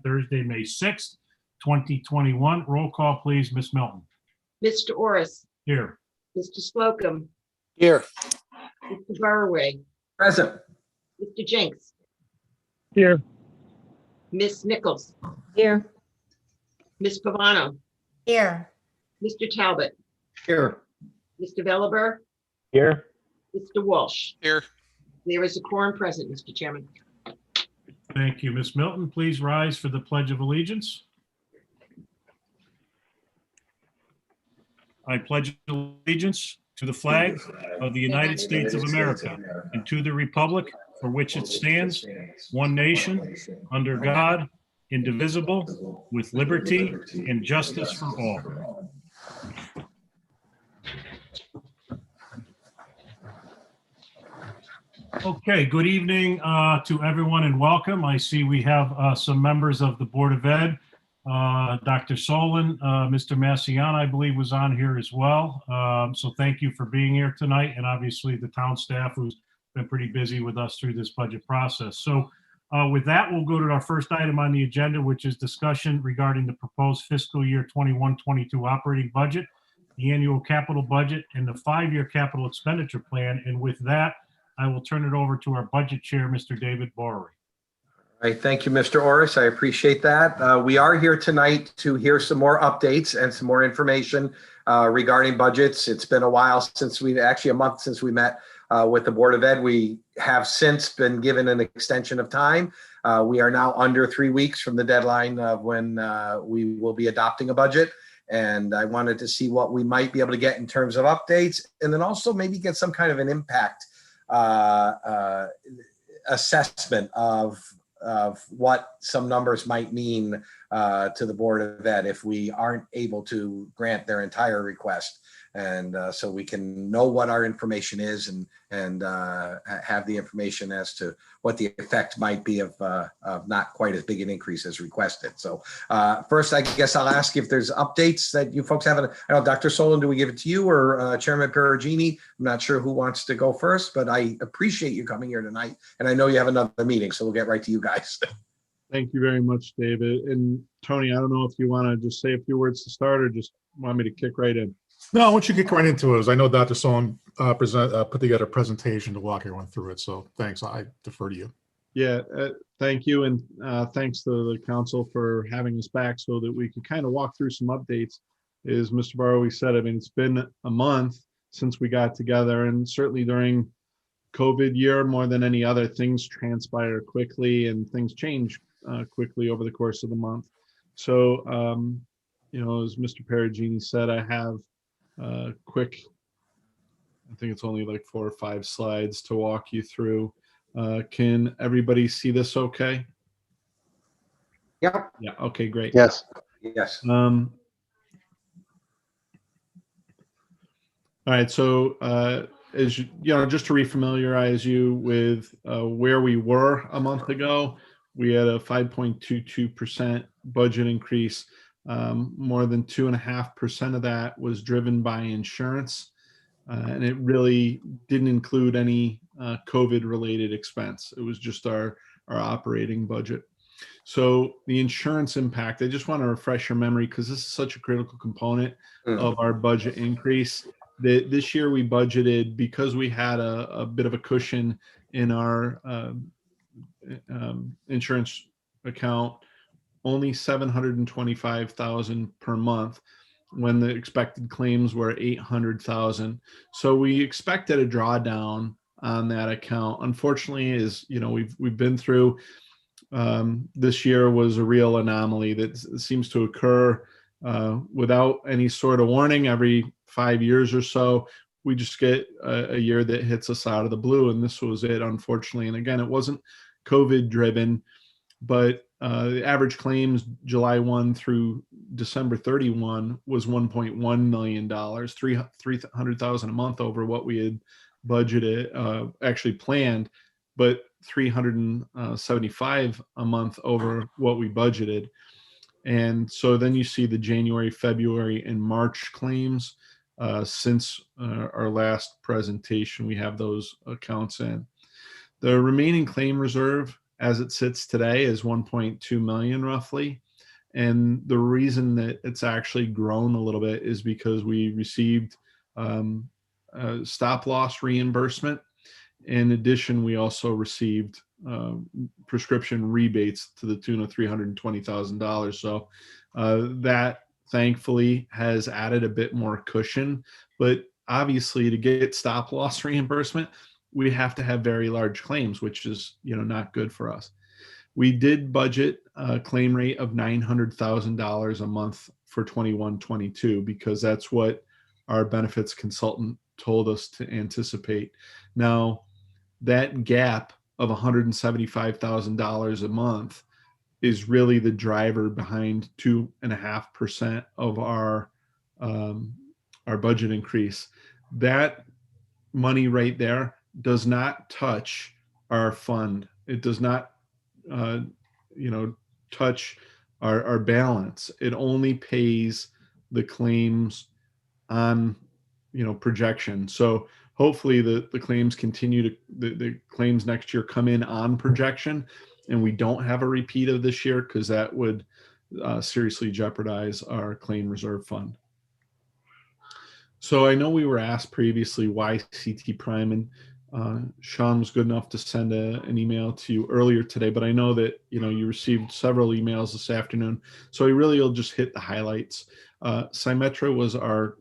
Thursday, May 6th, 2021. Roll call, please. Ms. Milton. Mr. Orris, Here. Mr. Slocum, Here. Mr. Burraway, Present. Mr. Jenks, Here. Miss Nichols, Here. Miss Pavano, Here. Mr. Talbot, Here. Mr. Velaber, Here. Mr. Walsh. Here. There is a quorum present, Mr. Chairman. Thank you. Ms. Milton, please rise for the Pledge of Allegiance. I pledge allegiance to the flag of the United States of America and to the republic for which it stands, one nation, under God, indivisible, with liberty and justice for all. Okay, good evening to everyone and welcome. I see we have some members of the Board of Ed. Dr. Solon, Mr. Massian, I believe, was on here as well. So thank you for being here tonight, and obviously the town staff who's been pretty busy with us through this budget process. So with that, we'll go to our first item on the agenda, which is discussion regarding the proposed fiscal year 21-22 operating budget, the annual capital budget, and the 5-year capital expenditure plan. And with that, I will turn it over to our budget chair, Mr. David Bowery. All right, thank you, Mr. Orris. I appreciate that. We are here tonight to hear some more updates and some more information regarding budgets. It's been a while since a month since we met with the Board of Ed. We have since been given an extension of time. We are now under 3 weeks from the deadline of when we will be adopting a budget. And I wanted to see what we might be able to get in terms of updates, and then also maybe get some kind of an impact assessment of what some numbers might mean to the Board of Ed if we aren't able to grant their entire request. And so we can know what our information is and have the information as to what the effect might be of not quite as big an increase as requested. So first, I guess I'll ask if there's updates that you folks have. I know, Dr. Solon, do we give it to you or Chairman Perugini? I'm not sure who wants to go first, but I appreciate you coming here tonight. And I know you have another meeting, so we'll get right to you guys. Thank you very much, David. And Tony, I don't know if you want to just say a few words to start or just want me to kick right in. No, I want you to get right into it. As I know Dr. Solon put together a presentation to walk everyone through it. So thanks. I defer to you. Yeah, thank you. And thanks to the council for having us back so that we could kind of walk through some updates. As Mr. Barrow said, I mean, it's been a month since we got together, and certainly during COVID year, more than any other, things transpire quickly and things change quickly over the course of the month. So, as Mr. Perugini said, I have quick, I think it's only like 4 or 5 slides to walk you through. Can everybody see this okay? Yep. Yeah, okay, great. Yes. Yes. All right, so as you know, just to refamiliarize you with where we were a month ago, we had a 5.22% budget increase. More than 2.5% of that was driven by insurance, and it really didn't include any COVID-related expense. It was just our operating budget. So the insurance impact, I just want to refresh your memory because this is such a critical component of our budget increase. That this year we budgeted, because we had a bit of a cushion in our insurance account, only $725,000 per month when the expected claims were $800,000. So we expected a drawdown on that account. Unfortunately, as you know, we've been through, this year was a real anomaly that seems to occur without any sort of warning. Every 5 years or so, we just get a year that hits us out of the blue, and this was it, unfortunately. And again, it wasn't COVID driven, but the average claims July 1 through December 31 was $1.1 million, $300,000 a month over what we had budgeted, actually planned, but $375 a month over what we budgeted. And so then you see the January, February, and March claims. Since our last presentation, we have those accounts in. The remaining claim reserve as it sits today is 1.2 million roughly. And the reason that it's actually grown a little bit is because we received stop loss reimbursement. In addition, we also received prescription rebates to the tune of $320,000. So that thankfully has added a bit more cushion. But obviously, to get stop loss reimbursement, we have to have very large claims, which is not good for us. We did budget a claim rate of $900,000 a month for 21-22 because that's what our benefits consultant told us to anticipate. Now, that gap of $175,000 a month is really the driver behind 2.5% of our budget increase. That money right there does not touch our fund. It does not touch our balance. It only pays the claims on projection. So hopefully the claims continue to the claims next year come in on projection, and we don't have a repeat of this year, because that would seriously jeopardize our claim reserve fund. So I know we were asked previously why CT Prime, and Sean was good enough to send an email to you earlier today, but I know that you received several emails this afternoon, so I really will just hit the highlights. Symetra was our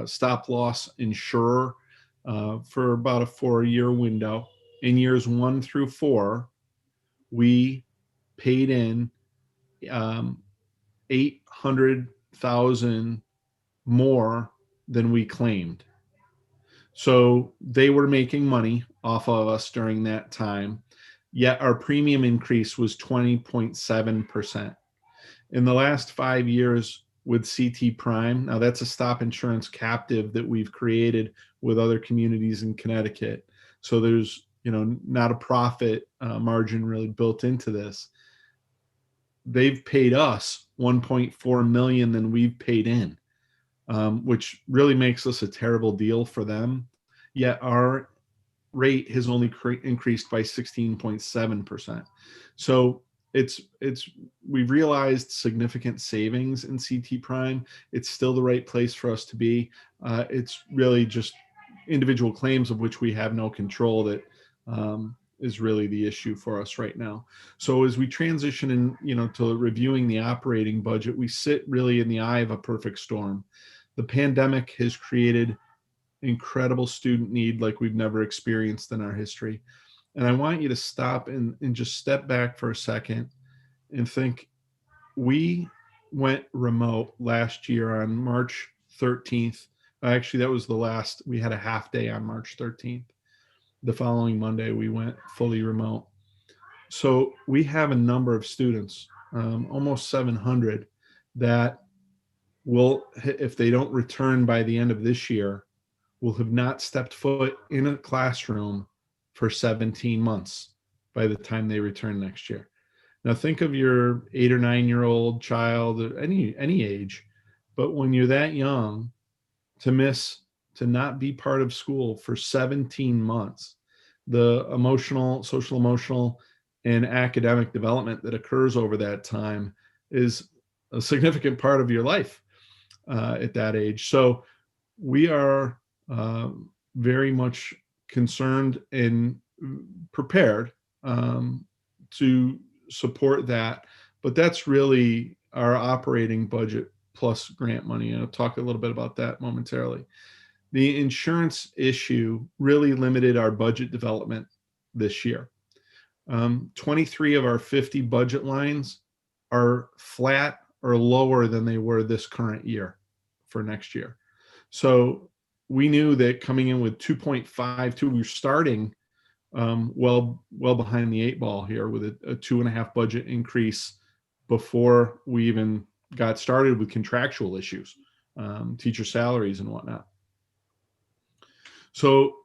stop loss insurer for about a 4-year window. In years 1 through 4, we paid in $800,000 more than we claimed. So they were making money off of us during that time, yet our premium increase was 20.7%. In the last 5 years with CT Prime, now that's a stop insurance captive that we've created with other communities in Connecticut. So there's not a profit margin really built into this. They've paid us $1.4 million than we've paid in, which really makes us a terrible deal for them. Yet our rate has only increased by 16.7%. So we've realized significant savings in CT Prime. It's still the right place for us to be. It's really just individual claims of which we have no control that is really the issue for us right now. So as we transition in, to reviewing the operating budget, we sit really in the eye of a perfect storm. The pandemic has created incredible student need like we've never experienced in our history. And I want you to stop and just step back for a second and think, we went remote last year on March 13th. Actually, that was the last, we had a half day on March 13th. The following Monday, we went fully remote. So we have a number of students, almost 700, that will, if they don't return by the end of this year, will have not stepped foot in a classroom for 17 months by the time they return next year. Now think of your 8 or 9-year-old child, any age, but when you're that young, to not be part of school for 17 months, the social emotional, and academic development that occurs over that time is a significant part of your life at that age. So we are very much concerned and prepared to support that. But that's really our operating budget plus grant money. And I'll talk a little bit about that momentarily. The insurance issue really limited our budget development this year. 23 of our 50 budget lines are flat or lower than they were this current year for next year. So we knew that coming in with 2.52, we were starting well behind the 8 ball here with a 2.5 budget increase before we even got started with contractual issues, teacher salaries and whatnot. So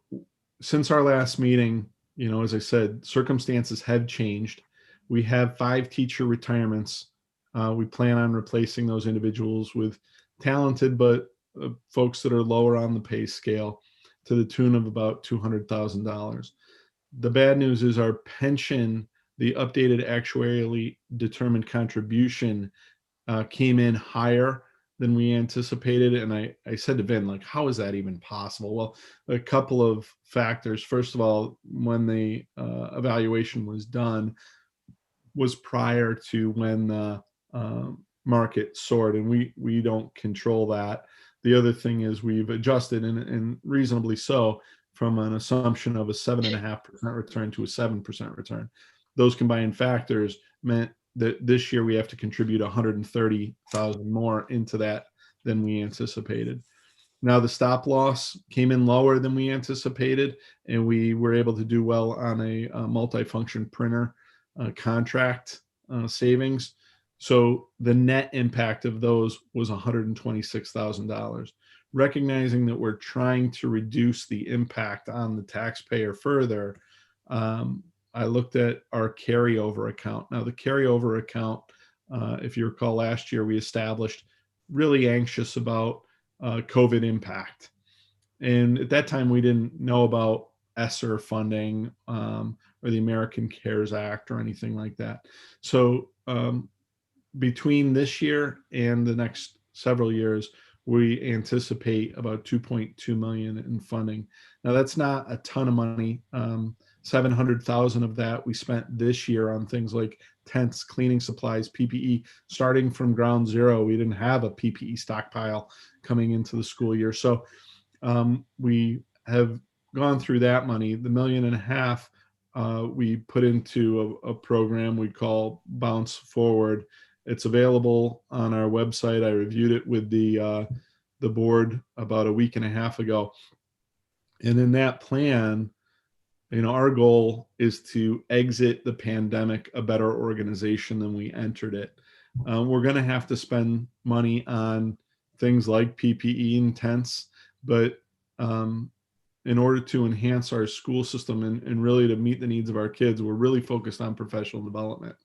since our last meeting, as I said, circumstances have changed. We have 5 teacher retirements. We plan on replacing those individuals with talented but folks that are lower on the pay scale to the tune of about $200,000. The bad news is our pension, the updated actuarially determined contribution came in higher than we anticipated. And I said to Vin, like, how is that even possible? Well, a couple of factors. First of all, when the evaluation was done was prior to when the market soared, and we don't control that. The other thing is we've adjusted, and reasonably so, from an assumption of a 7.5% return to a 7% return. Those combined factors meant that this year we have to contribute 130,000 more into that than we anticipated. Now the stop loss came in lower than we anticipated, and we were able to do well on a multifunction printer contract savings. So the net impact of those was $126,000. Recognizing that we're trying to reduce the impact on the taxpayer further, I looked at our carryover account. Now the carryover account, if you recall last year, we established really anxious about COVID impact. And at that time, we didn't know about ESSER funding or the American CARES Act or anything like that. So between this year and the next several years, we anticipate about 2.2 million in funding. Now that's not a ton of money. 700,000 of that we spent this year on things like tents, cleaning supplies, PPE. Starting from ground zero, we didn't have a PPE stockpile coming into the school year. So we have gone through that money. The $1.5 million we put into a program we call Bounce Forward. It's available on our website. I reviewed it with the board about a week and a half ago. And in that plan, our goal is to exit the pandemic a better organization than we entered it. We're going to have to spend money on things like PPE and tents, but in order to enhance our school system and really to meet the needs of our kids, we're really focused on professional development.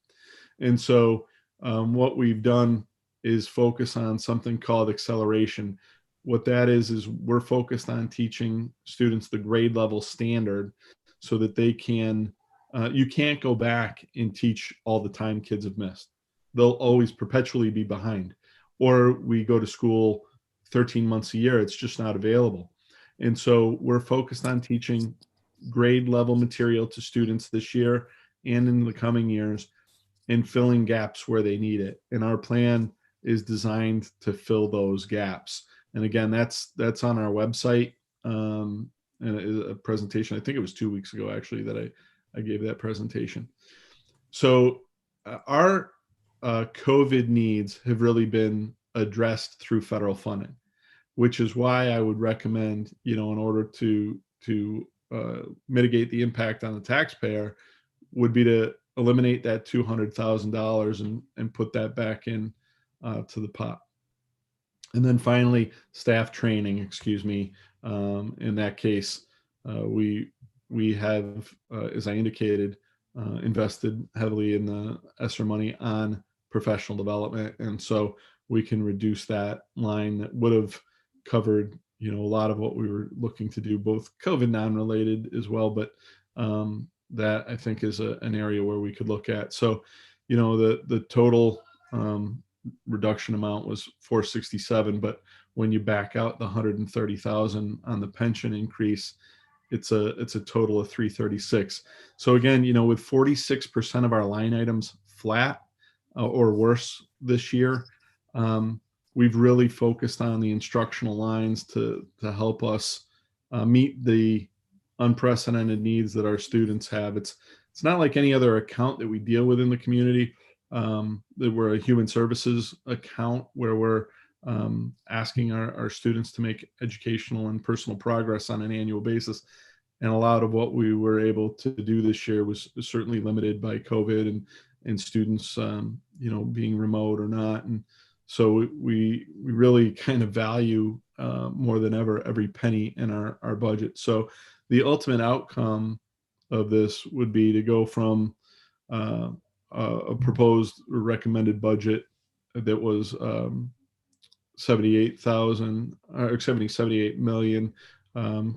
And so what we've done is focus on something called acceleration. What that is we're focused on teaching students the grade level standard so that they can, you can't go back and teach all the time kids have missed. They'll always perpetually be behind. Or we go to school 13 months a year, it's just not available. And so we're focused on teaching grade level material to students this year and in the coming years and filling gaps where they need it. And our plan is designed to fill those gaps. And again, that's on our website. And a presentation, I think it was 2 weeks ago actually that I gave that presentation. So our COVID needs have really been addressed through federal funding, which is why I would recommend, in order to mitigate the impact on the taxpayer, would be to eliminate that $200,000 and put that back in to the pot. And then finally, staff training, in that case, we have, as I indicated, invested heavily in the ESSER money on professional development. And so we can reduce that line that would have covered, a lot of what we were looking to do, both COVID non-related as well, but that I think is an area where we could look at. So, the total reduction amount was 467, but when you back out the 130,000 on the pension increase, it's a total of 336. So again, with 46% of our line items flat or worse this year, we've really focused on the instructional lines to help us meet the unprecedented needs that our students have. It's not like any other account that we deal with in the community. That we're a human services account where we're asking our students to make educational and personal progress on an annual basis. And a lot of what we were able to do this year was certainly limited by COVID and students, being remote or not. And so we really kind of value more than ever every penny in our budget. So the ultimate outcome of this would be to go from a proposed or recommended budget that was 78 million,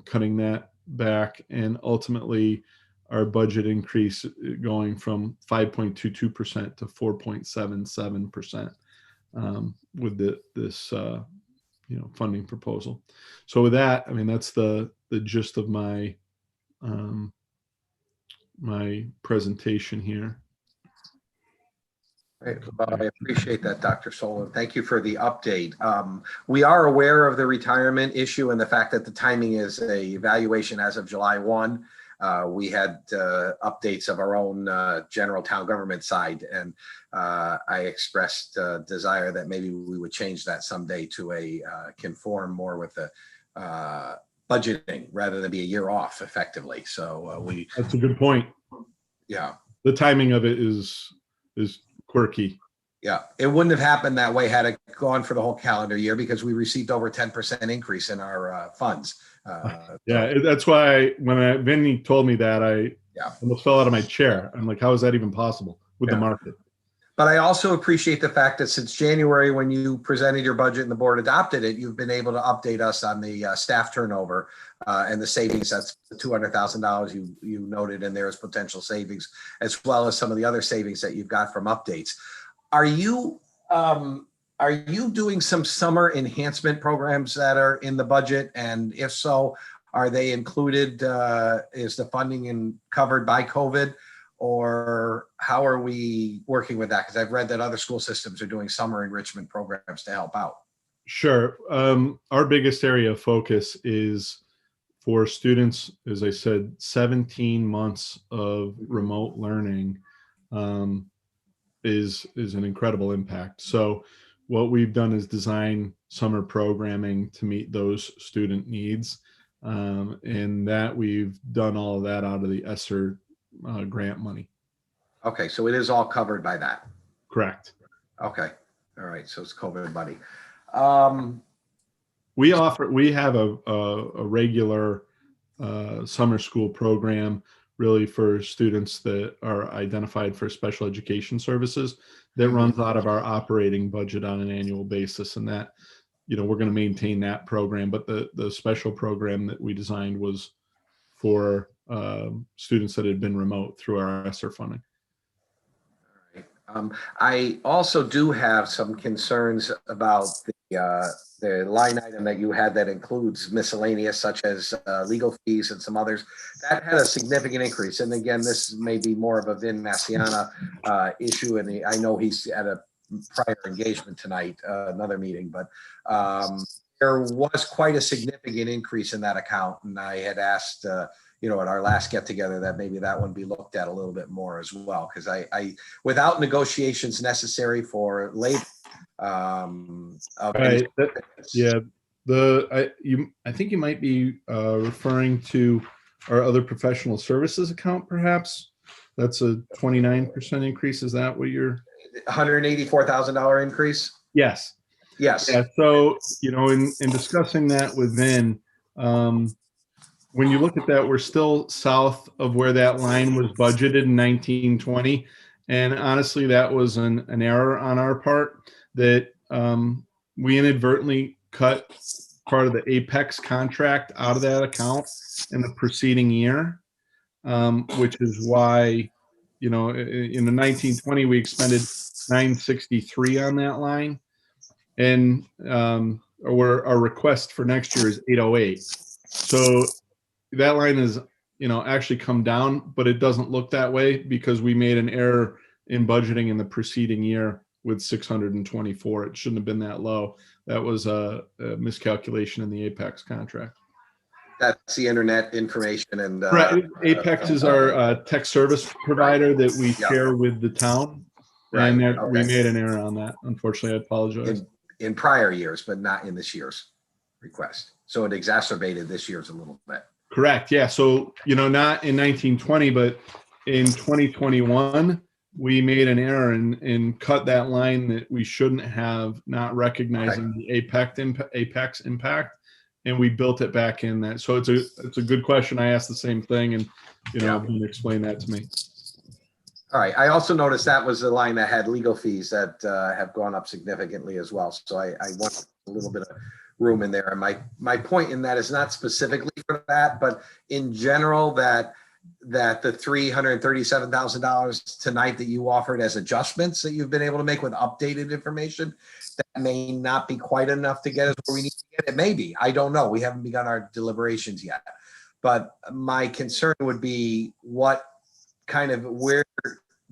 cutting that back, and ultimately our budget increase going from 5.22% to 4.77% with this funding proposal. So with that, I mean, that's the gist of my my presentation here. Right. Well, I appreciate that, Dr. Solon. Thank you for the update. We are aware of the retirement issue and the fact that the timing is a evaluation as of July 1. We had updates of our own general town government side, and I expressed desire that maybe we would change that someday to a conform more with the budgeting rather than be a year off effectively. So That's a good point. Yeah. The timing of it is quirky. Yeah, it wouldn't have happened that way had it gone for the whole calendar year because we received over 10% increase in our funds. Yeah, that's why when Vinny told me that, I almost fell out of my chair. I'm like, how is that even possible with the market? But I also appreciate the fact that since January, when you presented your budget and the board adopted it, you've been able to update us on the staff turnover and the savings. That's the $200,000 you noted in there as potential savings, as well as some of the other savings that you've got from updates. Are you doing some summer enhancement programs that are in the budget? And if so, are they included? Is the funding covered by COVID? Or how are we working with that? Because I've read that other school systems are doing summer enrichment programs to help out. Sure. Our biggest area of focus is for students, as I said, 17 months of remote learning is an incredible impact. So what we've done is design summer programming to meet those student needs. And that we've done all of that out of the ESSER grant money. Okay, so it is all covered by that. Correct. Okay, all right, so it's COVID money. We have a regular summer school program really for students that are identified for special education services that runs out of our operating budget on an annual basis, and that we're going to maintain that program. But the special program that we designed was for students that had been remote through our ESSER funding. All right. I also do have some concerns about the line item that you had that includes miscellaneous, such as legal fees and some others. That had a significant increase. And again, this may be more of a Vin Massiana issue, and I know he's at a prior engagement tonight, another meeting, but there was quite a significant increase in that account, and I had asked at our last get together that maybe that one be looked at a little bit more as well, because I without negotiations necessary for labor right. I think you might be referring to our other professional services account, perhaps. That's a 29% increase. Is that what you're? $184,000 increase. Yes. Yes. Yeah. So in discussing that with Vin, when you look at that, we're still south of where that line was budgeted in 1920. And honestly, that was an error on our part that we inadvertently cut part of the Apex contract out of that account in the preceding year, which is why, in the 1920, we expended 963 on that line. And our request for next year is 808. So that line is, actually come down, but it doesn't look that way because we made an error in budgeting in the preceding year with 624. It shouldn't have been that low. That was a miscalculation in the Apex contract. That's the internet information and right. Apex is our tech service provider that we share with the town, and we made an error on that. Unfortunately, I apologize. In prior years, but not in this year's request. So it exacerbated this year's a little bit. Correct. Yeah. So, not in 1920, but in 2021, we made an error and cut that line that we shouldn't have, not recognizing the Apex impact, and we built it back in that. So it's a good question. I asked the same thing, and you can explain that to me. All right. I also noticed that was the line that had legal fees that have gone up significantly as well. So I want a little bit of room in there. And my point in that is not specifically for that, but in general, that that the $337,000 tonight that you offered as adjustments that you've been able to make with updated information, that may not be quite enough to get us where we need to get it. Maybe, I don't know. We haven't begun our deliberations yet. But my concern would be where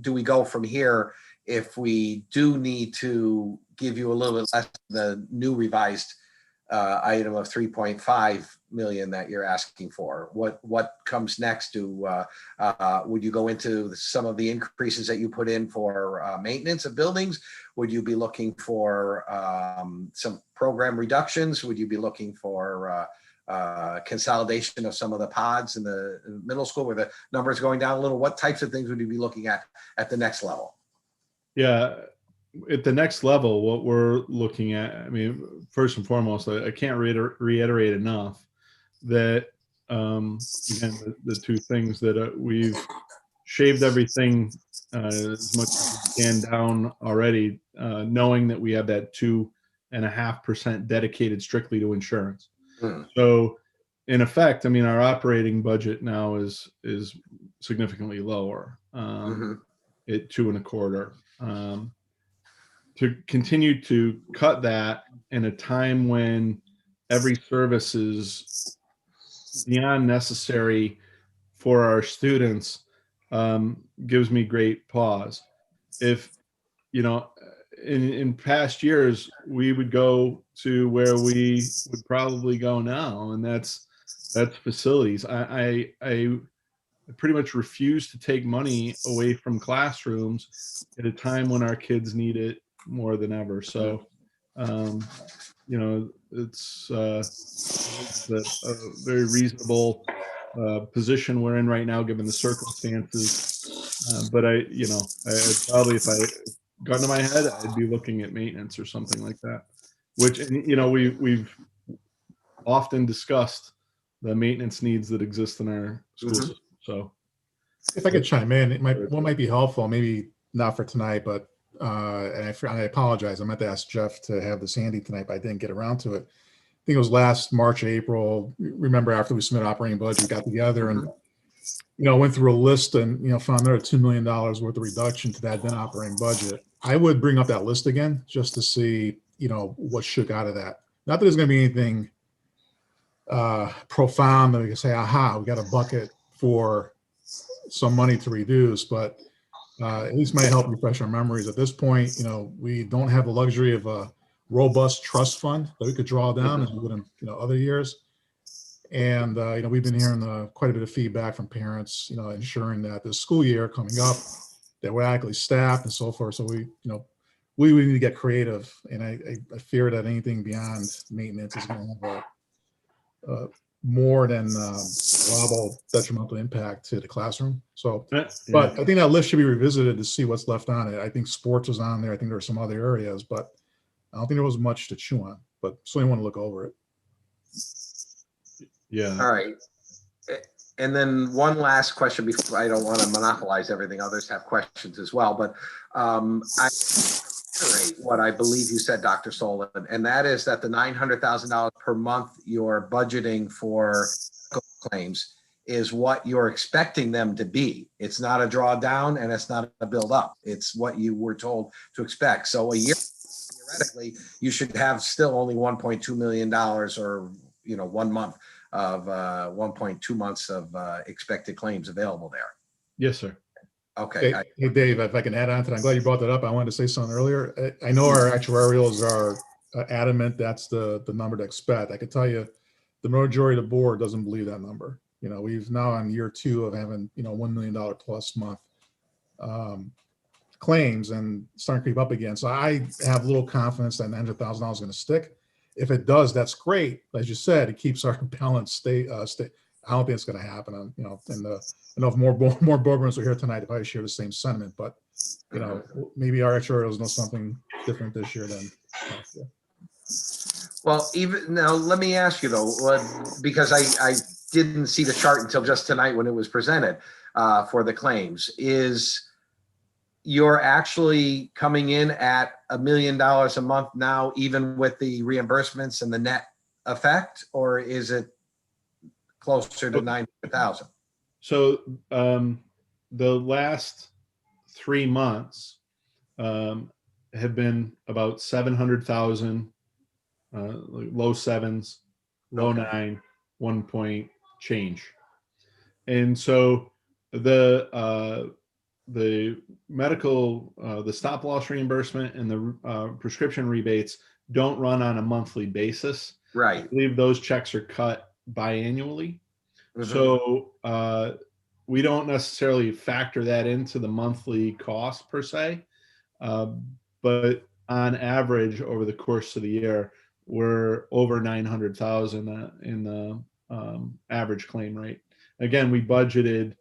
do we go from here if we do need to give you a little bit less the new revised item of 3.5 million that you're asking for? What comes next? Would you go into some of the increases that you put in for maintenance of buildings? Would you be looking for some program reductions? Would you be looking for consolidation of some of the pods in the middle school where the numbers going down a little? What types of things would you be looking at the next level? Yeah, at the next level, what we're looking at, I mean, first and foremost, I can't reiterate enough that, again, the two things that we've shaved everything as much as we can down already, knowing that we have that 2.5% dedicated strictly to insurance. So in effect, I mean, our operating budget now is significantly lower at 2.25%. To continue to cut that in a time when every service is beyond necessary for our students gives me great pause. If, you know, in past years, we would go to where we would probably go now, and that's facilities. I pretty much refuse to take money away from classrooms at a time when our kids need it more than ever. So, you know, it's a very reasonable position we're in right now, given the circumstances. But I probably, if I gun to my head, I'd be looking at maintenance or something like that, which, you know, we've often discussed the maintenance needs that exist in our school system. So If I could chime in, what might be helpful, maybe not for tonight, but and I apologize. I meant to ask Jeff to have this handy tonight, but I didn't get around to it. I think it was last March, April. Remember, after we submitted operating budget, we got together and went through a list and found there $2 million worth of reduction to that then operating budget. I would bring up that list again just to see what shook out of that. Not that there's going to be anything profound that we can say, aha, we got a bucket for some money to reduce, but at least might help refresh our memories. At this point, we don't have the luxury of a robust trust fund that we could draw down as we would in other years. And we've been hearing quite a bit of feedback from parents, ensuring that this school year coming up, that we're adequately staffed and so forth. So we need to get creative, and I fear that anything beyond maintenance is going to have a more than allowable detrimental impact to the classroom. So, but I think that list should be revisited to see what's left on it. I think sports was on there. I think there are some other areas, but I don't think there was much to chew on. But certainly want to look over it. Yeah. All right. And then one last question before, I don't want to monopolize everything. Others have questions as well, but I reiterate what I believe you said, Dr. Solon, and that is that the $900,000 per month you're budgeting for claims is what you're expecting them to be. It's not a drawdown and it's not a build up. It's what you were told to expect. So a year, theoretically, you should have still only $1.2 million or 1 month of 1.2 months of expected claims available there. Yes, sir. Okay. Hey, Dave, if I can add on to that, I'm glad you brought that up. I wanted to say something earlier. I know our actuarials are adamant that's the number to expect. I can tell you the majority of the board doesn't believe that number. We've now on year 2 of having, $1 million plus month claims and starting to creep up again. So I have little confidence that $900,000 is going to stick. If it does, that's great. As you said, it keeps our balance stay. I don't think it's going to happen. And I know if more board members are here tonight, if I share the same sentiment, but maybe our actuarials know something different this year than last year. Well, even now, let me ask you though, because I didn't see the chart until just tonight when it was presented for the claims. Is you're actually coming in at $1 million a month now, even with the reimbursements and the net effect, or is it closer to 900,000? So the last 3 months have been about 700,000, low sevens, low Okay. nine, 1 point change. And so the medical, the stop loss reimbursement and the prescription rebates don't run on a monthly basis. I Right. believe those checks are cut biannually. Mhm. So we don't necessarily factor that into the monthly cost per se. But on average, over the course of the year, we're over 900,000 in the average claim rate. Again, we budgeted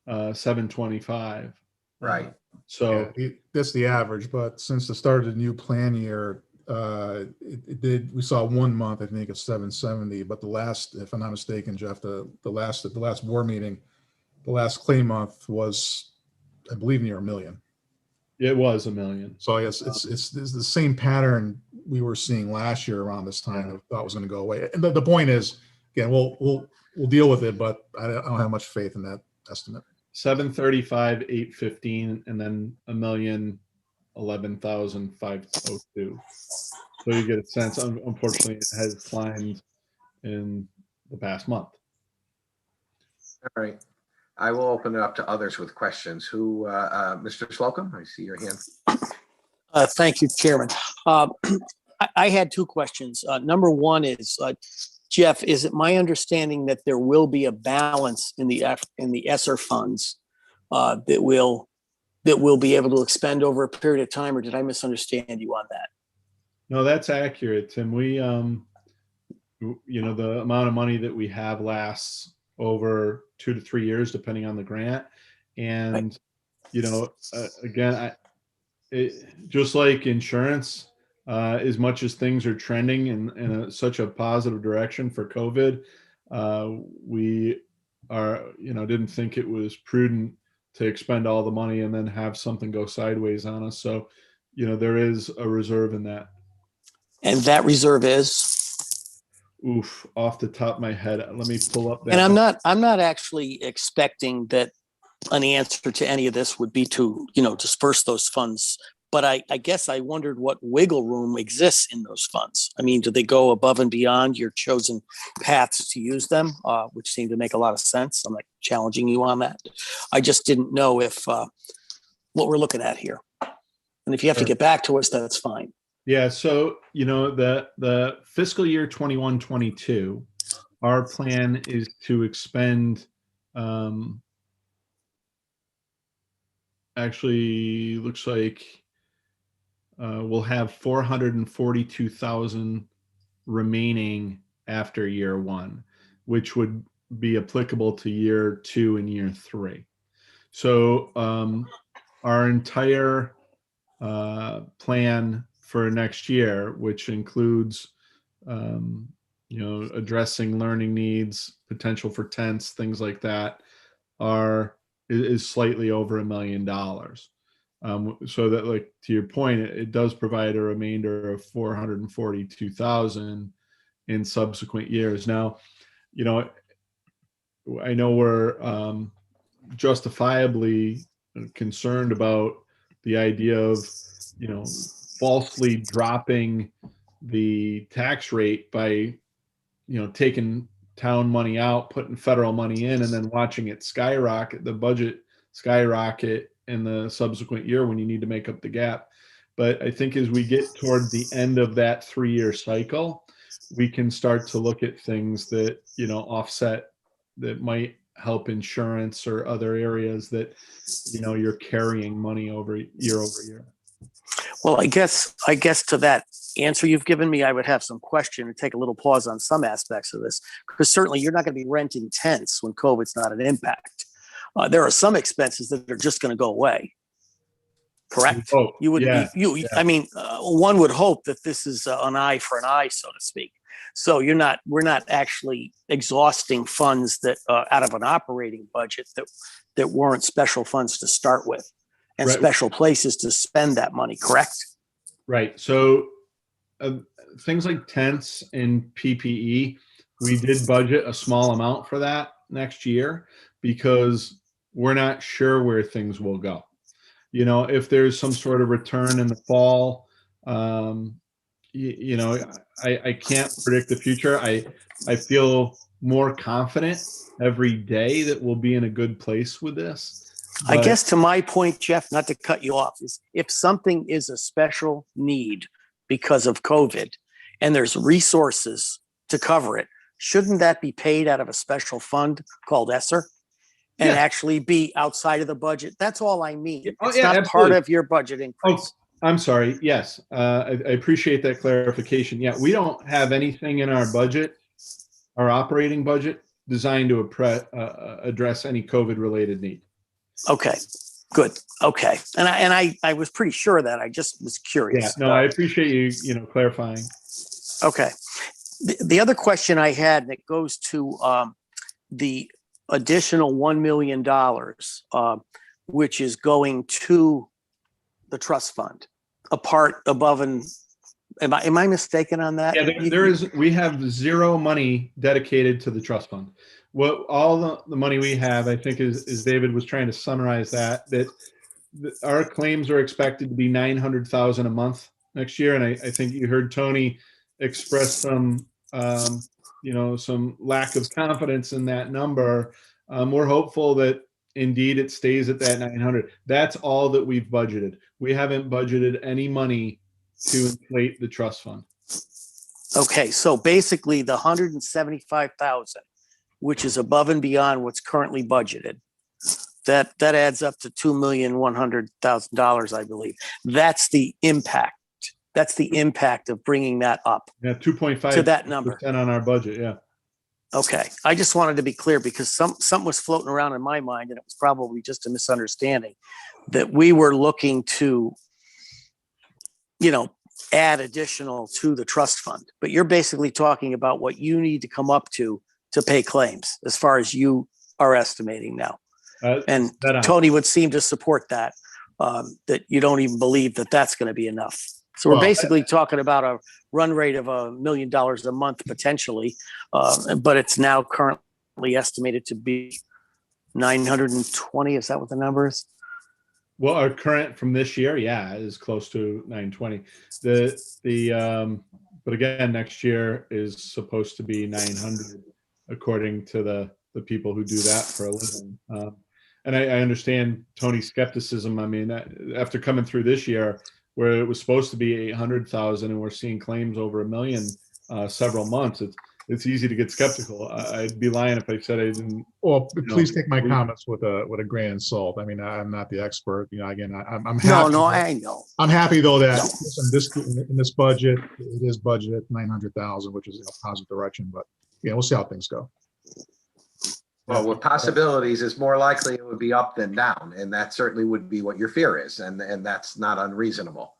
725. Right. So That's the average, but since the start of the new plan year, we saw 1 month, I think, of 770, but the last, if I'm not mistaken, Jeff, the last board meeting, the last claim month was, I believe, near 1 million. it was 1 million. So I guess it's the same pattern we were seeing last year around this time. I thought was going to go away. And the point is, again, we'll deal with it, but I don't have much faith in that estimate. 735, 815, and then 1,011,502. So you get a sense. Unfortunately, it has climbed in the past month. All right. I will open it up to others with questions. Who, Mr. Slocum, I see your hand. Thank you, Chairman. I had two questions. Number one is, Jeff, is it my understanding that there will be a balance in the ESSER funds that we'll be able to expend over a period of time, or did I misunderstand you on that? No, that's accurate, Tim. We, the amount of money that we have lasts over 2 to 3 years, depending on the grant. And, again, just like insurance, as much as things are trending in such a positive direction for COVID, we didn't think it was prudent to expend all the money and then have something go sideways on us. So, there is a reserve in that. And that reserve is? Oof, off the top of my head, let me pull up that. And I'm not actually expecting that an answer to any of this would be to, disperse those funds. But I guess I wondered what wiggle room exists in those funds. I mean, do they go above and beyond your chosen paths to use them, which seem to make a lot of sense? I'm not challenging you on that. I just didn't know if what we're looking at here. And if you have to get back to us, that's fine. Yeah, so the fiscal year 21-22, our plan is to expend actually looks like we'll have 442,000 remaining after year 1, which would be applicable to year 2 and year 3. So our entire plan for next year, which includes, addressing learning needs, potential for tents, things like that, is slightly over $1 million. So that, like, to your point, it does provide a remainder of 442,000 in subsequent years. Now, I know we're justifiably concerned about the idea of, falsely dropping the tax rate by, taking town money out, putting federal money in, and then watching it skyrocket, the budget skyrocket in the subsequent year when you need to make up the gap. But I think as we get toward the end of that 3-year cycle, we can start to look at things that, offset, that might help insurance or other areas that, you're carrying money over year. Well, I guess to that answer you've given me, I would have some question and take a little pause on some aspects of this, because certainly you're not going to be renting tents when COVID's not an impact. There are some expenses that are just going to go away. Correct? Oh, You would, yeah, yeah. I mean, one would hope that this is an eye for an eye, so to speak. So we're not actually exhausting funds that out of an operating budget that weren't special funds to start with, and right, special places to spend that money. Correct? Right. So things like tents and PPE, we did budget a small amount for that next year because we're not sure where things will go. You know, if there's some sort of return in the fall, you know, I can't predict the future. I feel more confident every day that we'll be in a good place with this. I But- guess to my point, Jeff, not to cut you off, is if something is a special need because of COVID and there's resources to cover it, shouldn't that be paid out of a special fund called ESSER and Yeah. actually be outside of the budget? That's all I mean. Oh, It's yeah, not absolutely. part of your budget increase. Oh, I'm sorry. Yes, I appreciate that clarification. Yeah, we don't have anything in our budget, our operating budget, designed to address any COVID-related need. Okay, good. Okay. And I was pretty sure of that. I just was Yeah, curious. no, I appreciate you know, clarifying. Okay. The other question I had, and it goes to the additional $1 million, which is going to the trust fund, apart above and am I mistaken on that? Yeah, we have zero money dedicated to the trust fund. What all the money we have, I think, is David was trying to summarize that our claims are expected to be 900,000 a month next year, and I think you heard Tony express some you know, some lack of confidence in that number. We're hopeful that indeed it stays at that 900. That's all that we've budgeted. We haven't budgeted any money to inflate the trust fund. Okay, so basically the 175,000, which is above and beyond what's currently budgeted, that adds up to $2,100,000, I believe. That's the impact. That's the impact of bringing that up. Yeah, 2.5% to that number on our budget. Yeah. Okay, I just wanted to be clear because something was floating around in my mind, and it was probably just a misunderstanding that we were looking to, you know, add additional to the trust fund. But you're basically talking about what you need to come up to pay claims, as far as you are estimating now. And Tony would seem to support that, that you don't even believe that that's going to be enough. So we're basically talking about a run rate of $1 million a month potentially, but it's now currently estimated to be 920. Is that what the number is? Well, our current from this year, yeah, is close to 920. But again, next year is supposed to be 900, according to the people who do that for a living. And I understand Tony's skepticism. I mean, after coming through this year, where it was supposed to be 800,000 and we're seeing claims over $1 million several months, it's easy to get skeptical. I'd be lying if I said I didn't. Well, please take my comments with a grain of salt. I mean, I'm not the expert. You know, again, I'm happy. No, I know. I'm happy though that in this budget, it is budgeted 900,000, which is a positive direction. But yeah, we'll see how things go. Well, with possibilities, it's more likely it would be up than down, and that certainly would be what your fear is, and that's not unreasonable.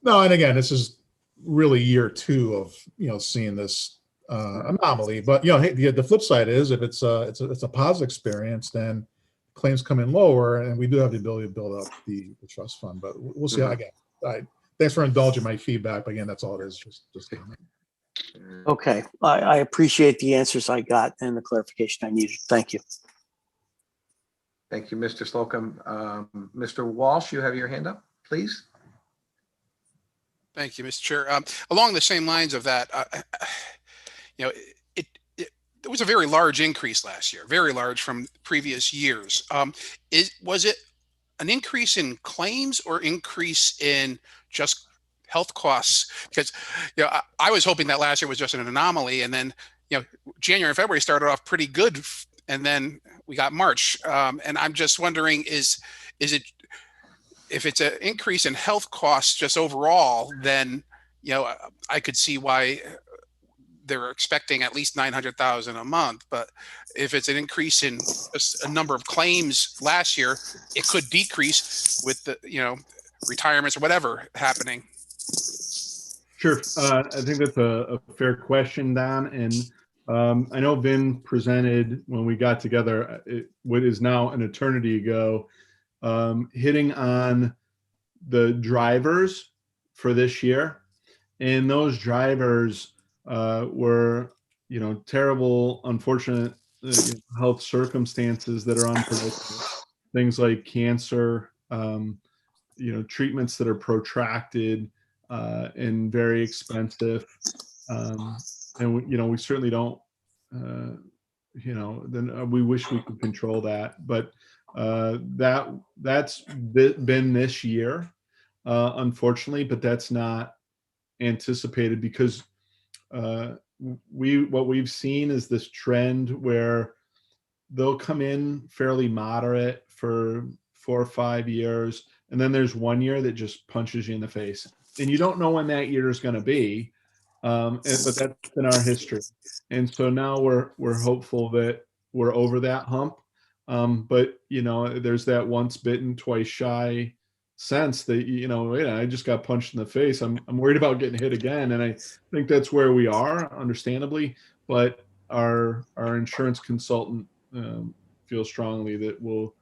No, and again, this is really year 2 of, you know, seeing this anomaly. But you know, hey, the flip side is if it's a positive experience, then claims come in lower, and we do have the ability to build up the trust fund. But we'll see how. Again, thanks for indulging my feedback. But again, that's all it is. Just Okay, I appreciate the answers I got and the clarification I needed. Thank you. Thank you, Mr. Slocum. Mr. Walsh, you have your hand up, please. Thank you, Mr. Chair. Along the same lines of that, you know, it was a very large increase last year, very large from previous years. Was it an increase in claims or increase in just health costs? Because, you know, I was hoping that last year was just an anomaly, and then, you know, January and February started off pretty good, and then we got March. And I'm just wondering, is it, if it's an increase in health costs just overall, then, you know, I could see why they're expecting at least 900,000 a month. But if it's an increase in a number of claims last year, it could decrease with the, you know, retirements or whatever happening. Sure. I think that's a fair question, Don. And I know Vin presented when we got together, what is now an eternity ago, hitting on the drivers for this year. And those drivers were, you know, terrible, unfortunate health circumstances that are unpredictable. Things like cancer, treatments that are protracted and very expensive. And we certainly don't, then we wish we could control that, but that's been this year, unfortunately, but that's not anticipated because what we've seen is this trend where they'll come in fairly moderate for 4 or 5 years, and then there's 1 year that just punches you in the face, and you don't know when that year is going to be. But that's been our history, and so now we're hopeful that we're over that hump. But there's that once bitten, twice shy sense that I just got punched in the face. I'm worried about getting hit again, and I think that's where we are, understandably. But our insurance consultant feels strongly that we'll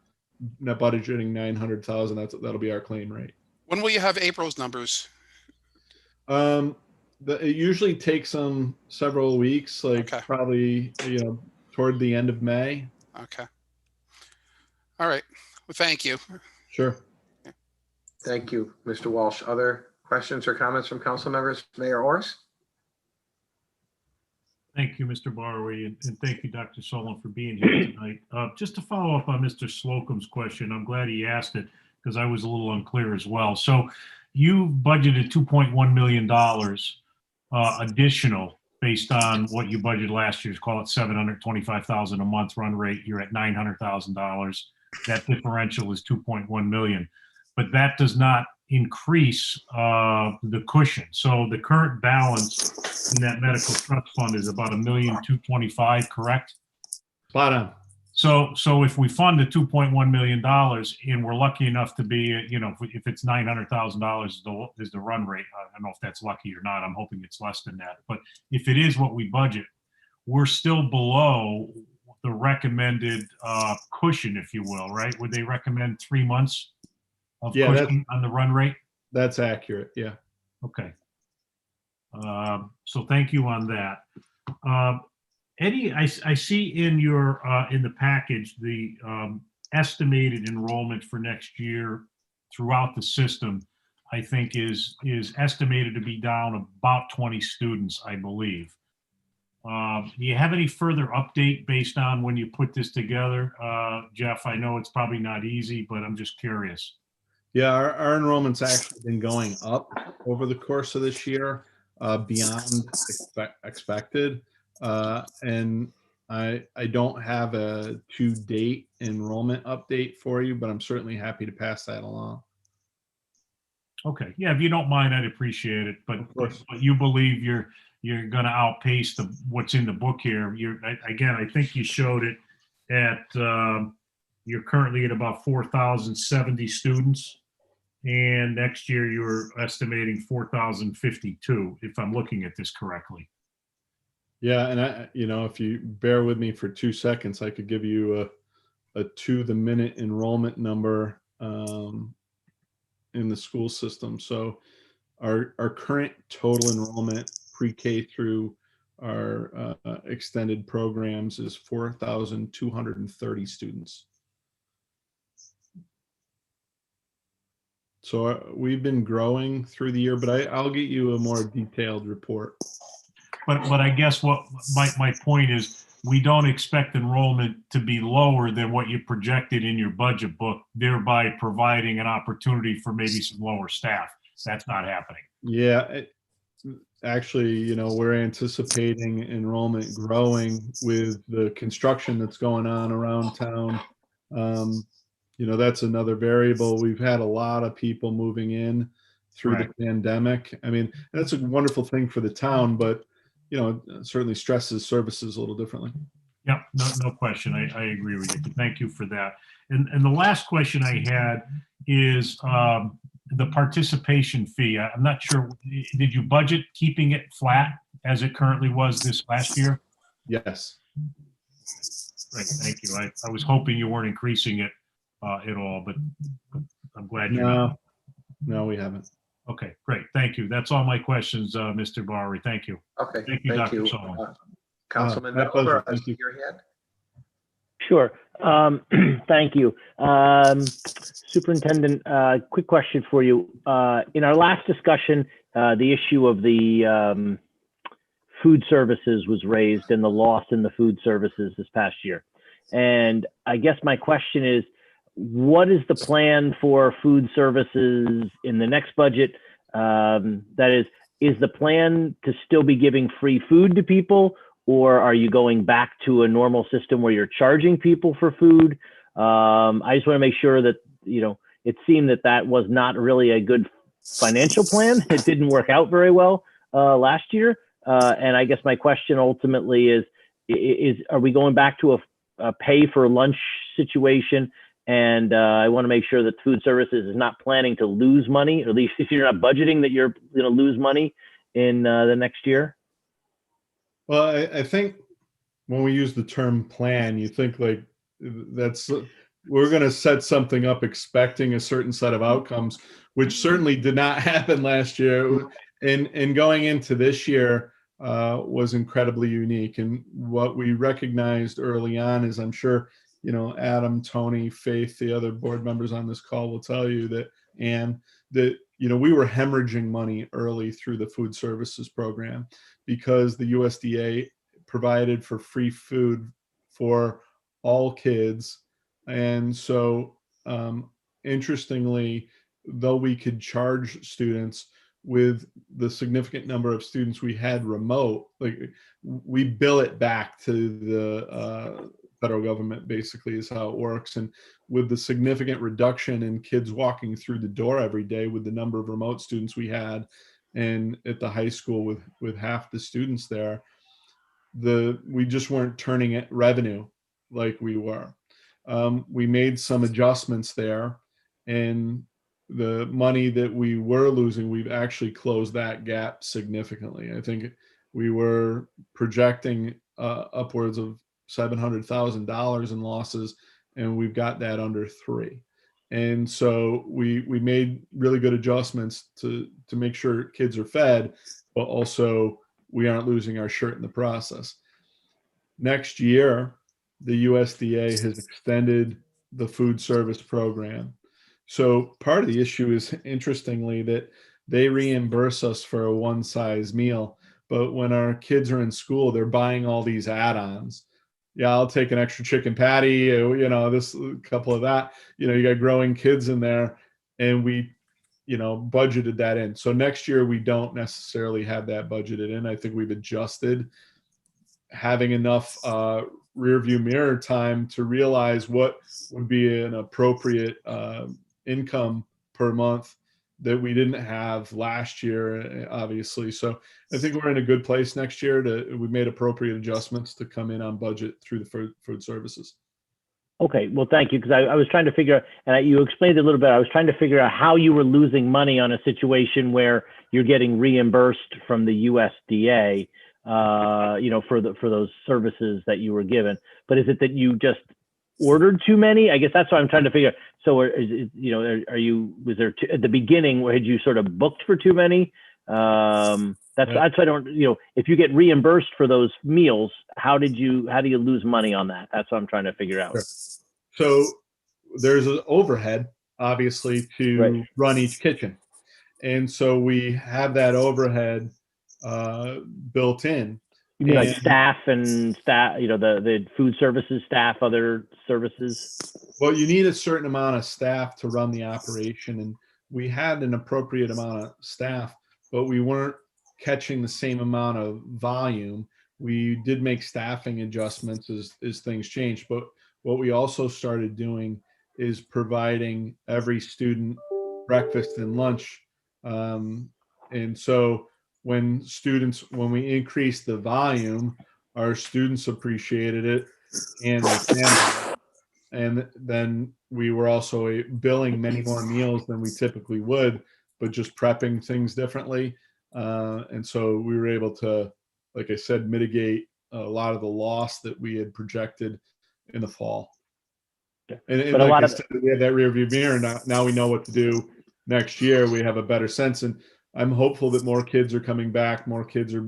net budgeting 900,000. That'll be our claim rate. When will you have April's numbers? It usually takes them several weeks, Okay. probably toward the end of May. Okay. All right. Well, thank you. Sure. Thank you, Mr. Walsh. Other questions or comments from council members? Mayor Orris? Thank you, Mr. Barry, and thank you, Dr. Solon, for being here tonight. Just to follow up on Mr. Slocum's question, I'm glad he asked it because I was a little unclear as well. So you budgeted $2.1 million additional based on what you budgeted last year's, call it $725,000 a month run rate. You're at $900,000. That differential is $2.1 million, but that does not increase the cushion. So the current balance in that medical trust fund is about $1,225,000, correct? Spot on. So if we fund the $2.1 million and we're lucky enough to be, if it's $900,000 is the run rate, I don't know if that's lucky or not. I'm hoping it's less than that. But if it is what we budget, we're still below the recommended cushion, if you will, right? Would they recommend 3 months of cushion on the run rate? That's accurate. Yeah. Okay. So thank you on that. Eddie, I see in your in the package the estimated enrollment for next year throughout the system, I think is estimated to be down about 20 students, I believe. Do you have any further update based on when you put this together, Jeff? I know it's probably not easy, but I'm just curious. Yeah, our enrollment's actually been going up over the course of this year, beyond expected. And I don't have a to-date enrollment update for you, but I'm certainly happy to pass that along. Okay, yeah, if you don't mind, I'd appreciate it. But you believe you're going to outpace what's in the book here. Again, I think you showed it at you're currently at about 4,070 students, and next year you're estimating 4,052, if I'm looking at this correctly. Yeah, and if you bear with me for 2 seconds, I could give you a to-the-minute enrollment number in the school system. So our current total enrollment pre-K through our extended programs is 4,230 students. So we've been growing through the year, but I'll get you a more detailed report. But I guess what my point is, we don't expect enrollment to be lower than what you projected in your budget book, thereby providing an opportunity for maybe some lower staff. That's not happening. Yeah, actually, we're anticipating enrollment growing with the construction that's going on around town. That's another variable. We've had a lot of people moving in through the pandemic. I mean, that's a wonderful thing for the town, but it certainly stresses services a little differently. Yep, no question. I agree with you. But thank you for that. And the last question I had is the participation fee. I'm not sure. Did you budget keeping it flat as it currently was this last year? Yes. Great, thank you. I was hoping you weren't increasing it at all, but I'm glad you're not. No, we haven't. Okay, great. Thank you. That's all my questions, Mr. Barry. Thank you. Okay. Thank you, Dr. Solon. Councilman my pleasure. Melber, I Thank see you. your hand. Sure. Thank you. Superintendent, quick question for you. In our last discussion, the issue of the food services was raised and the loss in the food services this past year. And I guess my question is, what is the plan for food services in the next budget? That is the plan to still be giving free food to people, or are you going back to a normal system where you're charging people for food? I just want to make sure that, it seemed that was not really a good financial plan. It didn't work out very well last year. And I guess my question ultimately is are we going back to a pay for lunch situation? And I want to make sure that food services is not planning to lose money, or at least if you're not budgeting that you're going to lose money in the next year. Well, I think when we use the term plan, you think like we're going to set something up expecting a certain set of outcomes, which certainly did not happen last year. And going into this year was incredibly unique. And what we recognized early on is, I'm sure, Adam, Tony, Faith, the other board members on this call will tell you that, we were hemorrhaging money early through the food services program because the USDA provided for free food for all kids. And so, interestingly, though we could charge students with the significant number of students we had remote, like we bill it back to the federal government, basically is how it works. And with the significant reduction in kids walking through the door every day with the number of remote students we had, and at the high school with half the students there, we just weren't turning it revenue like we were. We made some adjustments there, and the money that we were losing, we've actually closed that gap significantly. I think we were projecting upwards of $700,000 in losses, and we've got that under 3. And so we made really good adjustments to make sure kids are fed, but also we aren't losing our shirt in the process. Next year, the USDA has extended the food service program. So part of the issue is, interestingly, that they reimburse us for a one-size meal, but when our kids are in school, they're buying all these add-ons. Yeah, I'll take an extra chicken patty, this couple of that. You got growing kids in there, and we, budgeted that in. So next year we don't necessarily have that budgeted in. I think we've adjusted having enough rear view mirror time to realize what would be an appropriate income per month that we didn't have last year, obviously. So I think we're in a good place next year. We made appropriate adjustments to come in on budget through the food services. Okay, well, thank you, because I was trying to figure out, and you explained it a little bit, I was trying to figure out how you were losing money on a situation where you're getting reimbursed from the USDA, for those services that you were given. But is it that you just ordered too many? I guess that's what I'm trying to figure out. So, was there at the beginning, where had you sort of booked for too many? That's why I don't, if you get reimbursed for those meals, how do you lose money on that? That's what I'm trying to figure out. Sure. So there's an overhead, obviously, to run each kitchen. And so we have that overhead built in. You mean like staff, the food services staff, other services? Well, you need a certain amount of staff to run the operation. And we had an appropriate amount of staff, but we weren't catching the same amount of volume. We did make staffing adjustments as things changed. But what we also started doing is providing every student breakfast and lunch. And so when we increased the volume, our students appreciated it, and their families. And then we were also billing many more meals than we typically would, but just prepping things differently. And so we were able to, like I said, mitigate a lot of the loss that we had projected in the fall. And but like I said, we have that rear view mirror. Now we know what to do next year. We have a better sense. And I'm hopeful that more kids are coming back, more kids are,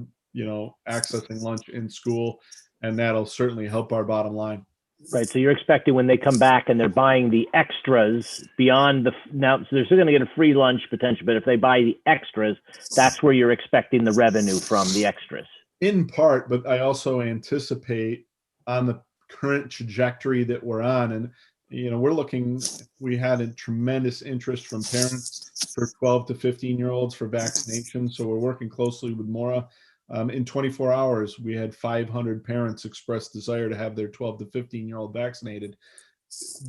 accessing lunch in school, and that'll certainly help our bottom line. Right. So you're expecting when they come back and they're buying the extras beyond now, so they're still going to get a free lunch potential, but if they buy the extras, that's where you're expecting the revenue from, the extras. In part, but I also anticipate on the current trajectory that we're on, and we had a tremendous interest from parents for 12 to 15-year-olds for vaccination. So we're working closely with Maura. In 24 hours, we had 500 parents express desire to have their 12 to 15-year-old vaccinated.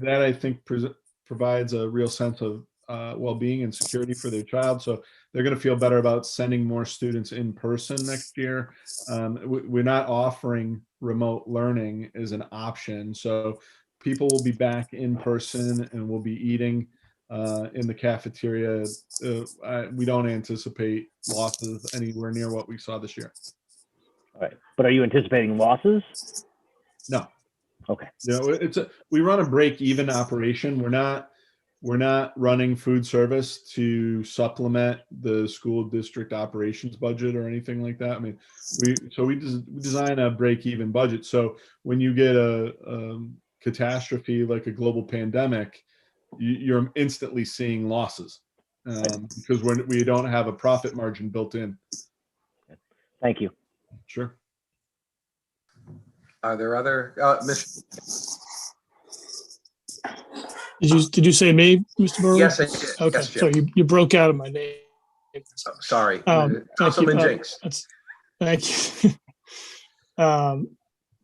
That, I think, provides a real sense of well-being and security for their child. So they're going to feel better about sending more students in person next year. We're not offering remote learning as an option. So people will be back in person and will be eating in the cafeteria. We don't anticipate losses anywhere near what we saw this year. All right. But are you anticipating losses? No. Okay. We run a break-even operation. We're not running food service to supplement the school district operations budget or anything like that. I mean, we design a break-even budget. So when you get a catastrophe like a global pandemic, you're instantly seeing losses because we don't have a profit margin built in. Thank you. Sure. Are there other, Did you say me, Mr. Burley? Yes, I did. Okay, Yes, Jim. sorry, you broke out of my name. Sorry, Thank Councilman you. Jinks. Thank you.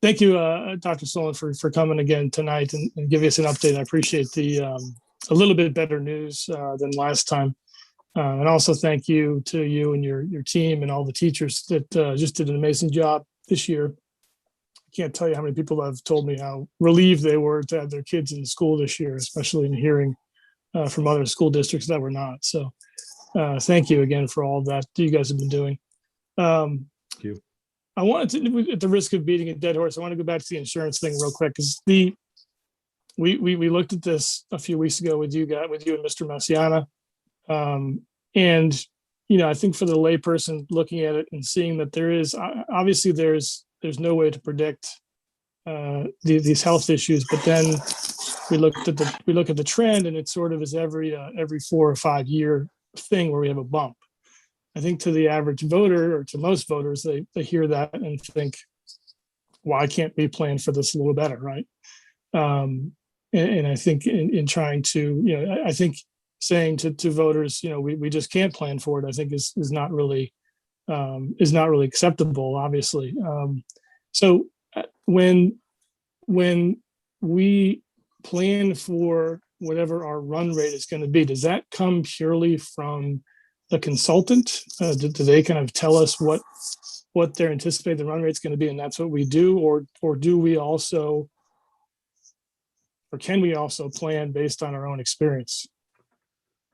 Thank you, Dr. Solon, for coming again tonight and giving us an update. I appreciate a little bit better news than last time. And also thank you to you and your team and all the teachers that just did an amazing job this year. Can't tell you how many people have told me how relieved they were to have their kids in school this year, especially in hearing from other school districts that were not. So thank you again for all that you guys have been doing. Thank you. I wanted to, at the risk of beating a dead horse, I want to go back to the insurance thing real quick because we looked at this a few weeks ago with you and Mr. Masiana. And I think for the layperson looking at it and seeing that there is obviously there's no way to predict these health issues, but then we look at the trend, and it sort of is every 4 or 5 year thing where we have a bump. I think to the average voter, or to most voters, they hear that and think, why can't we plan for this a little better, right? And I think in trying to, I think saying to voters, we just can't plan for it, I think is not really acceptable, obviously. So when we plan for whatever our run rate is going to be, does that come purely from the consultant? Do they kind of tell us what they're anticipating the run rate is going to be, and that's what we do, or do we also, or can we also plan based on our own experience?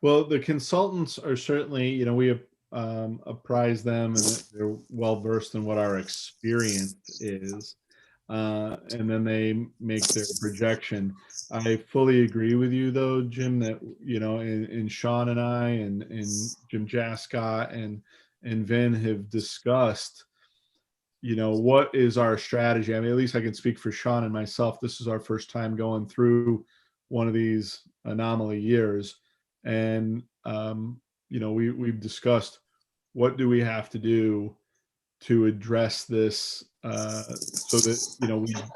Well, the consultants are certainly, we apprise them, and they're well versed in what our experience is, and then they make their projection. I fully agree with you, though, Jim, that and Sean and I and Jim Jascott and Vin have discussed, what is our strategy. I mean, at least I can speak for Sean and myself. This is our first time going through one of these anomaly years, and we've discussed what do we have to do to address this so that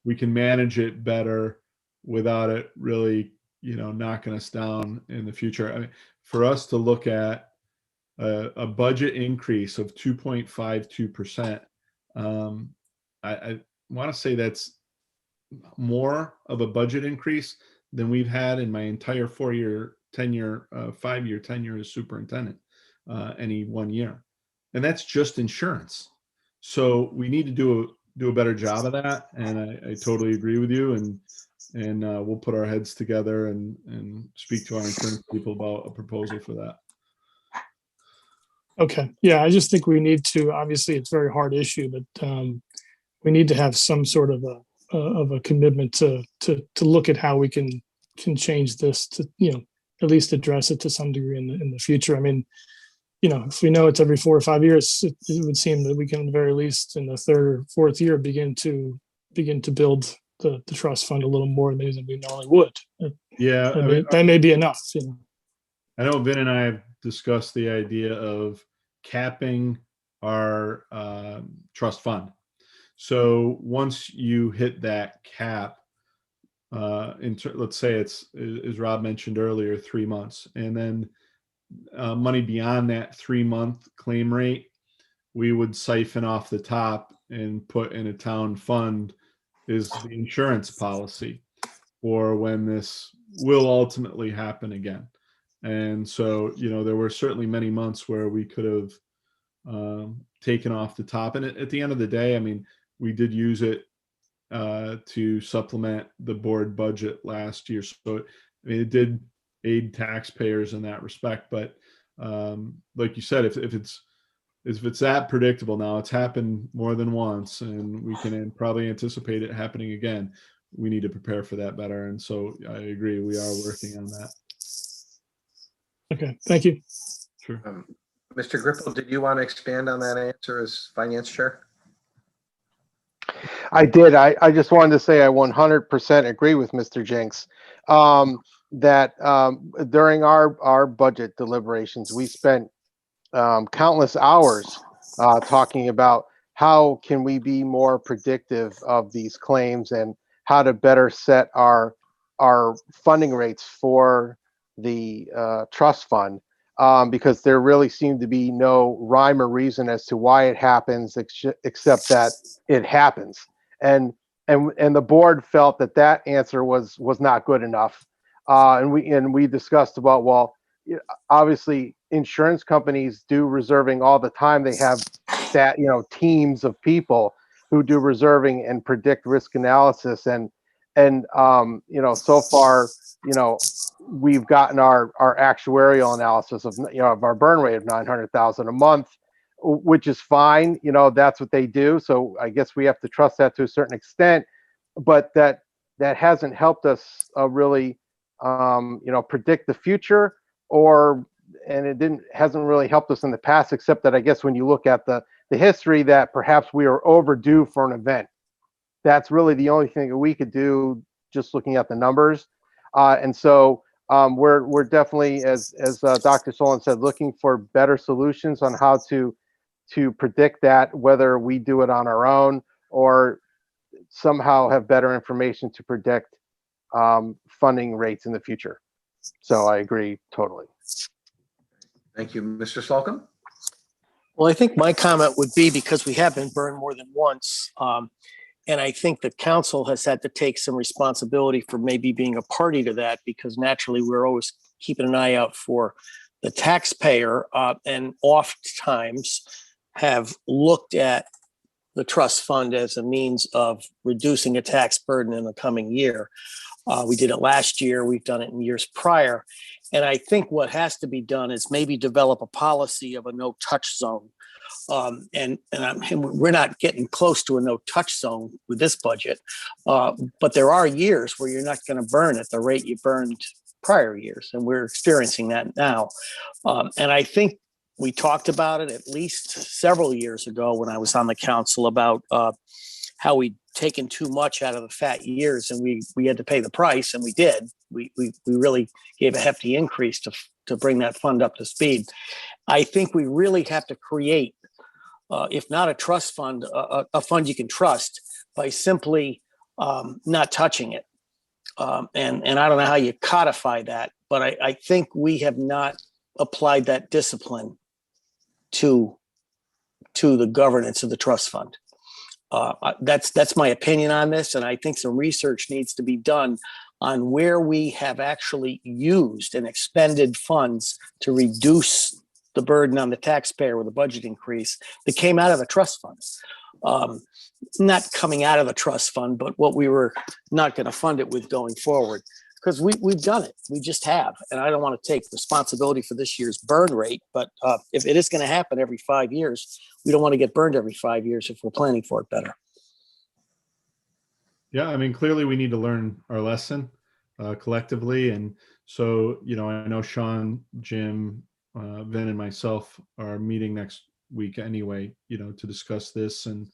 we can manage it better without it really knocking us down in the future. I mean, for us to look at a budget increase of 2.52%, I want to say that's more of a budget increase than we've had in my entire 5-year tenure as superintendent any one year. And that's just insurance. So we need to do a better job of that. And I totally agree with you. And we'll put our heads together and speak to our insurance people about a proposal for that. Okay. Yeah, I just think we need to, obviously it's a very hard issue, but we need to have some sort of a commitment to look at how we can change this to, at least address it to some degree in the future. I mean, if we know it's every 4 or 5 years, it would seem that we can, at the very least, in the 3rd or 4th year, begin to build the trust fund a little more than we normally would. Yeah, I mean, That may be enough, I know Vin and I have discussed the idea of capping our trust fund. So once you hit that cap, let's say it's, as Rob mentioned earlier, 3 months, and then money beyond that 3-month claim rate, we would siphon off the top and put in a town fund is the insurance policy for when this will ultimately happen again. And so, there were certainly many months where we could have taken off the top. And at the end of the day, I mean, we did use it to supplement the board budget last year. So, I mean, it did aid taxpayers in that respect. But like you said, if it's that predictable now, it's happened more than once, and we can probably anticipate it happening again. We need to prepare for that better. And so I agree, we are working on that. Okay, thank you. Sure. Mr. Gripple, did you want to expand on that answer as finance chair? I did. I just wanted to say I 100% agree with Mr. Jenks, that during our budget deliberations, we spent countless hours talking about how can we be more predictive of these claims and how to better set our funding rates for the trust fund, because there really seemed to be no rhyme or reason as to why it happens, except that it happens. And the board felt that answer was not good enough, and we discussed about, well, obviously insurance companies do reserving all the time. They have teams of people who do reserving and predict risk analysis, and so far, we've gotten our actuarial analysis of our burn rate of 900,000 a month, which is fine. That's what they do. So I guess we have to trust that to a certain extent, but that hasn't helped us really, predict the future, and it hasn't really helped us in the past, except that I guess when you look at the history, that perhaps we are overdue for an event. That's really the only thing that we could do, just looking at the numbers. And so we're definitely, as Dr. Solon said, looking for better solutions on how to predict that, whether we do it on our own or somehow have better information to predict funding rates in the future. So I agree totally. Thank you. Mr. Slocum? Well, I think my comment would be, because we have been burned more than once, and I think the council has had to take some responsibility for maybe being a party to that, because naturally we're always keeping an eye out for the taxpayer, and oftentimes have looked at the trust fund as a means of reducing a tax burden in the coming year. We did it last year. We've done it in years prior. And I think what has to be done is maybe develop a policy of a no-touch zone. And we're not getting close to a no-touch zone with this budget. But there are years where you're not going to burn at the rate you burned prior years. And we're experiencing that now. And I think we talked about it at least several years ago when I was on the council about how we'd taken too much out of the fat years, and we had to pay the price, and we did. We really gave a hefty increase to bring that fund up to speed. I think we really have to create, if not a trust fund, a fund you can trust by simply not touching it. And I don't know how you codify that, but I think we have not applied that discipline to the governance of the trust fund. That's my opinion on this, and I think some research needs to be done on where we have actually used and expended funds to reduce the burden on the taxpayer with a budget increase that came out of the trust fund. Not coming out of the trust fund, but what we were not going to fund it with going forward. Because we've done it. We just have. And I don't want to take responsibility for this year's burn rate, but if it is going to happen every 5 years, we don't want to get burned every 5 years if we're planning for it better. Yeah, I mean, clearly we need to learn our lesson collectively. And so, I know Sean, Jim, Vin, and myself are meeting next week anyway, to discuss this and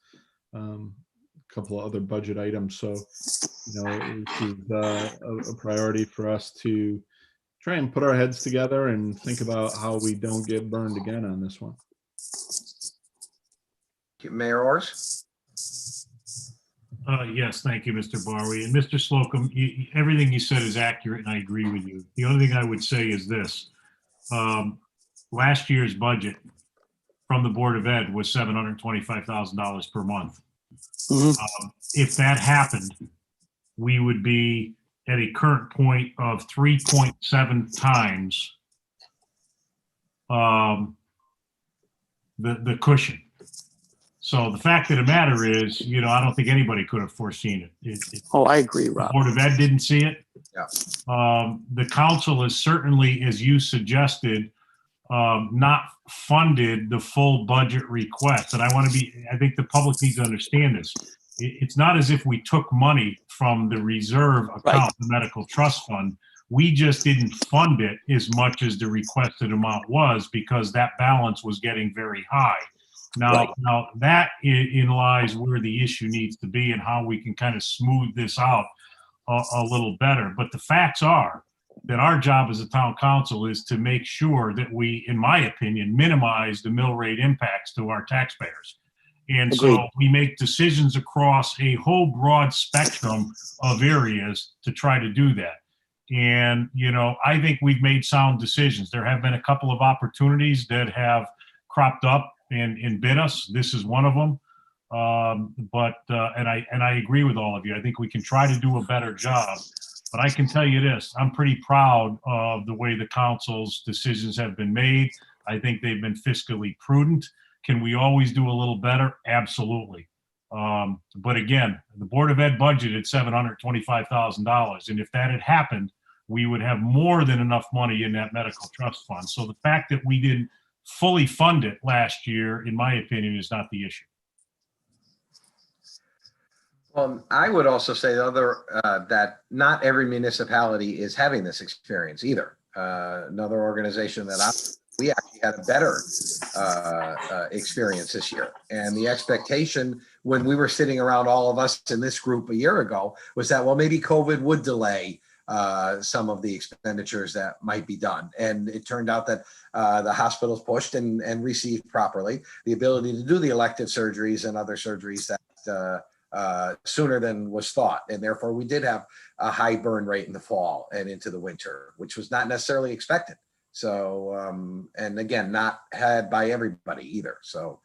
couple of other budget items. So, this is a priority for us to try and put our heads together and think about how we don't get burned again on this one. Mayor Orrs? Yes, thank you, Mr. Barwi. And Mr. Slocum, everything you said is accurate, and I agree with you. The only thing I would say is this. Last year's budget from the Board of Ed was $725,000 per month. Mhm. If that happened, we would be at a current point of 3.7 times the cushion. So the fact of the matter is, I don't think anybody could have foreseen it. Oh, I agree, The Rob. Board of Ed didn't see it. Yeah. The council is certainly, as you suggested, not funded the full budget request. And I think the public needs to understand this. It's not as if we took money from the reserve account, Right. the medical trust fund. We just didn't fund it as much as the requested amount was because that balance was getting very high. Right. Now that in lies where the issue needs to be and how we can kind of smooth this out a little better. But the facts are that our job as a town council is to make sure that we, in my opinion, minimize the mill rate impacts to our taxpayers. And so Agreed. we make decisions across a whole broad spectrum of areas to try to do that. And, I think we've made sound decisions. There have been a couple of opportunities that have cropped up and bit us. This is one of them. And I agree with all of you. I think we can try to do a better job. But I can tell you this, I'm pretty proud of the way the council's decisions have been made. I think they've been fiscally prudent. Can we always do a little better? Absolutely. But again, the Board of Ed budgeted $725,000. And if that had happened, we would have more than enough money in that medical trust fund. So the fact that we didn't fully fund it last year, in my opinion, is not the issue. I would also say that not every municipality is having this experience either. Another organization that we actually had a better experience this year. And the expectation when we were sitting around, all of us in this group a year ago, was that, well, maybe COVID would delay some of the expenditures that might be done. And it turned out that the hospitals pushed and received properly the ability to do the elective surgeries and other surgeries that sooner than was thought. And therefore we did have a high burn rate in the fall and into the winter, which was not necessarily expected. So, and again, not had by everybody either. So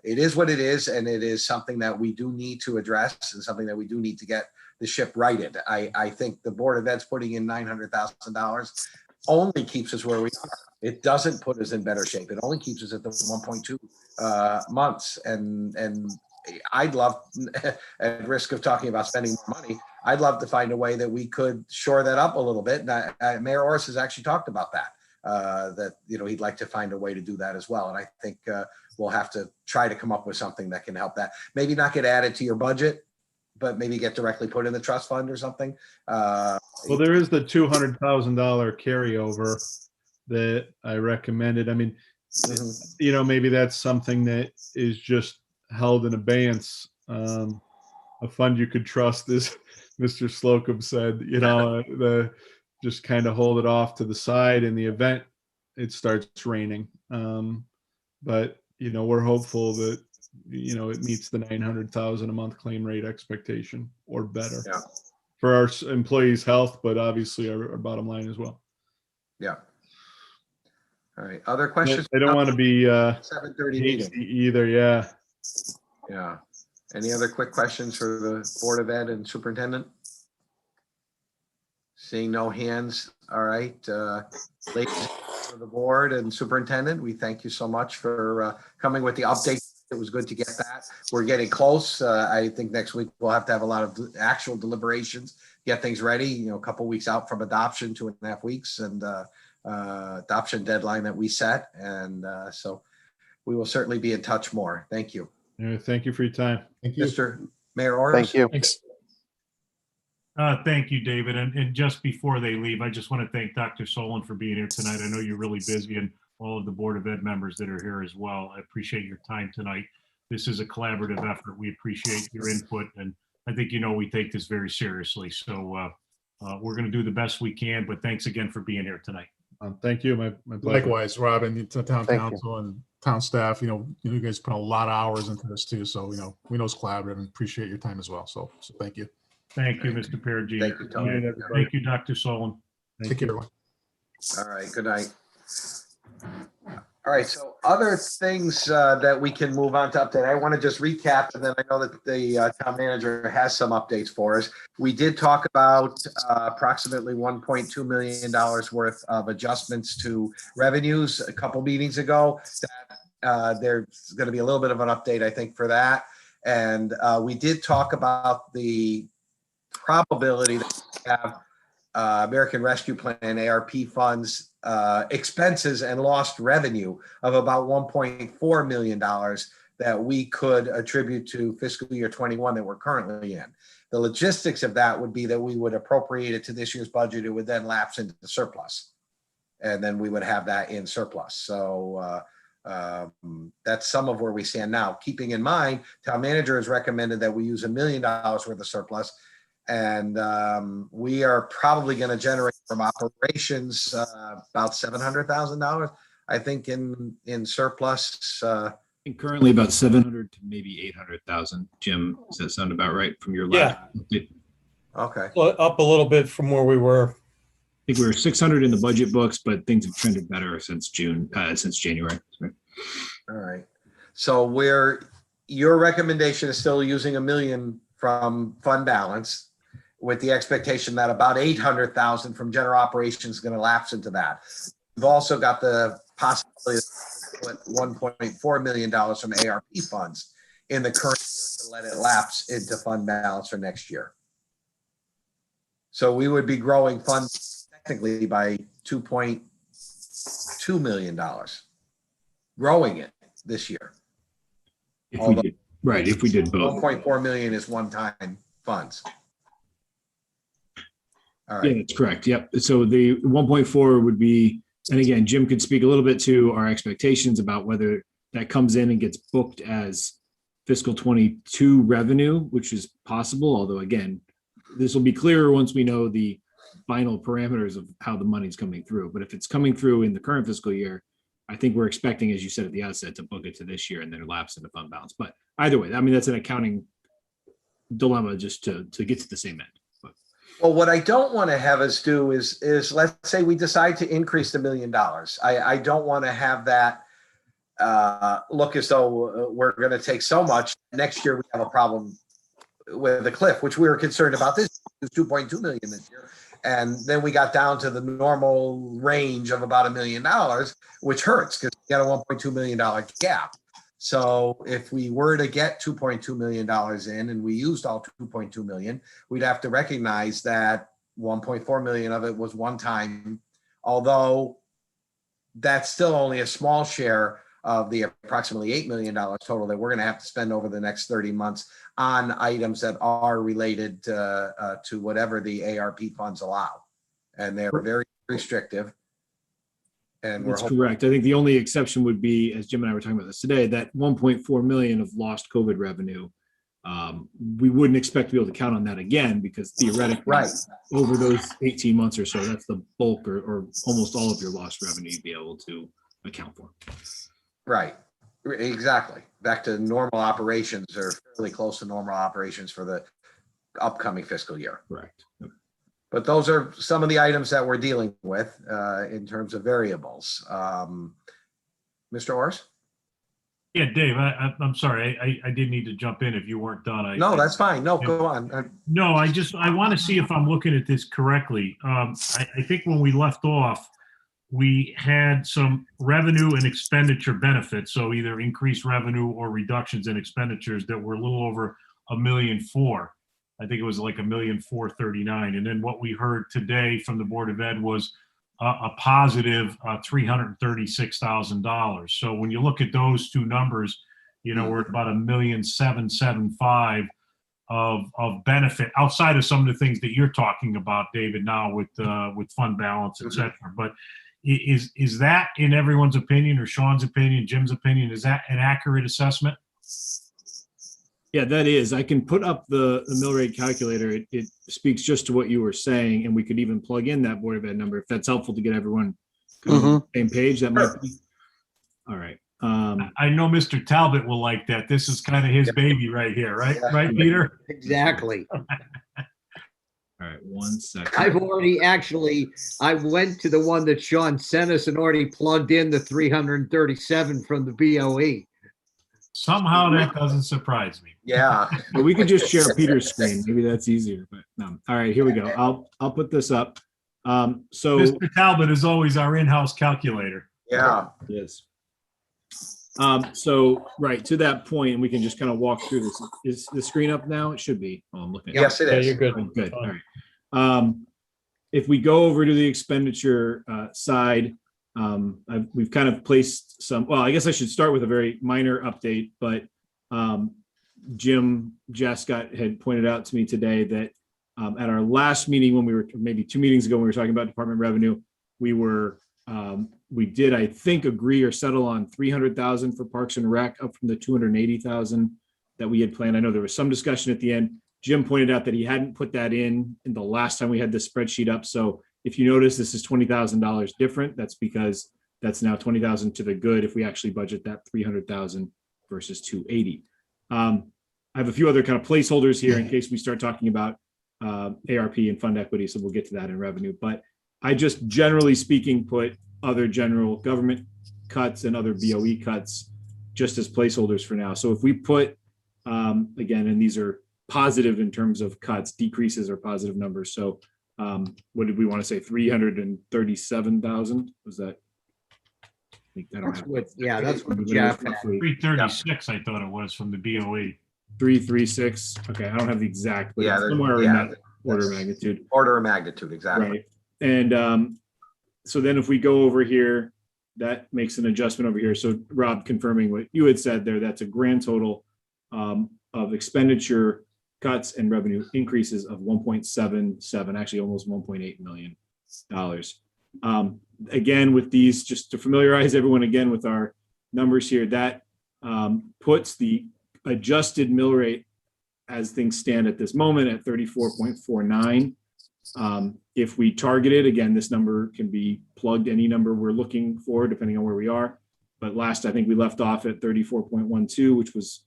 it is what it is. And it is something that we do need to address and something that we do need to get the ship righted. I think the Board of Ed's putting in $900,000 only keeps us where we are. It doesn't put us in better shape. It only keeps us at the 1.2 months. And I'd love, at risk of talking about spending more money, I'd love to find a way that we could shore that up a little bit. And Mayor Orris has actually talked about that, that, he'd like to find a way to do that as well. And I think we'll have to try to come up with something that can help that. Maybe not get added to your budget, but maybe get directly put in the trust fund or something. Well, there is the $200,000 carryover that I recommended. I mean, maybe that's something that is just held in abeyance. A fund you could trust, as Mr. Slocum said, just kind of hold it off to the side in the event it starts raining. But we're hopeful that it meets the 900,000 a month claim rate expectation or better for our employees' health, but obviously our bottom line as well. Yeah. All right. Other questions? I don't want to be 7:30 meeting either. Yeah. Yeah. Any other quick questions for the Board of Ed and Superintendent? Seeing no hands. All right. Ladies for the board and superintendent, we thank you so much for coming with the update. It was good to get that. We're getting close. I think next week we'll have to have a lot of actual deliberations, get things ready, a couple weeks out from adoption, 2.5 weeks, and adoption deadline that we set. And so we will certainly be in touch more. Thank you. Yeah, thank you for your time. Thank you. Mr. Mayor Orris. Thank you. Thanks. Thank you, David. And just before they leave, I just want to thank Dr. Solon for being here tonight. I know you're really busy, and all of the Board of Ed members that are here as well. I appreciate your time tonight. this is a collaborative effort. We appreciate your input, and I think, we take this very seriously. So we're going to do the best we can, but thanks again for being here tonight. Thank you. My pleasure. Likewise, Robin, to town Thank you. council and town staff, you guys put a lot of hours into this too. So, we know it's collaborative and appreciate your time as well. So thank you. Thank you, Mr. Perugino. Thank you, Tony. Thank you, Dr. Solon. Take care, everyone. All right, good night. All right, so other things that we can move on to update. I want to just recap, and then I know that the town manager has some updates for us. We did talk about approximately $1.2 million worth of adjustments to revenues a couple meetings ago. There's going to be a little bit of an update, I think, for that. And we did talk about the probability that we have American Rescue Plan, ARP funds, expenses and lost revenue of about $1.4 million that we could attribute to fiscal year 21 that we're currently in. The logistics of that would be that we would appropriate it to this year's budget. It would then lapse into the surplus. And then we would have that in surplus. So that's some of where we stand now. Keeping in mind, town manager has recommended that we use $1 million worth of surplus. And we are probably going to generate from operations about $700,000, I think, in surplus. And currently about 700 to maybe 800,000. Jim, does that sound about right from your last? update? Okay. Well, up a little bit from where we were. I think we were 600 in the budget books, but things have trended better since January. Sorry. All right. So your recommendation is still using $1 million from fund balance, with the expectation that about 800,000 from general operations is going to lapse into that. We've also got the possibility of put $1.4 million from ARP funds in the current year to let it lapse into fund balance for next year. So we would be growing funds technically by $2.2 million, growing it this year. If we did both. 1.4 million is one-time funds. All right. Yeah, that's correct. Yep. So the 1.4 would be, and again, Jim could speak a little bit to our expectations about whether that comes in and gets booked as fiscal 22 revenue, which is possible. Although again, this will be clearer once we know the final parameters of how the money's coming through. But if it's coming through in the current fiscal year, I think we're expecting, as you said at the outset, to book it to this year and then it lapse into fund balance. But either way, I mean, that's an accounting dilemma just to get to the same end. Well, what I don't want to have us do is let's say we decide to increase the $1 million. I don't want to have that look as though we're going to take so much. Next year we have a problem with the cliff, which we were concerned about. This was 2.2 million this year. And then we got down to the normal range of about $1 million, which hurts because we got a $1.2 million gap. So if we were to get $2.2 million in and we used all 2.2 million, we'd have to recognize that 1.4 million of it was one time, although that's still only a small share of the approximately $8 million total that we're going to have to spend over the next 30 months on items that are related to whatever the ARP funds allow. And they're very restrictive. And that's correct. I think the only exception would be, as Jim and I were talking about this today, that 1.4 million of lost COVID revenue. We wouldn't expect to be able to count on that again because theoretically, over those 18 months or so, that's the bulk or almost all of your lost revenue you'd be able to account for. Right. Exactly. Back to normal operations or fairly close to normal operations for the upcoming fiscal year. Correct. Yep. But those are some of the items that we're dealing with in terms of variables. Mr. Orris? Yeah, Dave, I'm sorry. I did need to jump in if you weren't done. No, that's fine. No, go on. No, I want to see if I'm looking at this correctly. I think when we left off, we had some revenue and expenditure benefits. So either increased revenue or reductions in expenditures that were a little over $1.4 million. I think it was like $1,439,000. And then what we heard today from the Board of Ed was a positive $336,000. So when you look at those two numbers, we're at about $1,775,000 of benefit outside of some of the things that you're talking about, David, now with fund balance, et cetera. But is that, in everyone's opinion, or Sean's opinion, Jim's opinion, is that an accurate assessment? Yeah, that is. I can put up the mill rate calculator. It speaks just to what you were saying, and we could even plug in that Board of Ed number if that's helpful to get everyone kind of on the same page. That might be. All right. I know Mr. Talbot will like that. This is kind of his baby right here, right? Yeah. Right, Peter? Exactly. All right, 1 second. I've already I went to the one that Sean sent us and already plugged in the 337 from the BOE. Somehow that doesn't surprise me. Yeah. But we could just share Peter's screen. Maybe that's easier. But no. All right, here we go. I'll put this up. So Mr. Talbot is always our in-house calculator. Yeah. yes. So right to that point, and we can just kind of walk through this. Is the screen up now? It should be. Oh, I'm looking. Yes, it Yeah, is. you're good. Oh, good. All right. If we go over to the expenditure side, we've kind of placed some. Well, I guess I should start with a very minor update, but Jim Jascott had pointed out to me today that at our last meeting, when we were maybe 2 meetings ago, when we were talking about department revenue, we did, I think, agree or settle on 300,000 for Parks and Rec, up from the 280,000 that we had planned. I know there was some discussion at the end. Jim pointed out that he hadn't put that in the last time we had this spreadsheet up. So if you notice, this is $20,000 different. That's because that's now 20,000 to the good if we actually budget that 300,000 versus 280. I have a few other kind of placeholders here in case we start talking about ARP and fund equity. So we'll get to that in revenue. But I just generally speaking put other general government cuts and other BOE cuts just as placeholders for now. So if we put, again, and these are positive in terms of cuts, decreases are positive numbers. So what did we want to say? 337,000? Was that? I think I don't That's have what, yeah, that's what it was Jeff had. roughly 336, I thought it was from the BOE. 336. Okay, I don't have the exact, but Yeah, it's somewhere in that order of magnitude. Order of magnitude, exactly. Right. And so then if we go over here, that makes an adjustment over here. So Rob, confirming what you had said there, that's a grand total of expenditure cuts and revenue increases of 1.77, actually almost $1.8 million. Again, with these, just to familiarize everyone again with our numbers here, that puts the adjusted mill rate as things stand at this moment at 34.49. If we target it, again, this number can be plugged any number we're looking for, depending on where we are. But last, I think we left off at 34.12, which was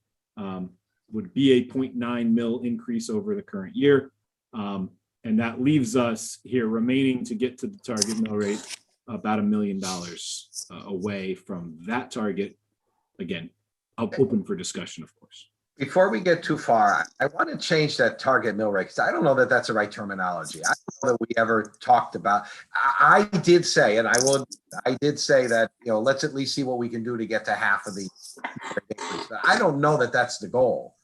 would be a 0.9 mil increase over the current year. And that leaves us here remaining to get to the target mill rate about $1 million away from that target. Again, I'll open for discussion, of course. Before we get too far, I want to change that target mill rate because I don't know that that's the right terminology. I don't know that we ever talked about. I did say, and I did say that, let's at least see what we can do to get to half of the increase. I don't know that that's the goal.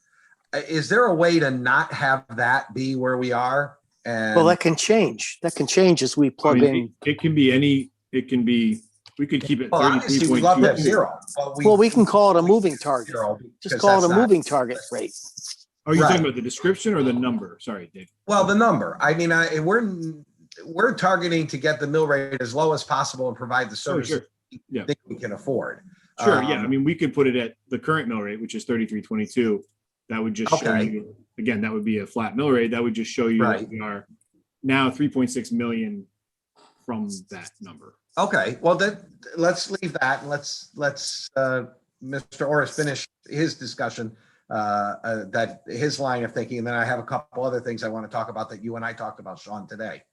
Is there a way to not have that be where we are? And Well, that can change. That can change as we plug in. It can be any. It can be. We could keep it well, obviously we love that 33.2. zero. But Well, we can call it a moving target. zero Just because call it that's a not- moving target rate. Are you Right. talking about the description or the number? Sorry, Dave. Well, the number. I mean, we're targeting to get the mill rate as low as possible and provide the services we Yeah. think we can afford. Sure. Yeah. I mean, we could put it at the current mill rate, which is 33.22. That would just show Okay. you. Again, that would be a flat mill rate. That would just show you Right. that we are now 3.6 million from that number. Okay, well then let's leave that and let's Mr. Orris finish his discussion, that his line of thinking, and then I have a couple other things I want to talk about that you and I talked about, Sean, today.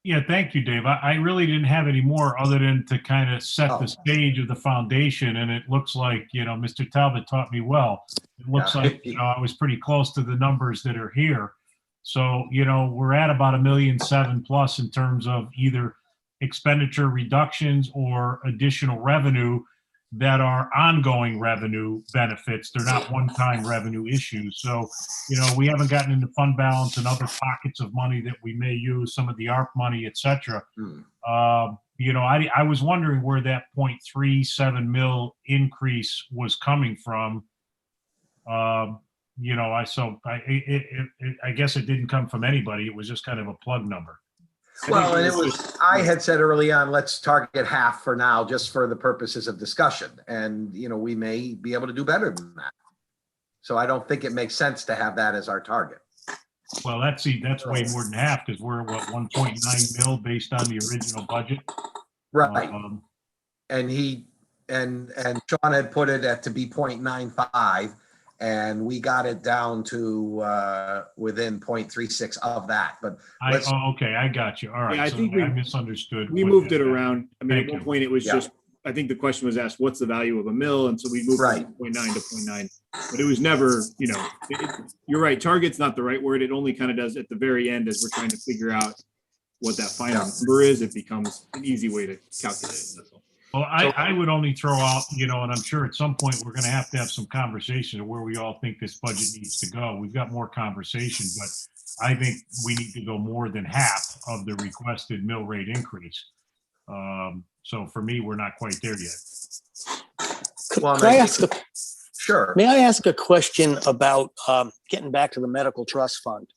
Yeah, thank you, Dave. I really didn't have any more other than to kind of set the stage of the foundation. And it looks like, Mr. Talbot taught me well. It looks like, I was pretty close to the numbers that are here. So, we're at about $1.7 million plus in terms of either expenditure reductions or additional revenue that are ongoing revenue benefits. They're not one-time revenue issues. So, we haven't gotten into fund balance and other pockets of money that we may use, some of the ARP money, et cetera. I was wondering where that 0.37 mil increase was coming from. I guess it didn't come from anybody. It was just kind of a plug number. Well, and I had said early on, let's target half for now, just for the purposes of discussion. And, we may be able to do better than that. So I don't think it makes sense to have that as our target. Well, that's way more than half because we're what, 1.9 mil based on the original budget. Right. Um, And Sean had put it at to be 0.95, and we got it down to within 0.36 of that. But okay, I got you. All right. Yeah, I So think I misunderstood. we what moved you it had. around. I mean, Thank at one you. point it was Yeah. just, I think the question was asked, what's the value of a mill? And so we moved Right. from 0.9 to 0.9, but it was never, you're right. Target's not the right word. It only kind of does at the very end as we're trying to figure out what that final number is. It becomes an easy way to calculate it. That's all. Well, I would only throw out, and I'm sure at some point we're going to have some conversation of where we all think this budget needs to go. We've got more conversation, but I think we need to go more than half of the requested mill rate increase. So for me, we're not quite there yet. Well, sure. May I ask a question about getting back to the medical trust fund?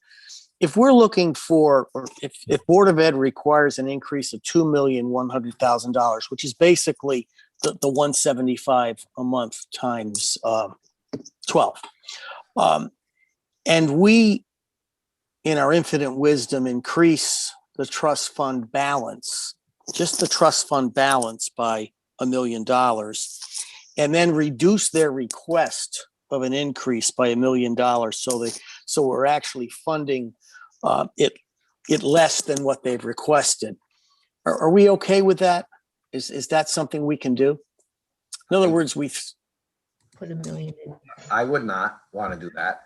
If we're looking for, or if Board of Ed requires an increase of $2,100,000, which is basically the 175 a month times 12, and we, in our infinite wisdom, increase the trust fund balance, just the trust fund balance by $1 million, and then reduce their request of an increase by $1 million, so we're actually funding it less than what they've requested. Are we okay with that? Is that something we can do? In other words, we've put $1 million in. I would not want to do that.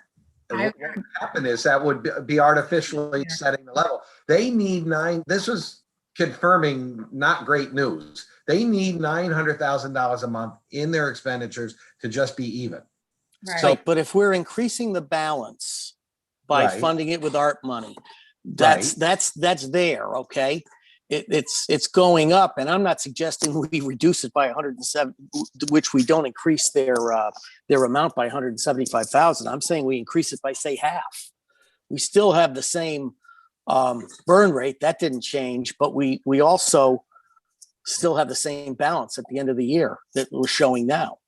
And what would happen is that would be artificially setting the level. They need this was confirming not great news. They need $900,000 a month in their expenditures to just be even. Right. So, but if we're increasing the balance by funding it with art money, that's there, okay? It's going up, and I'm not suggesting we reduce it by 107, which we don't increase their amount by 175,000. I'm saying we increase it by, say, half. We still have the same burn rate, that didn't change, but we also still have the same balance at the end of the year that we're showing now.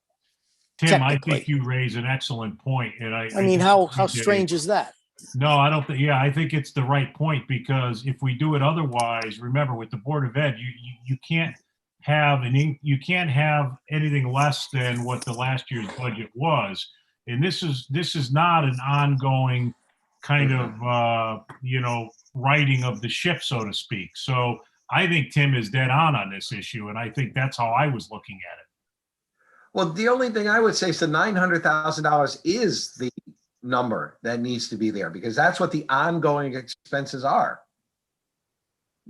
Tim, I think you raise an excellent point, and I mean, how strange is that? No, I don't think. Yeah, I think it's the right point, because if we do it otherwise, remember with the Board of Ed, you can't have anything less than what the last year's budget was, and this is not an ongoing kind of righting of the ship, so to speak. So I think Tim is dead on this issue, and I think that's how I was looking at it. Well, the only thing I would say is the $900,000 is the number that needs to be there, because that's what the ongoing expenses are.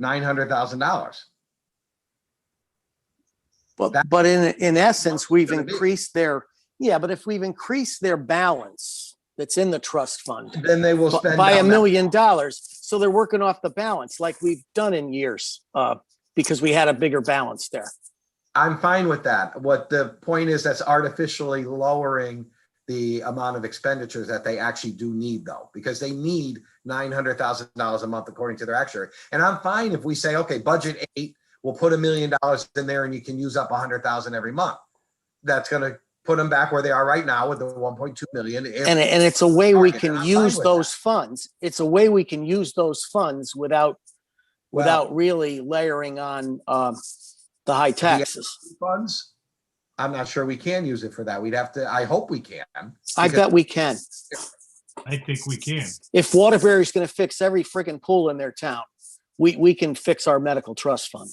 $900,000. But in essence, we've increased but if we've increased their balance that's in the trust fund, then they will spend by $1 million. So they're working off the balance like we've done in years, because we had a bigger balance there. I'm fine with that. What the point is, that's artificially lowering the amount of expenditures that they actually do need, though, because they need $900,000 a month according to their actuary. And I'm fine if we say, okay, budget 8, we'll put $1 million in there and you can use up 100,000 every month. That's going to put them back where they are right now with the 1.2 million. And it's a way we can use those funds. It's a way we can use those funds without really layering on the high taxes. Funds. I'm not sure we can use it for that. We'd have to, I hope we can. I bet we can. I think we can. If Waterbury is going to fix every freaking pool in their town, we can fix our medical trust fund.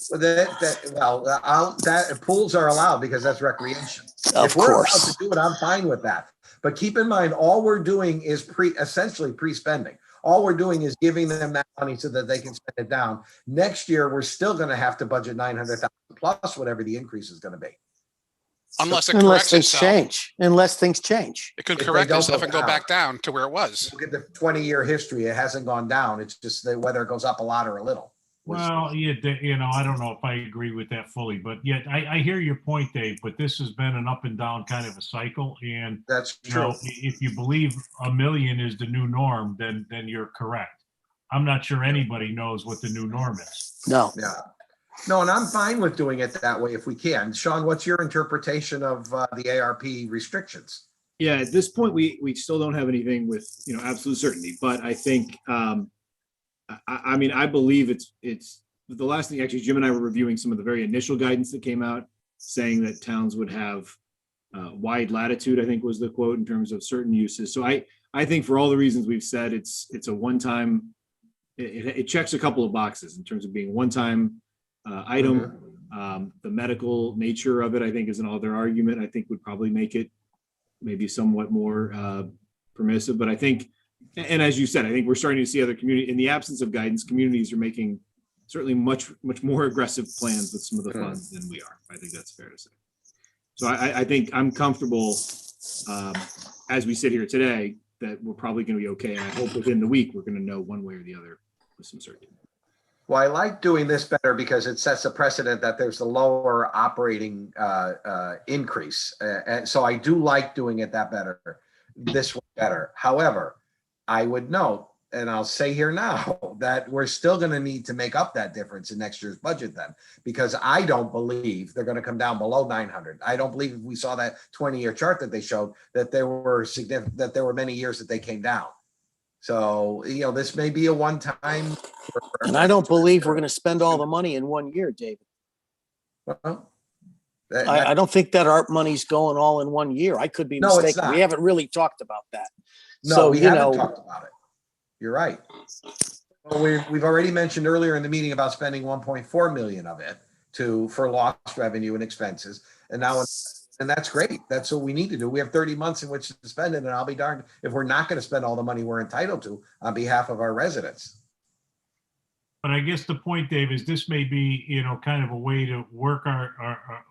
Pools are allowed because that's recreation. Of course. Allowed to do it, I'm fine with that. But keep in mind, all we're doing is essentially pre-spending. All we're doing is giving them that money so that they can spend it down. Next year, we're still going to have to budget 900,000 plus whatever the increase is going to be. Unless things change. Unless things change. It could correct itself and go back down to where it was. Look at the 20-year history. It hasn't gone down. It's just whether it goes up a lot or a little. Well, I don't know if I agree with that fully, but yet I hear your point, Dave, but this has been an up and down kind of a cycle. And that's true. If you believe $1 million is the new norm, then you're correct. I'm not sure anybody knows what the new norm is. No. Yeah. No, and I'm fine with doing it that way if we can. Sean, what's your interpretation of the ARP restrictions? Yeah, at this point, we still don't have anything with, absolute certainty, but I think, I mean, I believe it's the last thing, actually, Jim and I were reviewing some of the very initial guidance that came out saying that towns would have wide latitude, I think was the quote, in terms of certain uses. So I think for all the reasons we've said, it's a one-time, it checks a couple of boxes in terms of being a one-time item. The medical nature of it, I think, is an other argument, I think would probably make it maybe somewhat more permissive. But I think, and as you said, I think we're starting to see other community, in the absence of guidance, communities are making certainly much more aggressive plans with some of the funds than we are. I think that's fair to say. So I think I'm comfortable as we sit here today that we're probably going to be okay. And I hope within the week we're going to know one way or the other with some certainty. Well, I like doing this better because it sets a precedent that there's a lower operating increase. And so I do like doing it that better, this way better. However, I would note, and I'll say here now, that we're still going to need to make up that difference in next year's budget then, because I don't believe they're going to come down below 900. I don't believe if we saw that 20-year chart that they showed that there were many years that they came down. So, this may be a one-time. And I don't believe we're going to spend all the money in 1 year, David. Well, I don't think that ARP money's going all in 1 year. I could be No, it's mistaken. not. We haven't really talked about that. No, So, we haven't talked about it. You're right. Well, we've already mentioned earlier in the meeting about spending 1.4 million of it for lost revenue and expenses. And that's great. That's what we need to do. We have 30 months in which to spend it. And I'll be darned if we're not going to spend all the money we're entitled to on behalf of our residents. But I guess the point, Dave, is this may be, kind of a way to work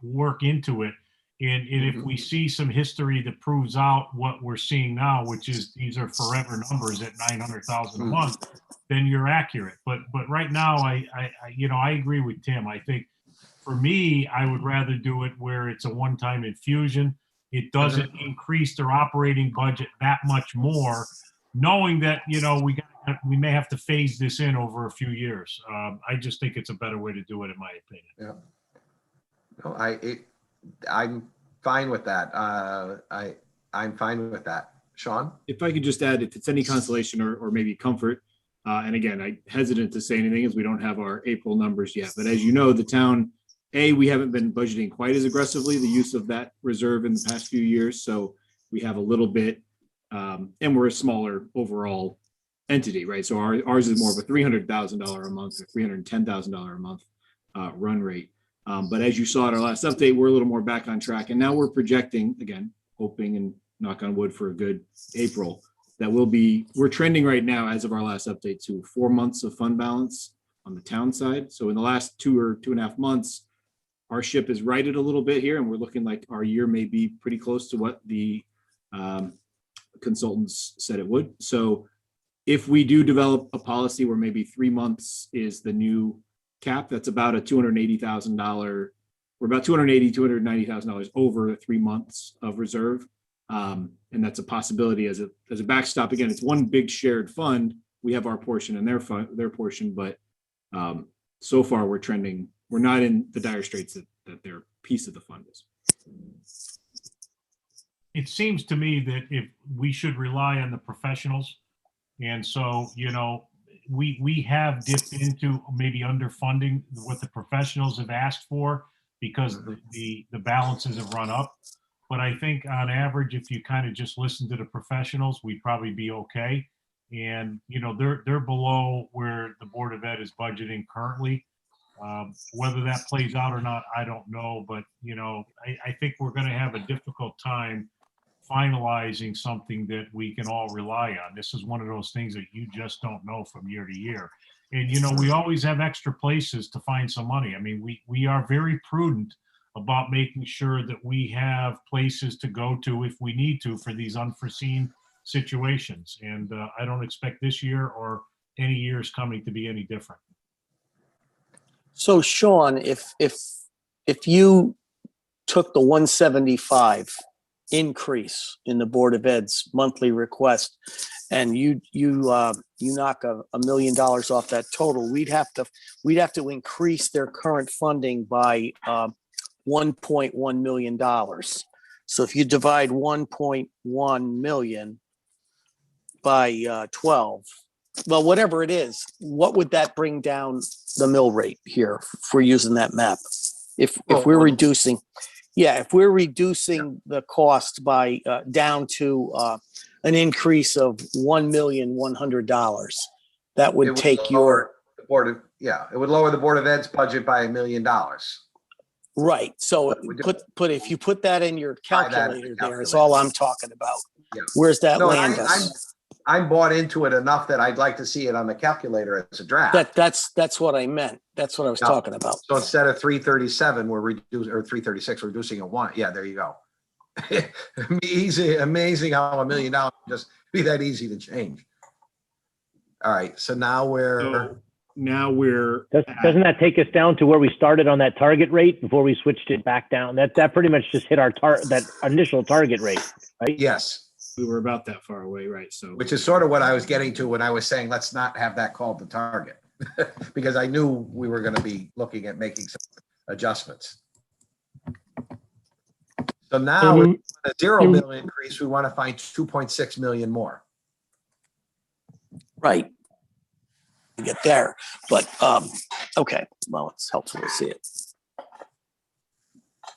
work into it. And if we see some history that proves out what we're seeing now, which is these are forever numbers at 900,000 a month, then you're accurate. But right now, I agree with Tim. I think for me, I would rather do it where it's a one-time infusion. It doesn't increase their operating budget that much more, knowing that, we may have to phase this in over a few years. I just think it's a better way to do it, in my opinion. Yeah. No, I'm fine with that. I'm fine with that. Sean? If I could just add, if it's any consolation or maybe comfort, and again, I'm hesitant to say anything as we don't have our April numbers yet, but as you know, the town, we haven't been budgeting quite as aggressively the use of that reserve in the past few years. So we have a little bit, and we're a smaller overall entity, right? So ours is more of a $300,000 a month or $310,000 a month run rate. But as you saw at our last update, we're a little more back on track. And now we're projecting, again, hoping and knock on wood for a good April, that we're trending right now as of our last update to 4 months of fund balance on the town side. So in the last 2 or 2.5 months, our ship is righted a little bit here, and we're looking like our year may be pretty close to what the consultants said it would. So if we do develop a policy where maybe 3 months is the new cap, that's about a $280,000. We're about $290,000 over 3 months of reserve. And that's a possibility as a backstop. Again, it's one big shared fund. We have our portion and their portion, but so far we're trending, we're not in the dire straits that their piece of the fund is. It seems to me that if we should rely on the professionals. And so, we have dipped into maybe underfunding what the professionals have asked for because the balances have run up. But I think on average, if you kind of just listen to the professionals, we'd probably be okay. And, they're below where the Board of Ed is budgeting currently. Whether that plays out or not, I don't know. But, I think we're going to have a difficult time finalizing something that we can all rely on. This is one of those things that you just don't know from year to year. And, we always have extra places to find some money. I mean, we are very prudent about making sure that we have places to go to if we need to for these unforeseen situations. And I don't expect this year or any years coming to be any different. So Sean, if you took the 175 increase in the Board of Ed's monthly request and you knock $1 million off that total, we'd have to increase their current funding by $1.1 million. So if you divide 1.1 million by 12, well, whatever it is, what would that bring down the mill rate here if we're using that map? If we're reducing, if we're reducing the cost by down to an increase of $1,100,000, that would take your the board of, it would lower the Board of Ed's budget by $1 million. right. So put if you put that in your calculator, there is all I'm talking about. Yeah. Where's that No, land us? I'm bought into it enough that I'd like to see it on the calculator as a draft. That's what I meant. That's what I was talking about. So instead of 337, we're reducing, or 336, we're reducing it one. Yeah, there you go. Easy, amazing how $1 million just be that easy to change. All right, so now we're Doesn't that take us down to where we started on that target rate before we switched it back down? That pretty much just hit our that initial target rate, right? Yes. We were about that far away, right? So, which is sort of what I was getting to when I was saying, let's not have that called the target, because I knew we were going to be looking at making some adjustments. So now with a $0 million increase, we want to find 2.6 million more. Right. Get there, but okay. Well, it's helpful to see it.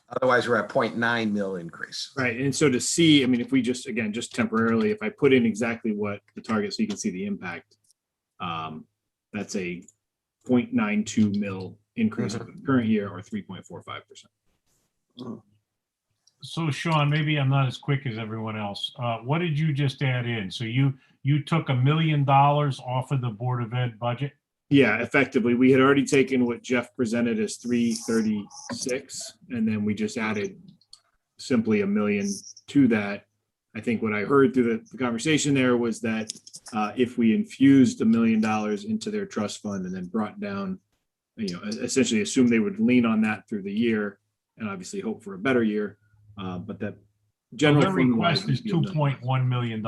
Otherwise, we're at 0.9 mil increase. right. And so to see, I mean, if we just, again, just temporarily, if I put in exactly what the target, so you can see the impact, that's a 0.92 mil increase over the current year, or 3.45%. So Sean, maybe I'm not as quick as everyone else. What did you just add in? So you took $1 million off of the Board of Ed budget? Yeah, effectively, we had already taken what Jeff presented as 336, and then we just added simply $1 million to that. I think what I heard through the conversation there was that if we infused $1 million into their trust fund and then brought down, essentially assume they would lean on that through the year and obviously hope for a better year, but that general their request is $2.1 million.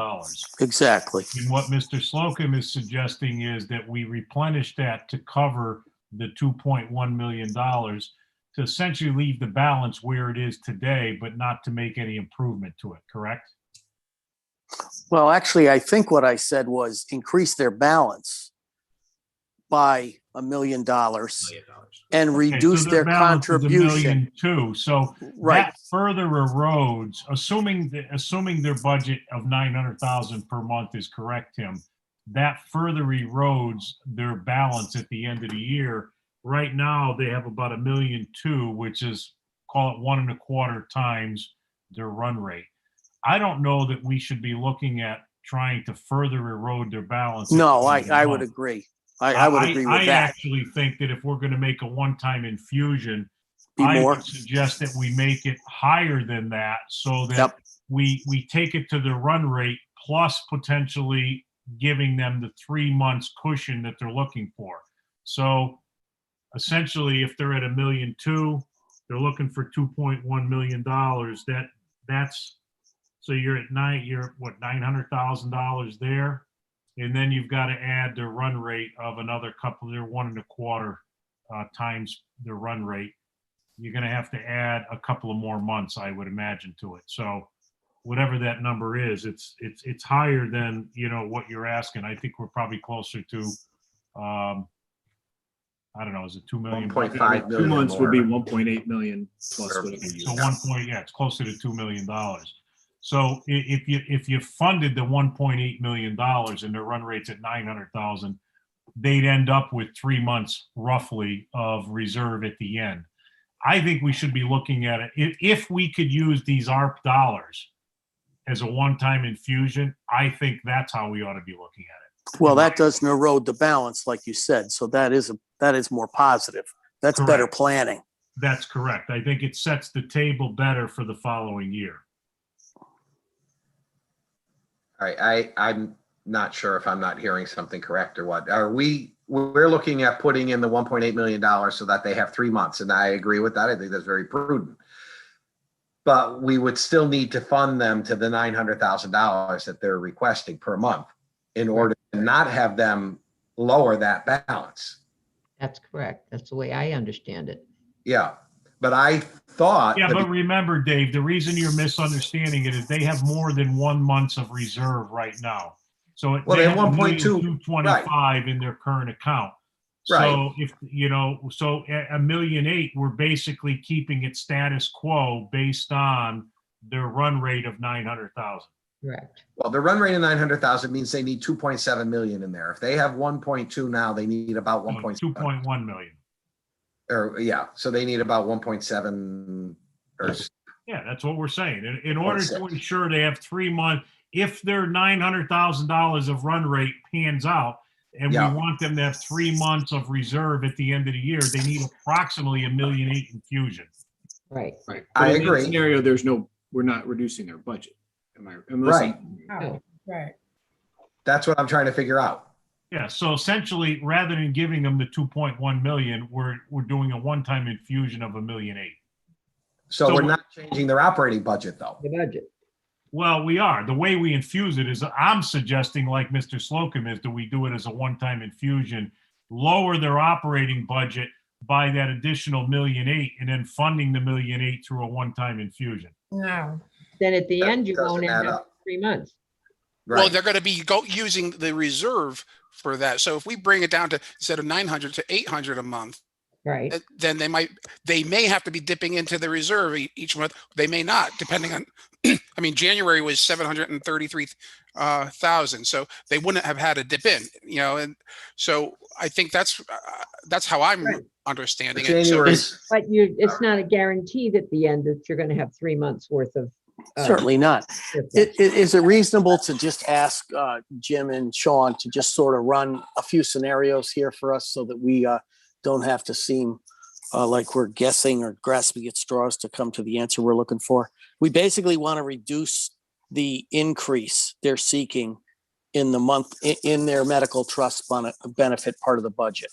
Exactly. And what Mr. Slocum is suggesting is that we replenish that to cover the $2.1 million to essentially leave the balance where it is today, but not to make any improvement to it, correct? Well, actually, I think what I said was increase their balance by $1 million and reduce so their balance is $1.2 contribution. million. So Right. that further erodes, assuming their budget of $900,000 per month is correct, Tim, that further erodes their balance at the end of the year. Right now, they have about $1.2 million, which is, call it 1.25 times their run rate. I don't know that we should be looking at trying to further erode their balance. No, I would agree. I would agree with I that. actually think that if we're going to make a one-time infusion, Be I more. would suggest that we make it higher than that, so that we take it to the run rate, plus potentially giving them the 3 months cushion that they're looking for. So essentially, if they're at $1.2 million, they're looking for $2.1 million. That's so you're at $900,000 there. And then you've got to add their run rate of another couple, they're 1.25 times their run rate. You're going to have to add a couple of more months, I would imagine, to it. So whatever that number is, it's higher than, what you're asking. I think we're probably closer to, I don't know, is it 2 million? 1.5 million. 2 months would be 1.8 million plus whatever you. So it's closer to $2 million. So if you funded the $1.8 million and their run rate's at 900,000, they'd end up with 3 months roughly of reserve at the end. I think we should be looking at it. If we could use these ARP dollars as a one-time infusion, I think that's how we ought to be looking at it. Well, that doesn't erode the balance, like you said. So that is more positive. That's Correct. better planning. That's correct. I think it sets the table better for the following year. All right, I'm not sure if I'm not hearing something correct or what. We're looking at putting in the $1.8 million so that they have 3 months, and I agree with that. I think that's very prudent. But we would still need to fund them to the $900,000 that they're requesting per month in order to not have them lower that balance. That's correct. That's the way I understand it. Yeah, but I thought. Yeah, that- but remember, Dave, the reason you're misunderstanding it is they have more than 1 month of reserve right now. So Well, they have have 1.2, 1,225,000 in their current account. So Right. if, so a 1.8 million, we're basically keeping it status quo based on their run rate of 900,000. Correct. Well, the run rate of 900,000 means they need 2.7 million in there. If they have 1.2 now, they need about 1.7. 2.1 million. Or yeah, so they need about 1.7 or Yeah, that's what we're saying. In order to 1.6. ensure they have 3 months, if their $900,000 of run rate pans out, and Yeah. we want them to have 3 months of reserve at the end of the year, they need approximately a 1.8 million infusion. Right. Right. I But in that agree. Scenario, we're not reducing their budget. Right. Oh, right. That's what I'm trying to figure out. Yeah, so essentially, rather than giving them the 2.1 million, we're doing a one-time infusion of a 1.8 million. So So we're we're- not changing their operating budget though. The budget. Well, we are. The way we infuse it is, I'm suggesting, like Mr. Slocum is, that we do it as a one-time infusion, lower their operating budget by that additional 1.8 million, and then funding the 1.8 million through a one-time infusion. No. Then at the That end, you doesn't won't add end up up. 3 months. Well, Right. they're going to be using the reserve for that. So if we bring it down to instead of 900 to 800 a month, Right. then they may have to be dipping into the reserve each month. They may not, depending on. I mean, January was 733,000, so they wouldn't have had to dip in, and so I think that's how I'm Right. understanding it. January. But it's not a guarantee that the end that you're going to have 3 months worth of. Certainly not. surplus. Is it reasonable to just ask Jim and Sean to just sort of run a few scenarios here for us so that we don't have to seem like we're guessing or grasping at straws to come to the answer we're looking for? We basically want to reduce the increase they're seeking in the month in their medical trust benefit part of the budget.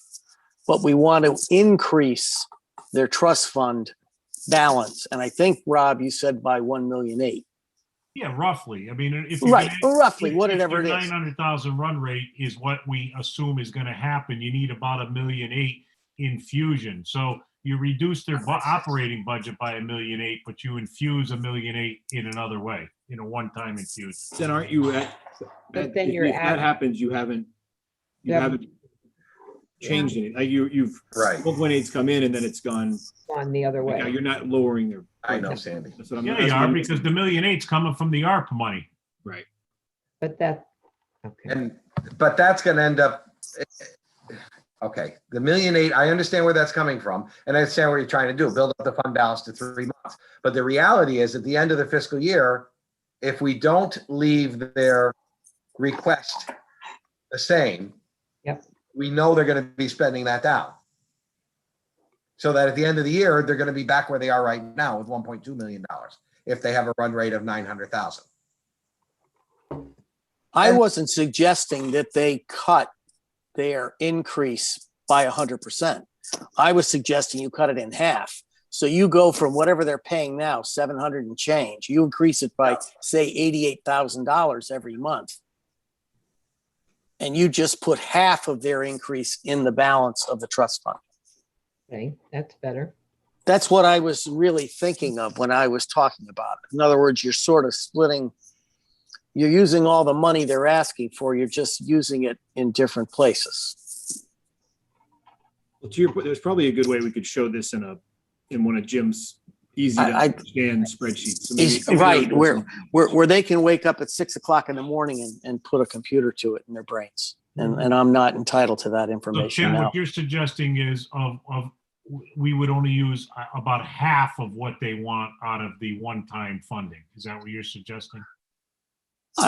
But we want to increase their trust fund balance. And I think, Rob, you said by 1.8 million. Yeah, roughly. I mean, if you're Right, gonna- roughly, if whatever your it is. 900,000 run rate is what we assume is going to happen, you need about a 1.8 million infusion. So you reduce their operating budget by 1.8 million, but you infuse 1.8 million in another way, in a one-time infusion. Then aren't you But then if you're that adding- happens, you haven't Yeah. changed it. Like you've Right. 1.8's come in and then it's gone. Gone the other way. Yeah, you're not lowering their. I know, Sandy. That's what I'm. Yeah, that's you what are, I'm- because the 1.8 million's coming from the ARP money. Right. But that, okay. But that's going to end up. Okay, the 1.8 million, I understand where that's coming from, and I understand what you're trying to do, build up the fund balance to 3 months. But the reality is, at the end of the fiscal year, if we don't leave their request the same, Yep. we know they're going to be spending that down. So that at the end of the year, they're going to be back where they are right now with $1.2 million if they have a run rate of 900,000. I wasn't suggesting that they cut their increase by 100%. I was suggesting you cut it in half. So you go from whatever they're paying now, 700 and change, you increase it by, say, $88,000 every month. And you just put half of their increase in the balance of the trust fund. Okay, that's better. That's what I was really thinking of when I was talking about it. In other words, you're sort of splitting, you're using all the money they're asking for, you're just using it in different places. Well, to your point, there's probably a good way we could show this in one of Jim's easy to understand spreadsheets. So maybe Right, there's something. where they can wake up at 6 o'clock in the morning and put a computer to it in their brains. And I'm not entitled to that So information Tim, now. what you're suggesting is we would only use about half of what they want out of the one-time funding. Is that what you're suggesting?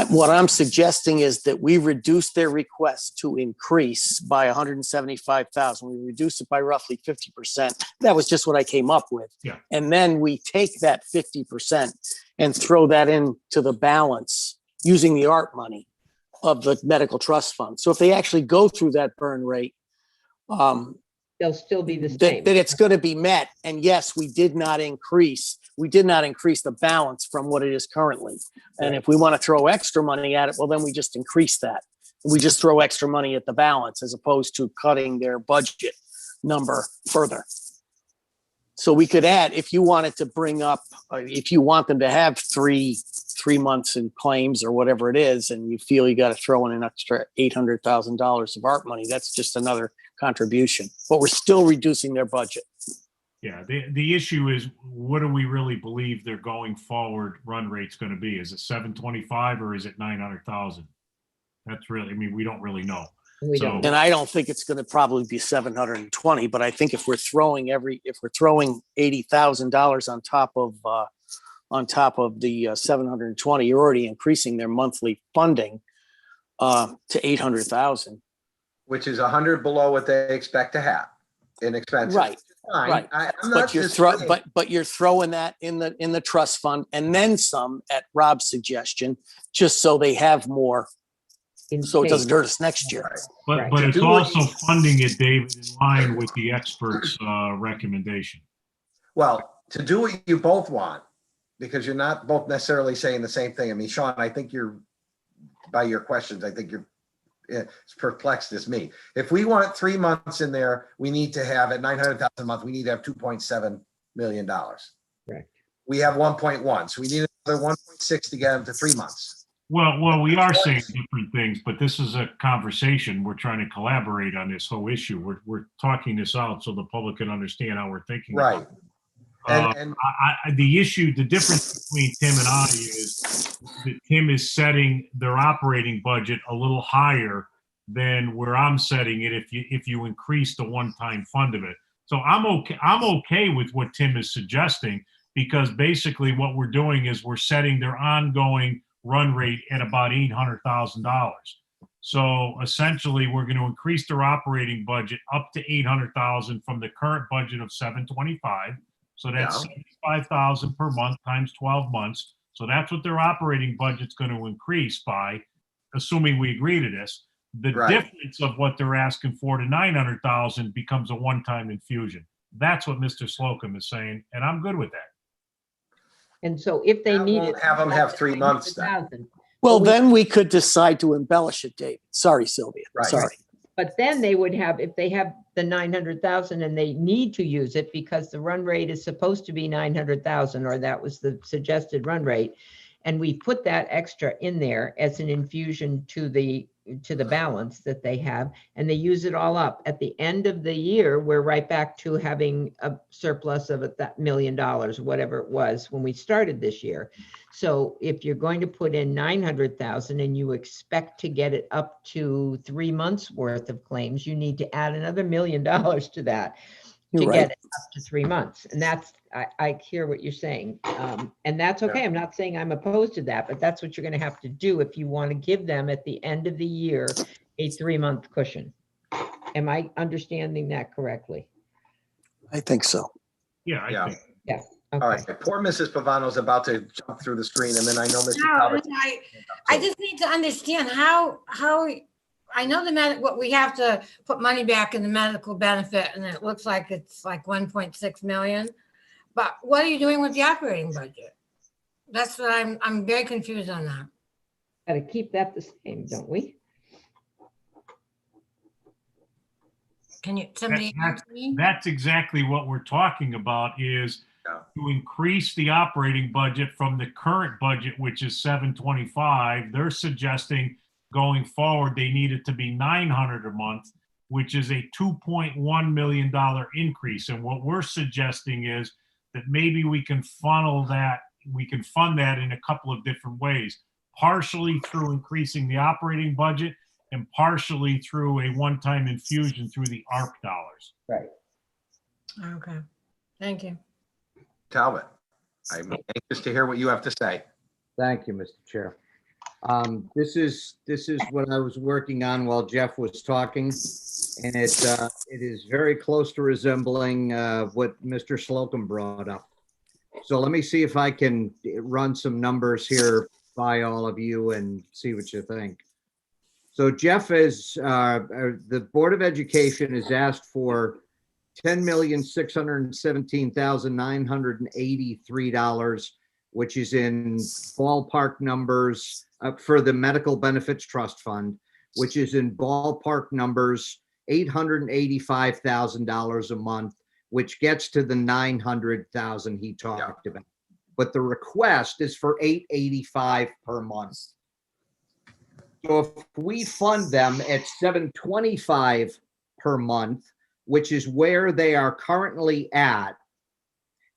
What I'm suggesting is that we reduce their request to increase by 175,000. We reduce it by roughly 50%. That was just what I came up with. Yeah. And then we take that 50% and throw that into the balance using the ARP money of the medical trust fund. So if they actually go through that burn rate, They'll still be the same. that it's going to be met. And yes, we did not increase the balance from what it is currently. And if we want to throw extra money at it, well, then we just increase that. We just throw extra money at the balance as opposed to cutting their budget number further. So we could add, if you wanted to bring up, if you want them to have three months in claims or whatever it is, and you feel you got to throw in an extra $800,000 of ARP money, that's just another contribution. But we're still reducing their budget. Yeah, the issue is, what do we really believe their going forward run rate's going to be? Is it 725 or is it 900,000? That's really, I mean, we don't really know. We don't And I don't think it's going to probably be 720, but I think if we're throwing $80,000 on top of the 720, you're already increasing their monthly funding to 800,000. Which is 100 below what they expect to have in expenses. Right. Fine. Right. I'm not But you're disagreeing. but you're throwing that in the trust fund and then some at Rob's suggestion, just so they have more, so it doesn't hurt us next year. But it's also funding it, David, in line with the experts' recommendation. Well, to do what you both want, because you're not both necessarily saying the same thing. I mean, Sean, I think you're, by your questions, I think you're as perplexed as me. If we want 3 months in there, we need to have at 900,000 a month, we need to have $2.7 million. Right. We have 1.1, so we need another 1.6 to get them to 3 months. Well, we are saying different things, but this is a conversation. We're trying to collaborate on this whole issue. We're talking this out so the public can understand how we're thinking. Right. The issue, the difference between Tim and I is that Tim is setting their operating budget a little higher than where I'm setting it if you increase the one-time fund of it. So I'm okay with what Tim is suggesting, because basically what we're doing is we're setting their ongoing run rate at about $800,000. So essentially we're going to increase their operating budget up to $800,000 from the current budget of $725. So that's $75,000 per month times 12 months. So that's what their operating budget's going to increase by, assuming we agree to this. The difference of what they're asking for to $900,000 becomes a one-time infusion. That's what Mr. Slocum is saying, and I'm good with that. And so if they need it. Have them have 3 months then. Well, then we could decide to embellish it, David. Sorry, Sylvia. Right. Sorry. But then they would have, if they have the 900,000 and they need to use it because the run rate is supposed to be 900,000, or that was the suggested run rate. And we put that extra in there as an infusion to the balance that they have, and they use it all up. At the end of the year, we're right back to having a surplus of $1 million, whatever it was when we started this year. So if you're going to put in 900,000 and you expect to get it up to 3 months worth of claims, you need to add another $1 million to that to get it up to 3 months. And that's, I hear what you're saying. And that's okay. I'm not saying I'm opposed to that, but that's what you're going to have to do if you want to give them at the end of the year a 3-month cushion. Am I understanding that correctly? I think so. Yeah, I think. Yeah. Okay. All right. Poor Mrs. Pavano's about to jump through the screen, and then I know Mr. No, Talbot. I just need to understand how I know what we have to put money back in the medical benefit, and it looks like it's like 1.6 million. But what are you doing with the operating budget? That's what I'm very confused on that. Got to keep that the same, don't we? Can you, somebody answer me? That's exactly what we're talking about, is to increase the operating budget from the current budget, which is 725. They're suggesting going forward, they need it to be 900 a month, which is a $2.1 million increase. And what we're suggesting is that maybe we can fund that in a couple of different ways, partially through increasing the operating budget and partially through a one-time infusion through the ARP dollars. Right. Okay. Thank you. Talbot, I'm anxious to hear what you have to say. Thank you, Mr. Chair. This is what I was working on while Jeff was talking, and it is very close to resembling what Mr. Slocum brought up. So let me see if I can run some numbers here by all of you and see what you think. So Jeff is, the Board of Education has asked for $10,617,983, which is in ballpark numbers for the Medical Benefits Trust Fund, which is in ballpark numbers $885,000 a month, which gets to the 900,000 he talked about. But the request is for 885 per month. So if we fund them at 725 per month, which is where they are currently at,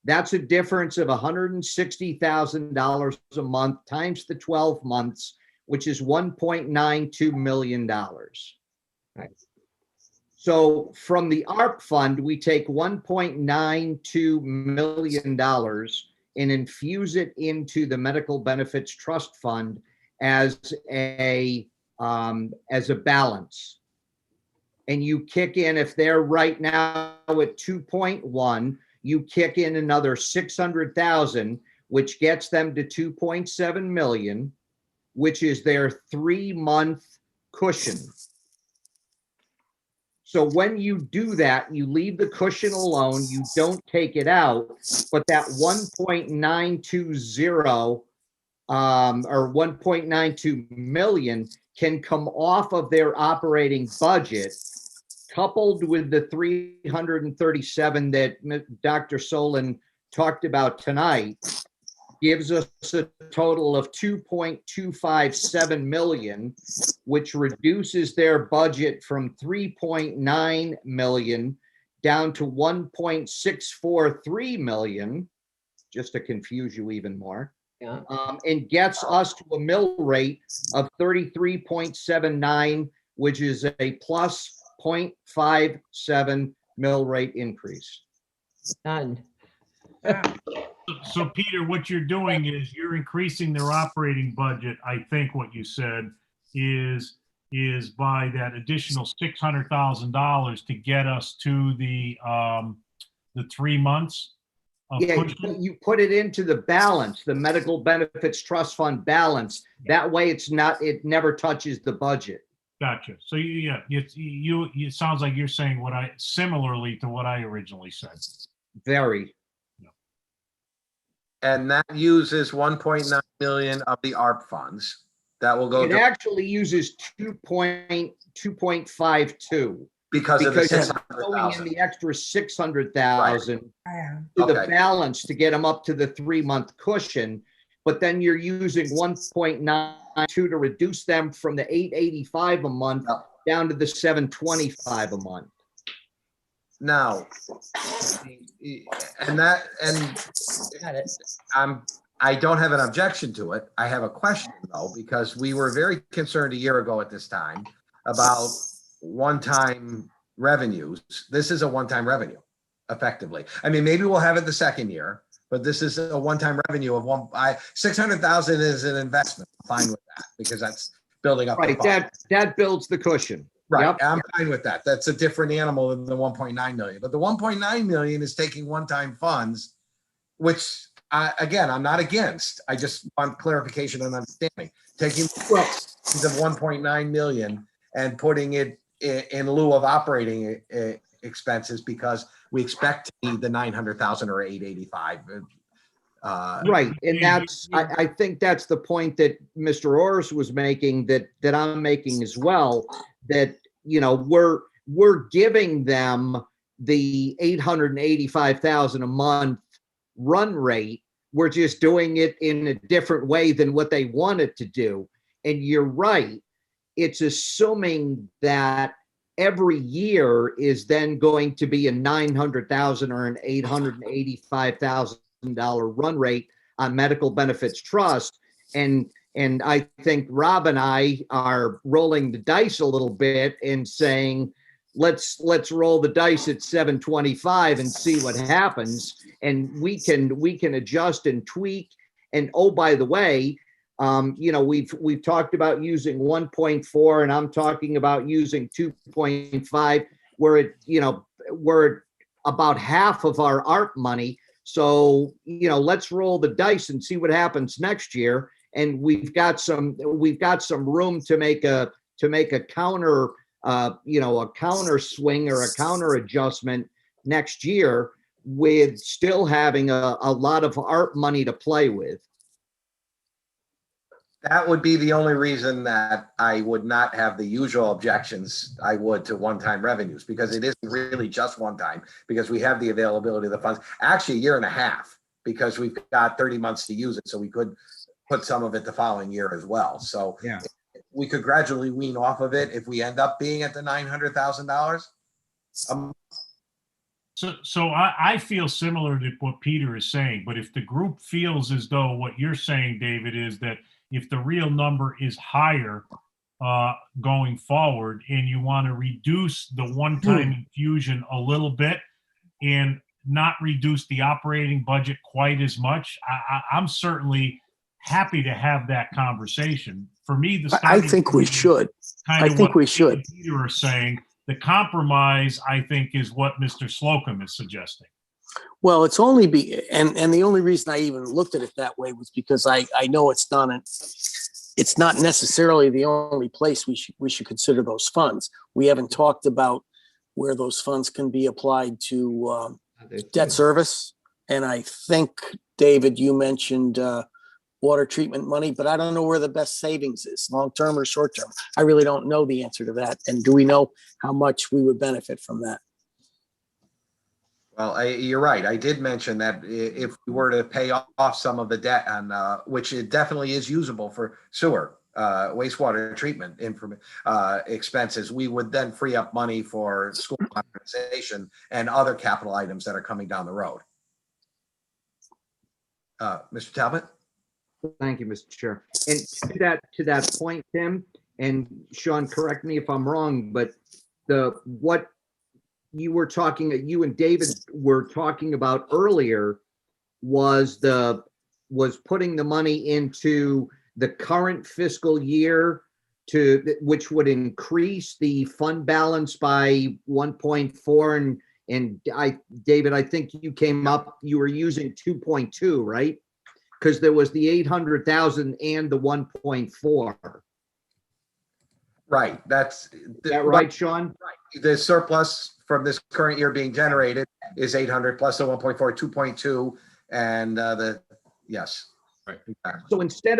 that's a difference of $160,000 a month times the 12 months, which is $1.92 million. Right. So from the ARP fund, we take $1.92 million and infuse it into the Medical Benefits Trust Fund as a balance. And you kick in, if they're right now at 2.1, you kick in another 600,000, which gets them to 2.7 million, which is their 3-month cushion. So when you do that, you leave the cushion alone, you don't take it out, but that 1.920 or 1.92 million can come off of their operating budget, coupled with the 337 that Dr. Solon talked about tonight, gives us a total of 2.257 million, which reduces their budget from 3.9 million down to 1.643 million, just to confuse you even more. Yeah. And gets us to a mill rate of 33.79, which is a plus 0.57 mill rate increase. Done. So Peter, what you're doing is you're increasing their operating budget. I think what you said is by that additional $600,000 to get us to the 3 months of Yeah, cushion. you put it into the balance, the Medical Benefits Trust Fund balance. That way it never touches the budget. Gotcha. So it sounds like you're saying similarly to what I originally said. Very. And that uses 1.9 million of the ARP funds. That will go It to, actually uses 2.52 because of the you're going 600,000. in the extra 600,000 to Okay. the balance to get them up to the 3-month cushion, but then you're using 1.92 to reduce them from the 885 a month down to the 725 a month. Now, Got it. I don't have an objection to it. I have a question though, because we were very concerned a year ago at this time about one-time revenues. This is a one-time revenue, effectively. I mean, maybe we'll have it the second year, but this is a one-time revenue of 600,000 is an investment. I'm fine with that because that's building up. Right, that builds the cushion. Right, Yep. I'm fine with that. That's a different animal than the 1.9 million. But the 1.9 million is taking one-time funds, which again, I'm not against. I just want clarification and understanding. Taking of 1.9 million and putting it in lieu of operating expenses because we expect to need the 900,000 or 885. Right, and I think that's the point that Mr. Orrs was making, that I'm making as well, that, we're giving them the 885,000 a month run rate. We're just doing it in a different way than what they wanted to do. And you're right, it's assuming that every year is then going to be a 900,000 or an $885,000 run rate on Medical Benefits Trust. And I think Rob and I are rolling the dice a little bit and saying, let's roll the dice at 725 and see what happens. And we can adjust and tweak. And oh, by the way, we've talked about using 1.4, and I'm talking about using 2.5, where we're about half of our ARP money. So, let's roll the dice and see what happens next year. And we've got some room to make a counter, a counter swing or a counter adjustment next year, with still having a lot of ARP money to play with. That would be the only reason that I would not have the usual objections I would to one-time revenues, because it isn't really just one time, because we have the availability of the funds, actually a year and a half, because we've got 30 months to use it. So we could put some of it the following year as well. So Yeah. we could gradually wean off of it if we end up being at the $900,000. So I feel similar to what Peter is saying, but if the group feels as though what you're saying, David, is that if the real number is higher going forward and you want to reduce the one-time infusion a little bit and not reduce the operating budget quite as much, I'm certainly happy to have that conversation. For me, the I think we should. I think we should. Peter is saying. The compromise, I think, is what Mr. Slocum is suggesting. Well, it's only and the only reason I even looked at it that way was because I know it's not necessarily the only place we should consider those funds. We haven't talked about where those funds can be applied to debt service. And I think, David, you mentioned water treatment money, but I don't know where the best savings is, long-term or short-term. I really don't know the answer to that. And do we know how much we would benefit from that? Well, you're right. I did mention that if we were to pay off some of the debt, on which it definitely is usable for sewer, wastewater treatment expenses, we would then free up money for school modernization and other capital items that are coming down the road. Mr. Talbot? Thank you, Mr. Chair. And to that point, Tim, and Sean, correct me if I'm wrong, but what you and David were talking about earlier was putting the money into the current fiscal year which would increase the fund balance by 1.4, and David, I think you were using 2.2, right? Because there was the 800,000 and the 1.4. Right. Is that right, Sean? Right. The surplus from this current year being generated is 800 plus the 1.4, 2.2, and yes. Right. So instead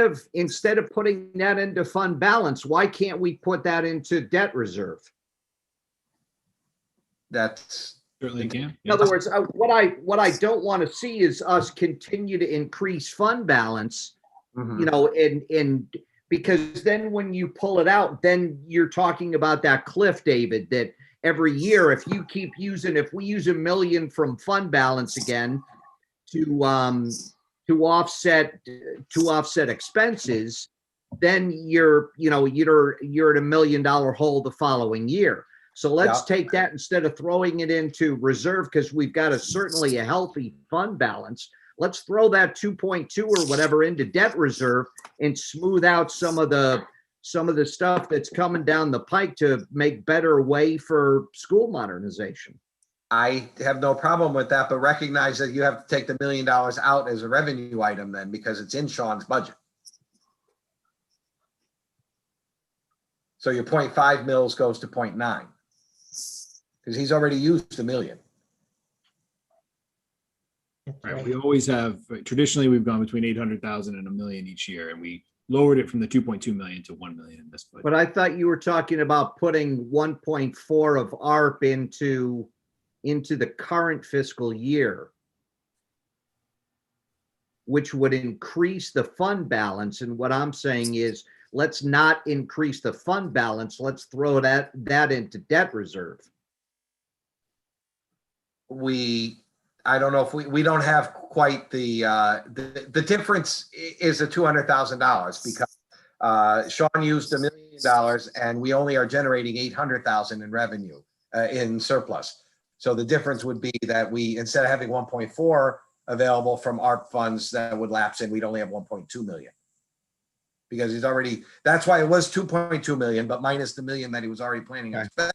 of putting that into fund balance, why can't we put that into debt reserve? Certainly can. In other words, what I don't want to see is us continue to increase fund balance, and because then when you pull it out, then you're talking about that cliff, David, that every year, if we use $1 million from fund balance again to offset expenses, then you're at $1 million hole the following year. So let's take that, instead of throwing it into reserve, because we've got certainly a healthy fund balance. Let's throw that 2.2 or whatever into debt reserve and smooth out some of the stuff that's coming down the pike to make better way for school modernization. I have no problem with that, but recognize that you have to take the $1 million out as a revenue item then, because it's in Sean's budget. So your 0.5 mils goes to 0.9. Because he's already used $1 million. Right. We always have, traditionally, we've gone between 800,000 and $1 million each year, and we lowered it from the 2.2 million to 1 million in this budget. But I thought you were talking about putting 1.4 of ARP into the current fiscal year, which would increase the fund balance. And what I'm saying is, let's not increase the fund balance. Let's throw that into debt reserve. I don't know if we don't have quite the difference is $200,000, because Sean used $1 million and we only are generating 800,000 in revenue in surplus. So the difference would be that we, instead of having 1.4 available from ARP funds that would lapse in, we'd only have 1.2 million. Because that's why it was 2.2 million, but minus the $1 million that he was already planning on spending.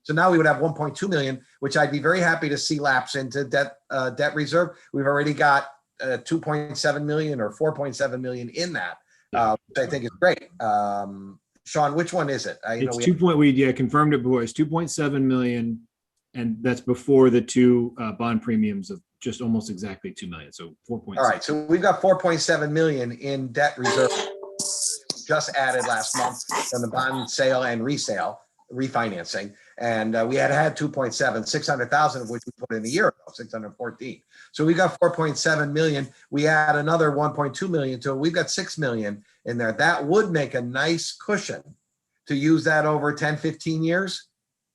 So now we would have 1.2 million, which I'd be very happy to see lapse into debt reserve. We've already got 2.7 million or 4.7 million in that, which I think is great. Sean, which one is it? It's we confirmed it before. It's 2.7 million, and that's before the two bond premiums of just almost exactly 2 million. So 4.7. All right, so we've got 4.7 million in debt reserve. just added last month from the bond sale and resale, refinancing. And we had 2.7, 600,000 of which we put in a year ago, 614. So we got 4.7 million. We add another 1.2 million to it. We've got 6 million in there. That would make a nice cushion to use that over 10, 15 years,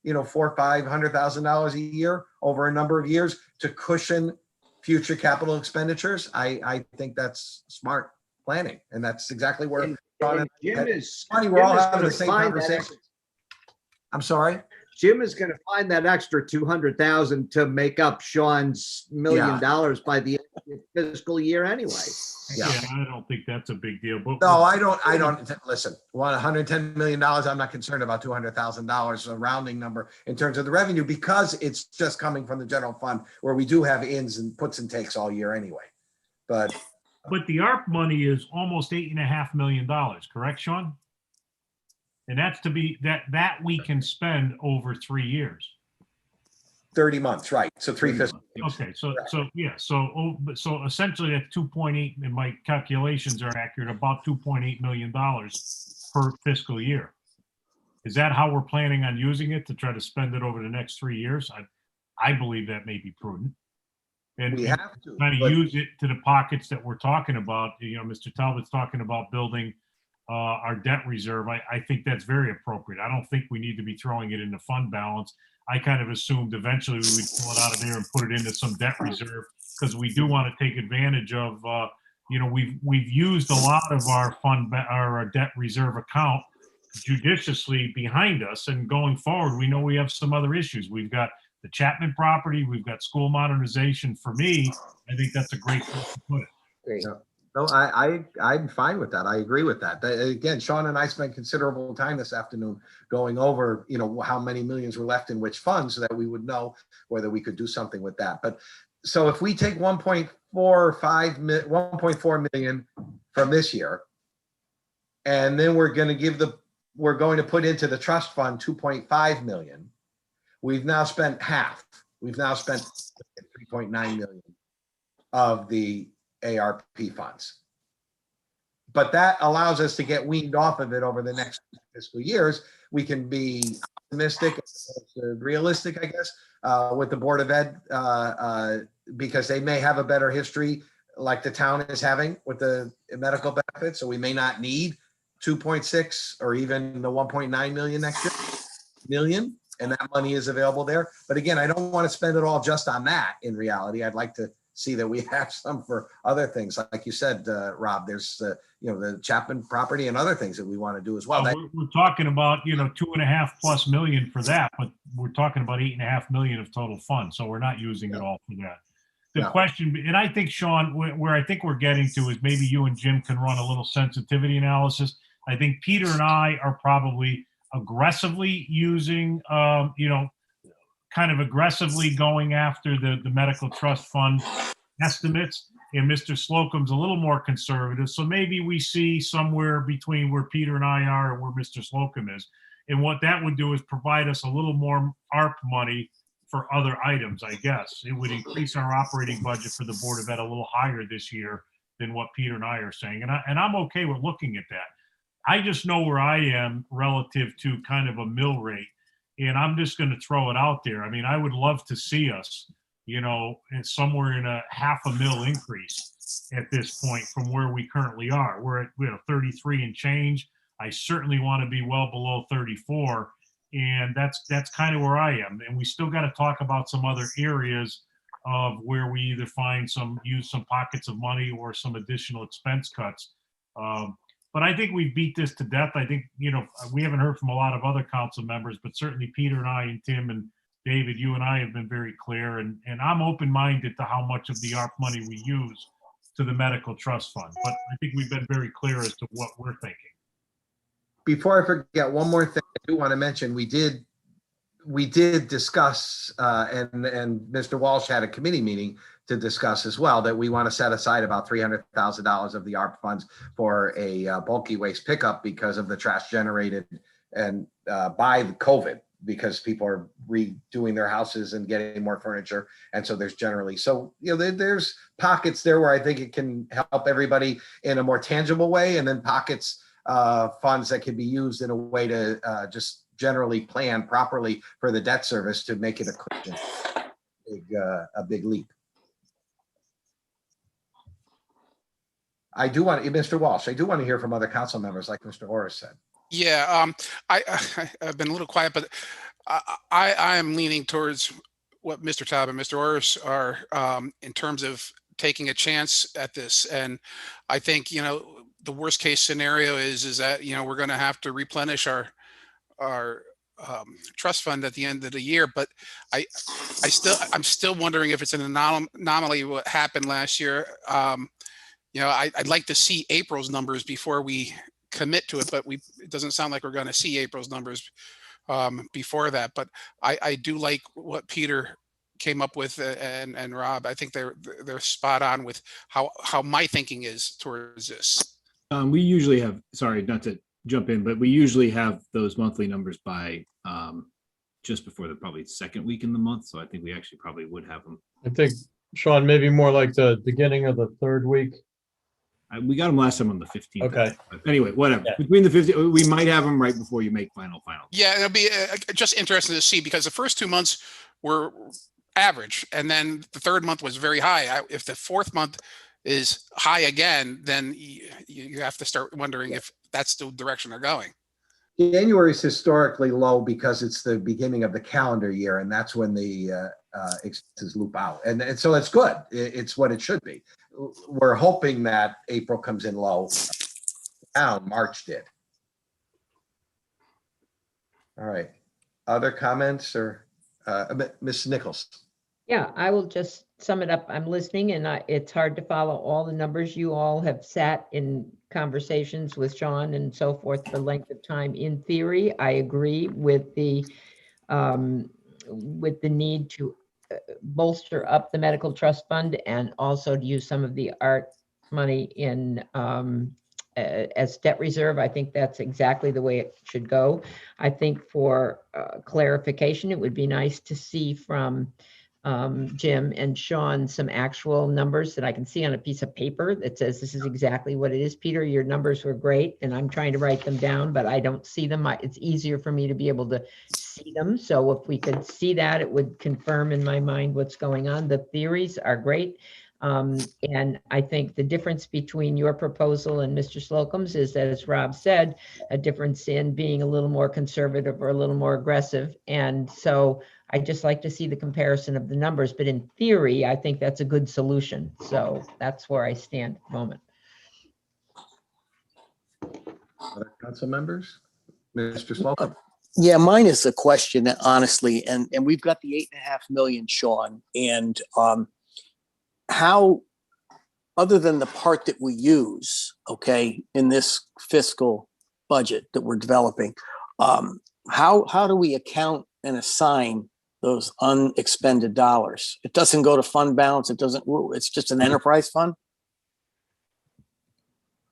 you know, $400,000-$500,000 a year over a number of years to cushion future capital expenditures. I think that's smart planning. And that's exactly where And Sean Jim and- is. funny, we're Jim all is having gonna the same find that conversation. I'm sorry. Jim is going to find that extra 200,000 to make up Sean's $1 million by the end of the fiscal year anyway. Yeah. I don't think that's a big deal, but. No, I don't, listen, $110 million, I'm not concerned about $200,000, a rounding number in terms of the revenue, because it's just coming from the general fund where we do have ins and puts and takes all year anyway. But the ARP money is almost $8.5 million, correct, Sean? And that's to be, that we can spend over 3 years. 30 months, right? So 3 fiscal years. Okay, so essentially that's 2.8, and my calculations are accurate, about $2.8 million per fiscal year. Is that how we're planning on using it, to try to spend it over the next 3 years? I believe that may be prudent. And We have to, kind but- of use it to the pockets that we're talking about. You know, Mr. Talbot's talking about building our debt reserve. I think that's very appropriate. I don't think we need to be throwing it into fund balance. I kind of assumed eventually we would pull it out of there and put it into some debt reserve, because we do want to take advantage of, you know, we've used a lot of our debt reserve account judiciously behind us, and going forward, we know we have some other issues. We've got the Chapman property, we've got school modernization. For me, I think that's a great place to put it. Great. No, I'm fine with that. I agree with that. Again, Sean and I spent considerable time this afternoon going over, you know, how many millions were left in which funds, so that we would know whether we could do something with that. But so if we take 1.4 million from this year, and then we're going to put into the trust fund 2.5 million. We've now spent half. We've now spent 3.9 million of the ARP funds. But that allows us to get weaned off of it over the next fiscal years. We can be optimistic, realistic, I guess, with the Board of Ed, because they may have a better history like the town is having with the medical benefits. So we may not need 2.6 or even the 1.9 million next year, and that money is available there. But again, I don't want to spend it all just on that. In reality, I'd like to see that we have some for other things. Like you said, Rob, there's you know, the Chapman property and other things that we want to do as well. We're talking about, you know, 2.5+ million for that, but we're talking about 8.5 million of total funds. So we're not using it all for that. The question, and I think, Sean, where I think we're getting to is maybe you and Jim can run a little sensitivity analysis. I think Peter and I are probably aggressively using, you know, kind of aggressively going after the medical trust fund estimates, and Mr. Slocum's a little more conservative. So maybe we see somewhere between where Peter and I are and where Mr. Slocum is. And what that would do is provide us a little more ARP money for other items, I guess. It would increase our operating budget for the Board of Ed a little higher this year than what Peter and I are saying. And I'm okay with looking at that. I just know where I am relative to kind of a mill rate. And I'm just going to throw it out there. I mean, I would love to see us, you know, somewhere in a $500,000 increase at this point from where we currently are. We're at 33 and change. I certainly want to be well below 34. And that's kind of where I am. And we still got to talk about some other areas of where we either use some pockets of money or some additional expense cuts. But I think we beat this to death. I think, you know, we haven't heard from a lot of other council members, but certainly Peter and I and Tim and David, you and I have been very clear. And I'm open-minded to how much of the ARP money we use to the medical trust fund. But I think we've been very clear as to what we're thinking. Before I forget, one more thing I do want to mention. We did discuss, and Mr. Walsh had a committee meeting to discuss as well, that we want to set aside about $300,000 of the ARP funds for a bulky waste pickup because of the trash generated and by the COVID, because people are redoing their houses and getting more furniture. And so there's generally, so, you know, there's pockets there where I think it can help everybody in a more tangible way. And then pockets funds that can be used in a way to just generally plan properly for the debt service to make it a cushion, a big leap. I do want, Mr. Walsh, I do want to hear from other council members, like Mr. Horace said. Yeah, I've been a little quiet, but I am leaning towards what Mr. Taub and Mr. Orris are in terms of taking a chance at this. And I think, the worst case scenario is that, we're going to have to replenish our trust fund at the end of the year. But I'm still wondering if it's an anomaly what happened last year. I'd like to see April's numbers before we commit to it, but it doesn't sound like we're going to see April's numbers before that. But I do like what Peter came up with and Rob. I think they're spot on with how my thinking is towards this. We usually have, sorry, not to jump in, but we usually have those monthly numbers by just before the probably second week in the month. So I think we actually probably would have them. I think, Sean, maybe more like the beginning of the third week. We got them last time on the 15th. Okay. But anyway, whatever. Yeah. Between the 50, we might have them right before you make final. Yeah, it'll be just interesting to see, because the first 2 months were average, and then the third month was very high. If the fourth month is high again, then you have to start wondering if that's the direction they're going. January is historically low because it's the beginning of the calendar year, and that's when the expenses loop out. And so it's good. It's what it should be. We're hoping that April comes in low. Down, March did. All right. Other comments or Ms. Nichols? Yeah, I will just sum it up. I'm listening, and it's hard to follow all the numbers. You all have sat in conversations with Sean and so forth for length of time. In theory, I agree with the need to bolster up the medical trust fund and also to use some of the art money in as debt reserve. I think that's exactly the way it should go. I think for clarification, it would be nice to see from Jim and Sean some actual numbers that I can see on a piece of paper that says this is exactly what it is. Peter, your numbers were great, and I'm trying to write them down, but I don't see them. It's easier for me to be able to see them. So if we could see that, it would confirm in my mind what's going on. The theories are great. And I think the difference between your proposal and Mr. Slocum's is that, as Rob said, a difference in being a little more conservative or a little more aggressive. And so I just like to see the comparison of the numbers, but in theory, I think that's a good solution. So that's where I stand at the moment. Other council members? Mr. Slocum? Yeah, mine is a question, honestly, and we've got the 8.5 million, Sean, and how, other than the part that we use, okay, in this fiscal budget that we're developing, how do we account and assign those unexpended dollars? It doesn't go to fund balance. It's just an enterprise fund.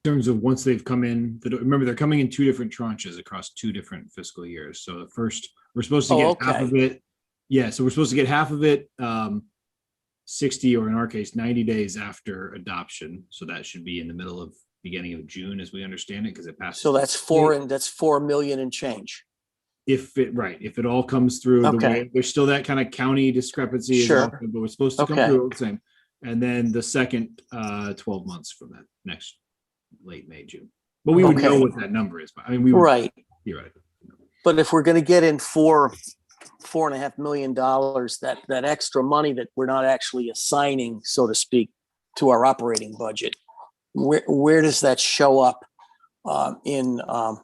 In terms of once they've come in, remember they're coming in 2 different tranches across 2 different fiscal years. So the first, we're supposed to get half of it. Yeah, so we're supposed to get half of it 60, or in our case, 90 days after adoption. So that should be in the beginning of June, as we understand it, because it passed. So that's 4 million and change. If it all comes through the way, there's still that kind of county discrepancy, Sure. but we're supposed to come through the same. And then the second 12 months from that, next late May, June. But we would know what that number is. I mean, we would theoretically. But if we're going to get in $4.5 million, that extra money that we're not actually assigning, so to speak, to our operating budget, where does that show up in the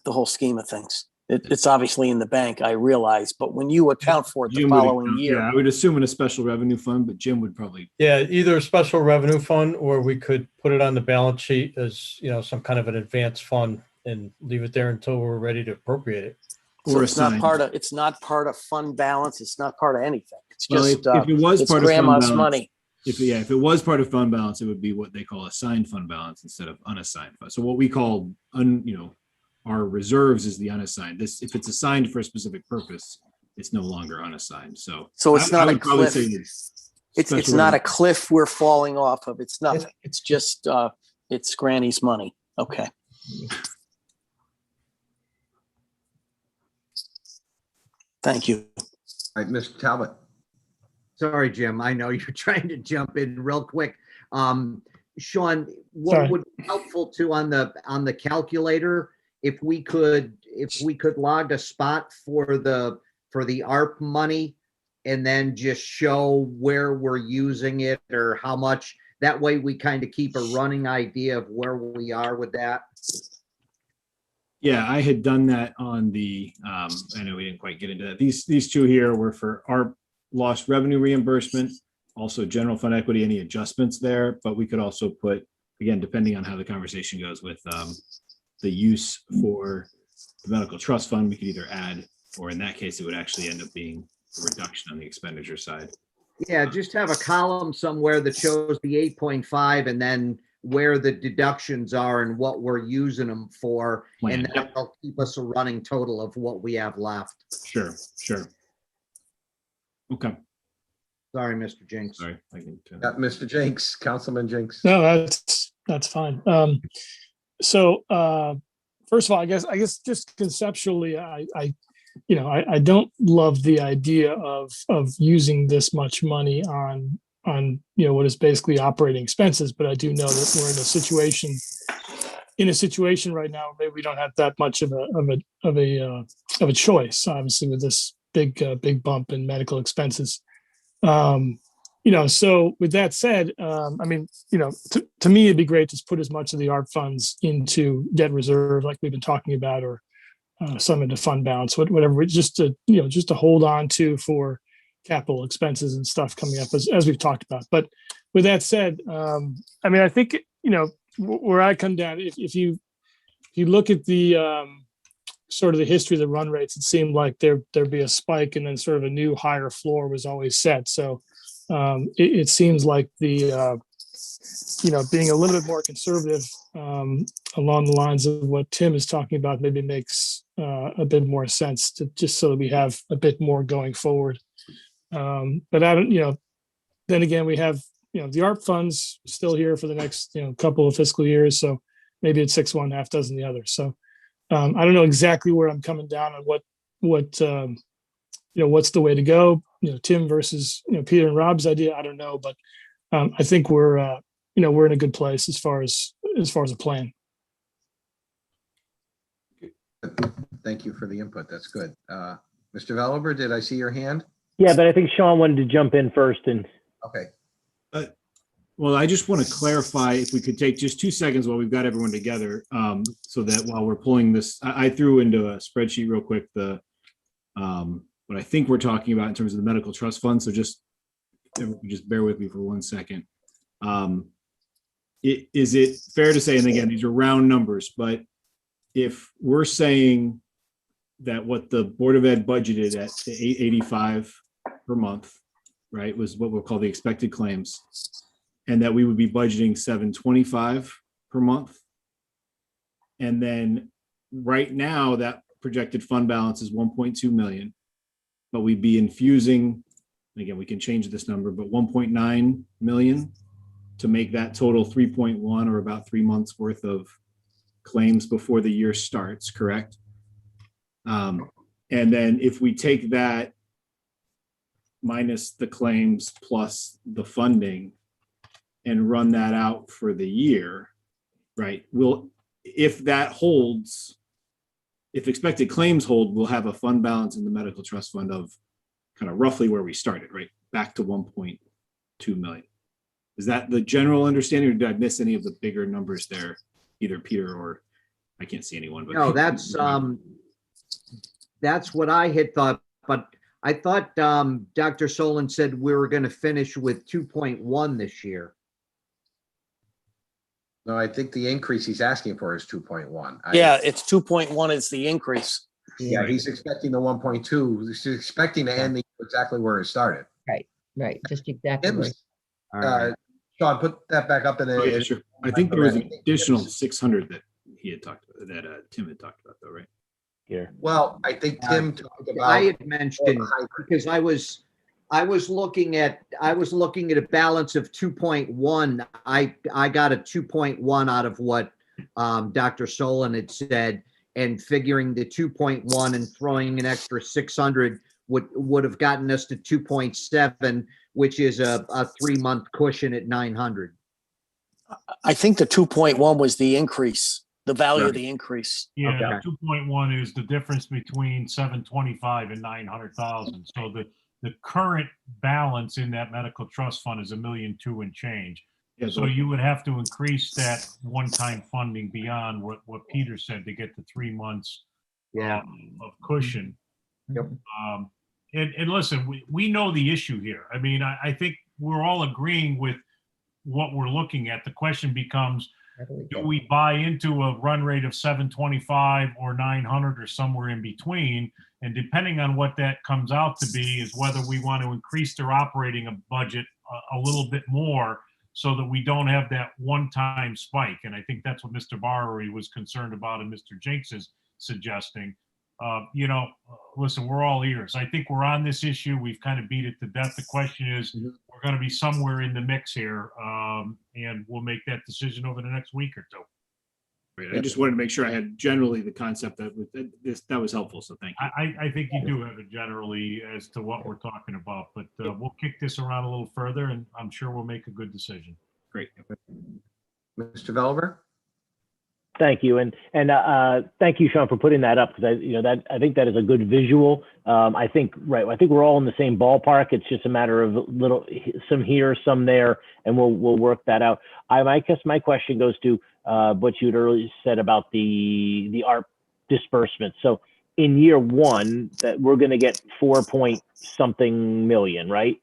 whole scheme of things? It's obviously in the bank, I realize, but when you account for it the following year. Yeah, I would assume in a special revenue fund, but Jim would probably. Yeah, either a special revenue fund, or we could put it on the balance sheet as, some kind of an advanced fund and leave it there until we're ready to appropriate it. So it's not part of fund balance. It's not part of anything. It's just if it was part grandma's of fund balance, money. If it was part of fund balance, it would be what they call assigned fund balance instead of unassigned fund. So what we call our reserves is the unassigned. If it's assigned for a specific purpose, it's no longer unassigned. So it's not a cliff. It's not a cliff we're falling off of. It's nothing. It's just it's Granny's money. Okay. Thank you. All right, Mr. Talbot. Sorry, Jim, I know you're trying to jump in real quick. Sean, what Sorry. would be helpful too on the calculator, if we could log a spot for the ARP money and then just show where we're using it or how much. That way we kind of keep a running idea of where we are with that. Yeah, I had done that on the, I know we didn't quite get into that. These two here were for our lost revenue reimbursement, also general fund equity, any adjustments there, but we could also put, again, depending on how the conversation goes with the use for the medical trust fund, we could either add, or in that case, it would actually end up being a reduction on the expenditure side. Yeah, just have a column somewhere that shows the 8.5 and then where the deductions are and what we're using them for. And that'll keep us a running total of what we have left. Sure. Okay. Sorry, Mr. Jinks. Sorry. I can Mr. Jinks, Councilman Jinks. No, that's fine. So first of all, I guess just conceptually, I don't love the idea of using this much money on what is basically operating expenses, but I do know that we're in a situation right now where maybe we don't have that much of a choice, obviously, with this big bump in medical expenses. So with that said, to me, it'd be great to put as much of the ARP funds into debt reserve, like we've been talking about, or some into fund balance, whatever, just to hold on to for capital expenses and stuff coming up, as we've talked about. But with that said, I think, where I come down, if you look at the sort of the history of the run rates, it seemed like there'd be a spike and then sort of a new higher floor was always set. So it seems like the being a little bit more conservative along the lines of what Tim is talking about maybe makes a bit more sense, to just so that we have a bit more going forward. But I don't, then again, we have, the ARP funds still here for the next, couple of fiscal years. So maybe it's 6 one, half dozen the other. So I don't know exactly where I'm coming down on what what's the way to go, Tim versus, Peter and Rob's idea. I don't know, but I think we're in a good place as far as a plan. Thank you for the input. That's good. Mr. Velover, did I see your hand? Yeah, but I think Sean wanted to jump in first and. Okay. Well, I just want to clarify, if we could take just 2 seconds while we've got everyone together, so that while we're pulling this, I threw into a spreadsheet real quick what I think we're talking about in terms of the medical trust fund. So just bear with me for 1 second. Is it fair to say, and again, these are round numbers, but if we're saying that what the Board of Ed budgeted at the 885 per month, right, was what we'll call the expected claims, and that we would be budgeting 725 per month. And then right now that projected fund balance is 1.2 million, but we'd be infusing, again, we can change this number, but 1.9 million to make that total 3.1, or about 3 months worth of claims before the year starts, correct? And then if we take that minus the claims plus the funding and run that out for the year, right? If that holds, if expected claims hold, we'll have a fund balance in the medical trust fund of kind of roughly where we started, right? Back to 1.2 million. Is that the general understanding, or did I miss any of the bigger numbers there? Either Peter or I can't see anyone, but no, that's what I had thought, but I thought Dr. Solon said we were going to finish with 2.1 this year. No, I think the increase he's asking for is 2.1. Yeah, it's 2.1 is the increase. Yeah, he's expecting the 1.2. He's expecting to end exactly where it started. Right, just exactly. Sean, put that back up. Sure. I think there was an additional 600 that he had talked about, that Tim had talked about, though, right? Here. Well, I think Tim talked about. I had mentioned, because I was looking at a balance of 2.1. I got a 2.1 out of what Dr. Solon had said, and figuring the 2.1 and throwing an extra 600 would have gotten us to 2.7, which is a 3-month cushion at 900. I think the 2.1 was the increase, the value of Right. the increase. Yeah, Okay. 2.1 is the difference between 725 and 900,000. So the current balance in that medical trust fund is 1.2 million and change. Yeah, So you would have to increase that one-time funding beyond what Peter said to get to 3 months Yeah. of cushion. Yep. And listen, we know the issue here. I mean, I think we're all agreeing with what we're looking at. The question becomes, do we buy into a run rate of 725 or 900 or somewhere in between? And depending on what that comes out to be is whether we want to increase their operating budget a little bit more so that we don't have that one-time spike. And I think that's what Mr. Barry was concerned about and Mr. Jinks is suggesting. Listen, we're all ears. I think we're on this issue. We've kind of beat it to death. The question is, we're going to be somewhere in the mix here, and we'll make that decision over the next week or two. Right. I just wanted to make sure I had generally the concept that was helpful. So thank you. I think you do have it generally as to what we're talking about, but we'll kick this around a little further, and I'm sure we'll make a good decision. Great. Mr. Velber? Thank you, and thank you, Sean, for putting that up, because I think that is a good visual. I think we're all in the same ballpark. It's just a matter of some here, some there, and we'll work that out. I guess my question goes to what you'd earlier said about the ARP disbursement. So in year one, that we're going to get 4-point-something million, right?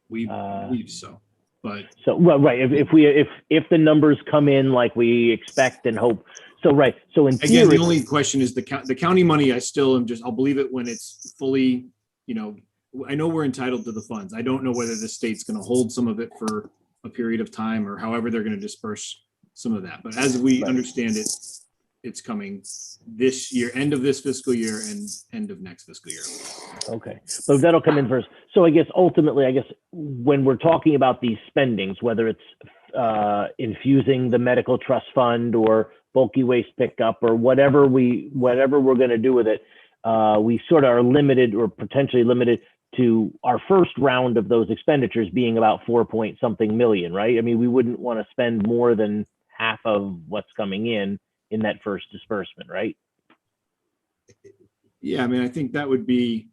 We believe so. But right, if the numbers come in like we expect and hope, so right, so in again, theory, the only question is the county money. I'll believe it when it's fully. I know we're entitled to the funds. I don't know whether the state's going to hold some of it for a period of time or however they're going to disperse some of that. But as we understand it, it's coming this year, end of this fiscal year and end of next fiscal year. Okay, but that'll come in first. So I guess ultimately, when we're talking about these spendings, whether it's infusing the medical trust fund or bulky waste pickup or whatever we're going to do with it, we sort of are limited or potentially limited to our first round of those expenditures being about 4-point-something million, right? I mean, we wouldn't want to spend more than half of what's coming in that first disbursement, right? Yeah, I mean, I think that would be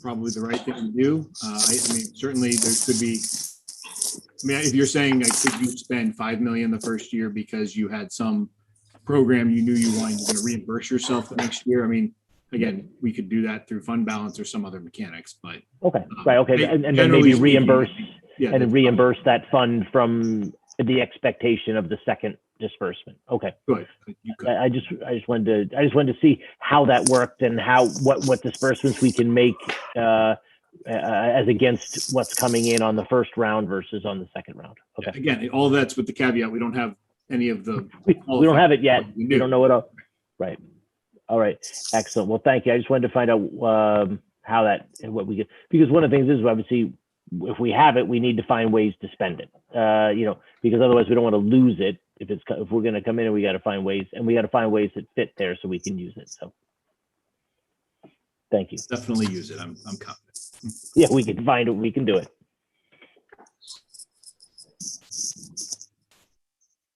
probably the right thing to do. I mean, certainly there could be. I mean, if you're saying could you spend $5 million the first year because you had some program you knew you wanted to reimburse yourself the next year? I mean, again, we could do that through fund balance or some other mechanics, but okay, right, okay, and then maybe reimburse reimburse that fund from the expectation of the second disbursement. Okay. Good. I just wanted to see how that worked and what disbursements we can make as against what's coming in on the first round versus on the second round. Okay. Again, all that's with the caveat we don't have any of the. We don't have it yet. We don't know what else. Right. All right. Excellent. Well, thank you. I just wanted to find out what we get, because one of the things is obviously if we have it, we need to find ways to spend it. Because otherwise we don't want to lose it. If we're going to come in and we got to find ways, that fit there so we can use it. So thank you. Definitely use it. I'm confident. Yeah, we can find it. We can do it.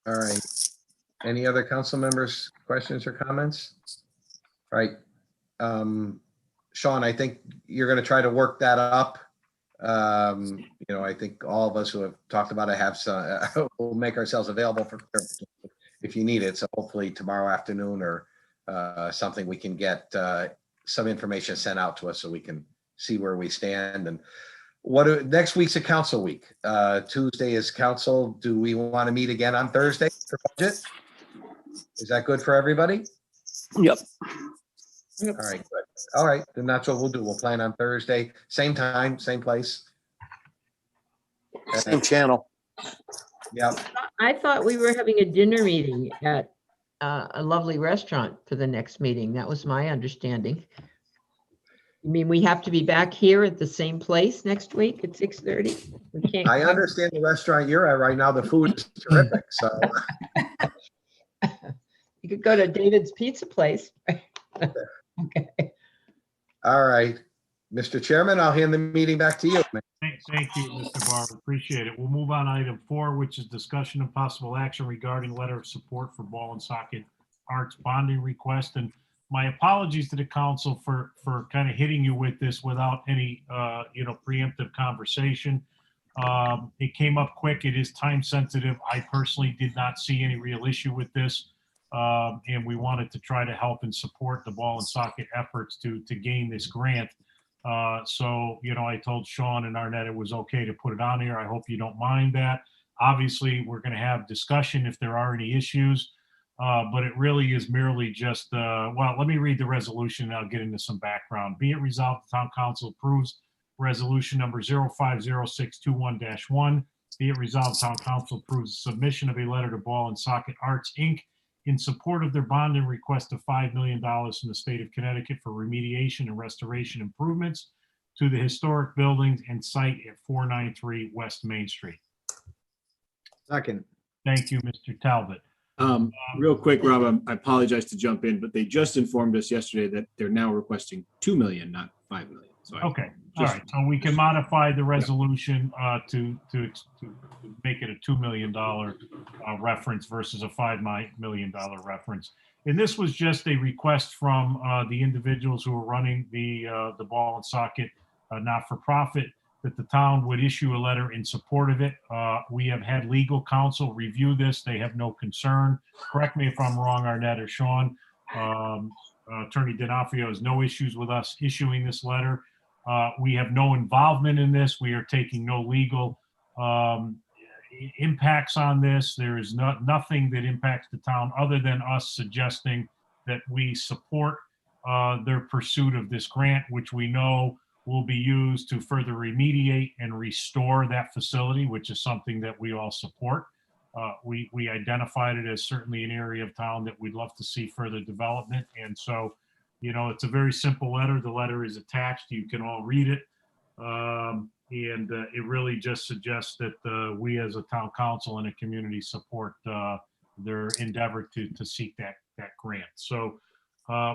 All right. Any other council members, questions or comments? All right. Sean, I think you're going to try to work that up. I think all of us who have talked about it have some, we'll make ourselves available for if you need it. So hopefully tomorrow afternoon or something, we can get some information sent out to us so we can see where we stand. And next week's a council week. Tuesday is council. Do we want to meet again on Thursday for budget? Is that good for everybody? Yep. All right, good. All right, then that's what we'll do. We'll plan on Thursday, same time, same place. Same channel. Yeah. I thought we were having a dinner meeting at a lovely restaurant for the next meeting. That was my understanding. You mean we have to be back here at the same place next week at 6:30? We can't. I understand the restaurant you're at right now, the food is terrific, so. You could go to David's Pizza Place. Okay. All right. Mr. Chairman, I'll hand the meeting back to you. Thank you, Mr. Barr. Appreciate it. We'll move on to item 4, which is discussion and possible action regarding letter of support for ball and socket arts bonding request. And my apologies to the council for kind of hitting you with this without any, preemptive conversation. It came up quick. It is time sensitive. I personally did not see any real issue with this. And we wanted to try to help and support the ball and socket efforts to gain this grant. So, I told Sean and Arnett it was okay to put it on here. I hope you don't mind that. Obviously, we're going to have discussion if there are any issues, but it really is merely just, let me read the resolution and I'll get into some background. Be it resolved, the town council approves resolution number 050621-1. Be it resolved, town council approves the submission of a letter to Ball and Socket Arts, Inc. in support of their bonding request of $5 million from the state of Connecticut for remediation and restoration improvements to the historic buildings and site at 493 West Main Street. Second. Thank you, Mr. Talbot. Real quick, Rob, I apologize to jump in, but they just informed us yesterday that they're now requesting 2 million, not 5 million. So Okay, all right, so we can modify the resolution to make it a $2 million reference versus a $5 million reference. And this was just a request from the individuals who are running the ball and socket not-for-profit, that the town would issue a letter in support of it. We have had legal counsel review this. They have no concern. Correct me if I'm wrong, Arnett or Sean. Attorney D'Onofrio has no issues with us issuing this letter. We have no involvement in this. We are taking no legal impacts on this. There is nothing that impacts the town other than us suggesting that we support their pursuit of this grant, which we know will be used to further remediate and restore that facility, which is something that we all support. We identified it as certainly an area of town that we'd love to see further development. And so, it's a very simple letter. The letter is attached. You can all read it. And it really just suggests that we as a town council and a community support their endeavor to seek that grant. So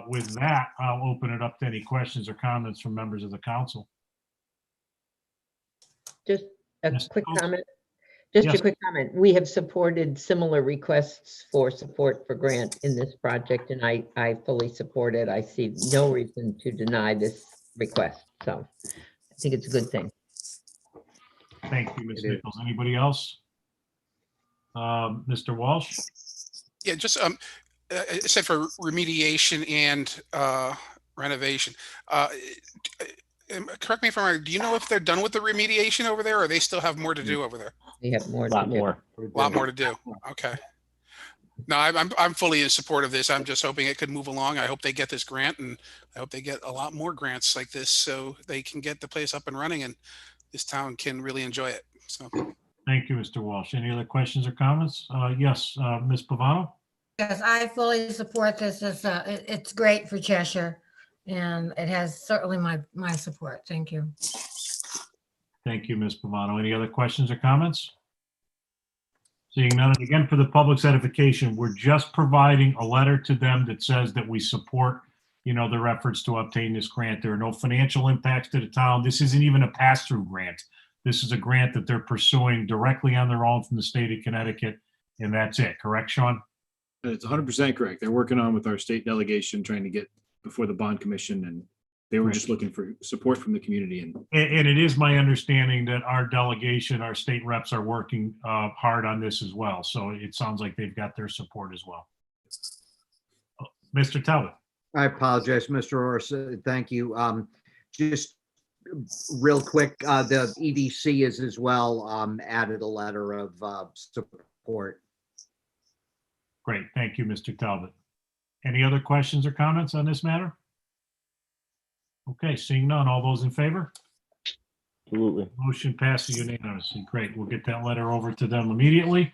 with that, I'll open it up to any questions or comments from members of the council. Just a Yes, quick Council. comment. Just a Yes. quick comment. We have supported similar requests for support for grant in this project, and I fully support it. I see no reason to deny this request. So I think it's a good thing. Thank you, Ms. It is. Nichols. Anybody else? Mr. Walsh? Yeah, just it said for remediation and renovation. Correct me if I'm wrong. Do you know if they're done with the remediation over there, or they still have more to do over there? We have more A to lot do. more. A lot more to do. Okay. No, I'm fully in support of this. I'm just hoping it could move along. I hope they get this grant, and I hope they get a lot more grants like this so they can get the place up and running and this town can really enjoy it. So Thank you, Mr. Walsh. Any other questions or comments? Yes, Ms. Pavano? Yes, I fully support this. It's great for Cheshire, and it has certainly my support. Thank you. Thank you, Ms. Pavano. Any other questions or comments? Seeing none, and again, for the public's edification, we're just providing a letter to them that says that we support, their efforts to obtain this grant. There are no financial impacts to the town. This isn't even a pass-through grant. This is a grant that they're pursuing directly on their own from the state of Connecticut, and that's it. Correct, Sean? it's 100% correct. They're working on with our state delegation, trying to get before the bond commission, and they were just looking for support from the community. And it is my understanding that our delegation, our state reps are working hard on this as well. So it sounds like they've got their support as well. Mr. Talbot. I apologize, Mr. Orris. Thank you. Just real quick, the EDC is as well added a letter of support. Great. Thank you, Mr. Talbot. Any other questions or comments on this matter? Okay, seeing none. All those in favor? Absolutely. Motion passes unanimously. Great. We'll get that letter over to them immediately.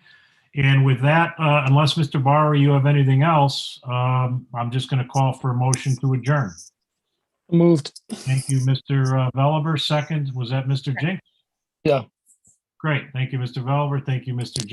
And with that, unless Mr. Barr, you have anything else, I'm just going to call for a motion to adjourn. Moved. Thank you, Mr. Veliver. Second, was that Mr. Jinks? Yeah. Great. Thank you, Mr. Veliver. Thank you, Mr. Jinks.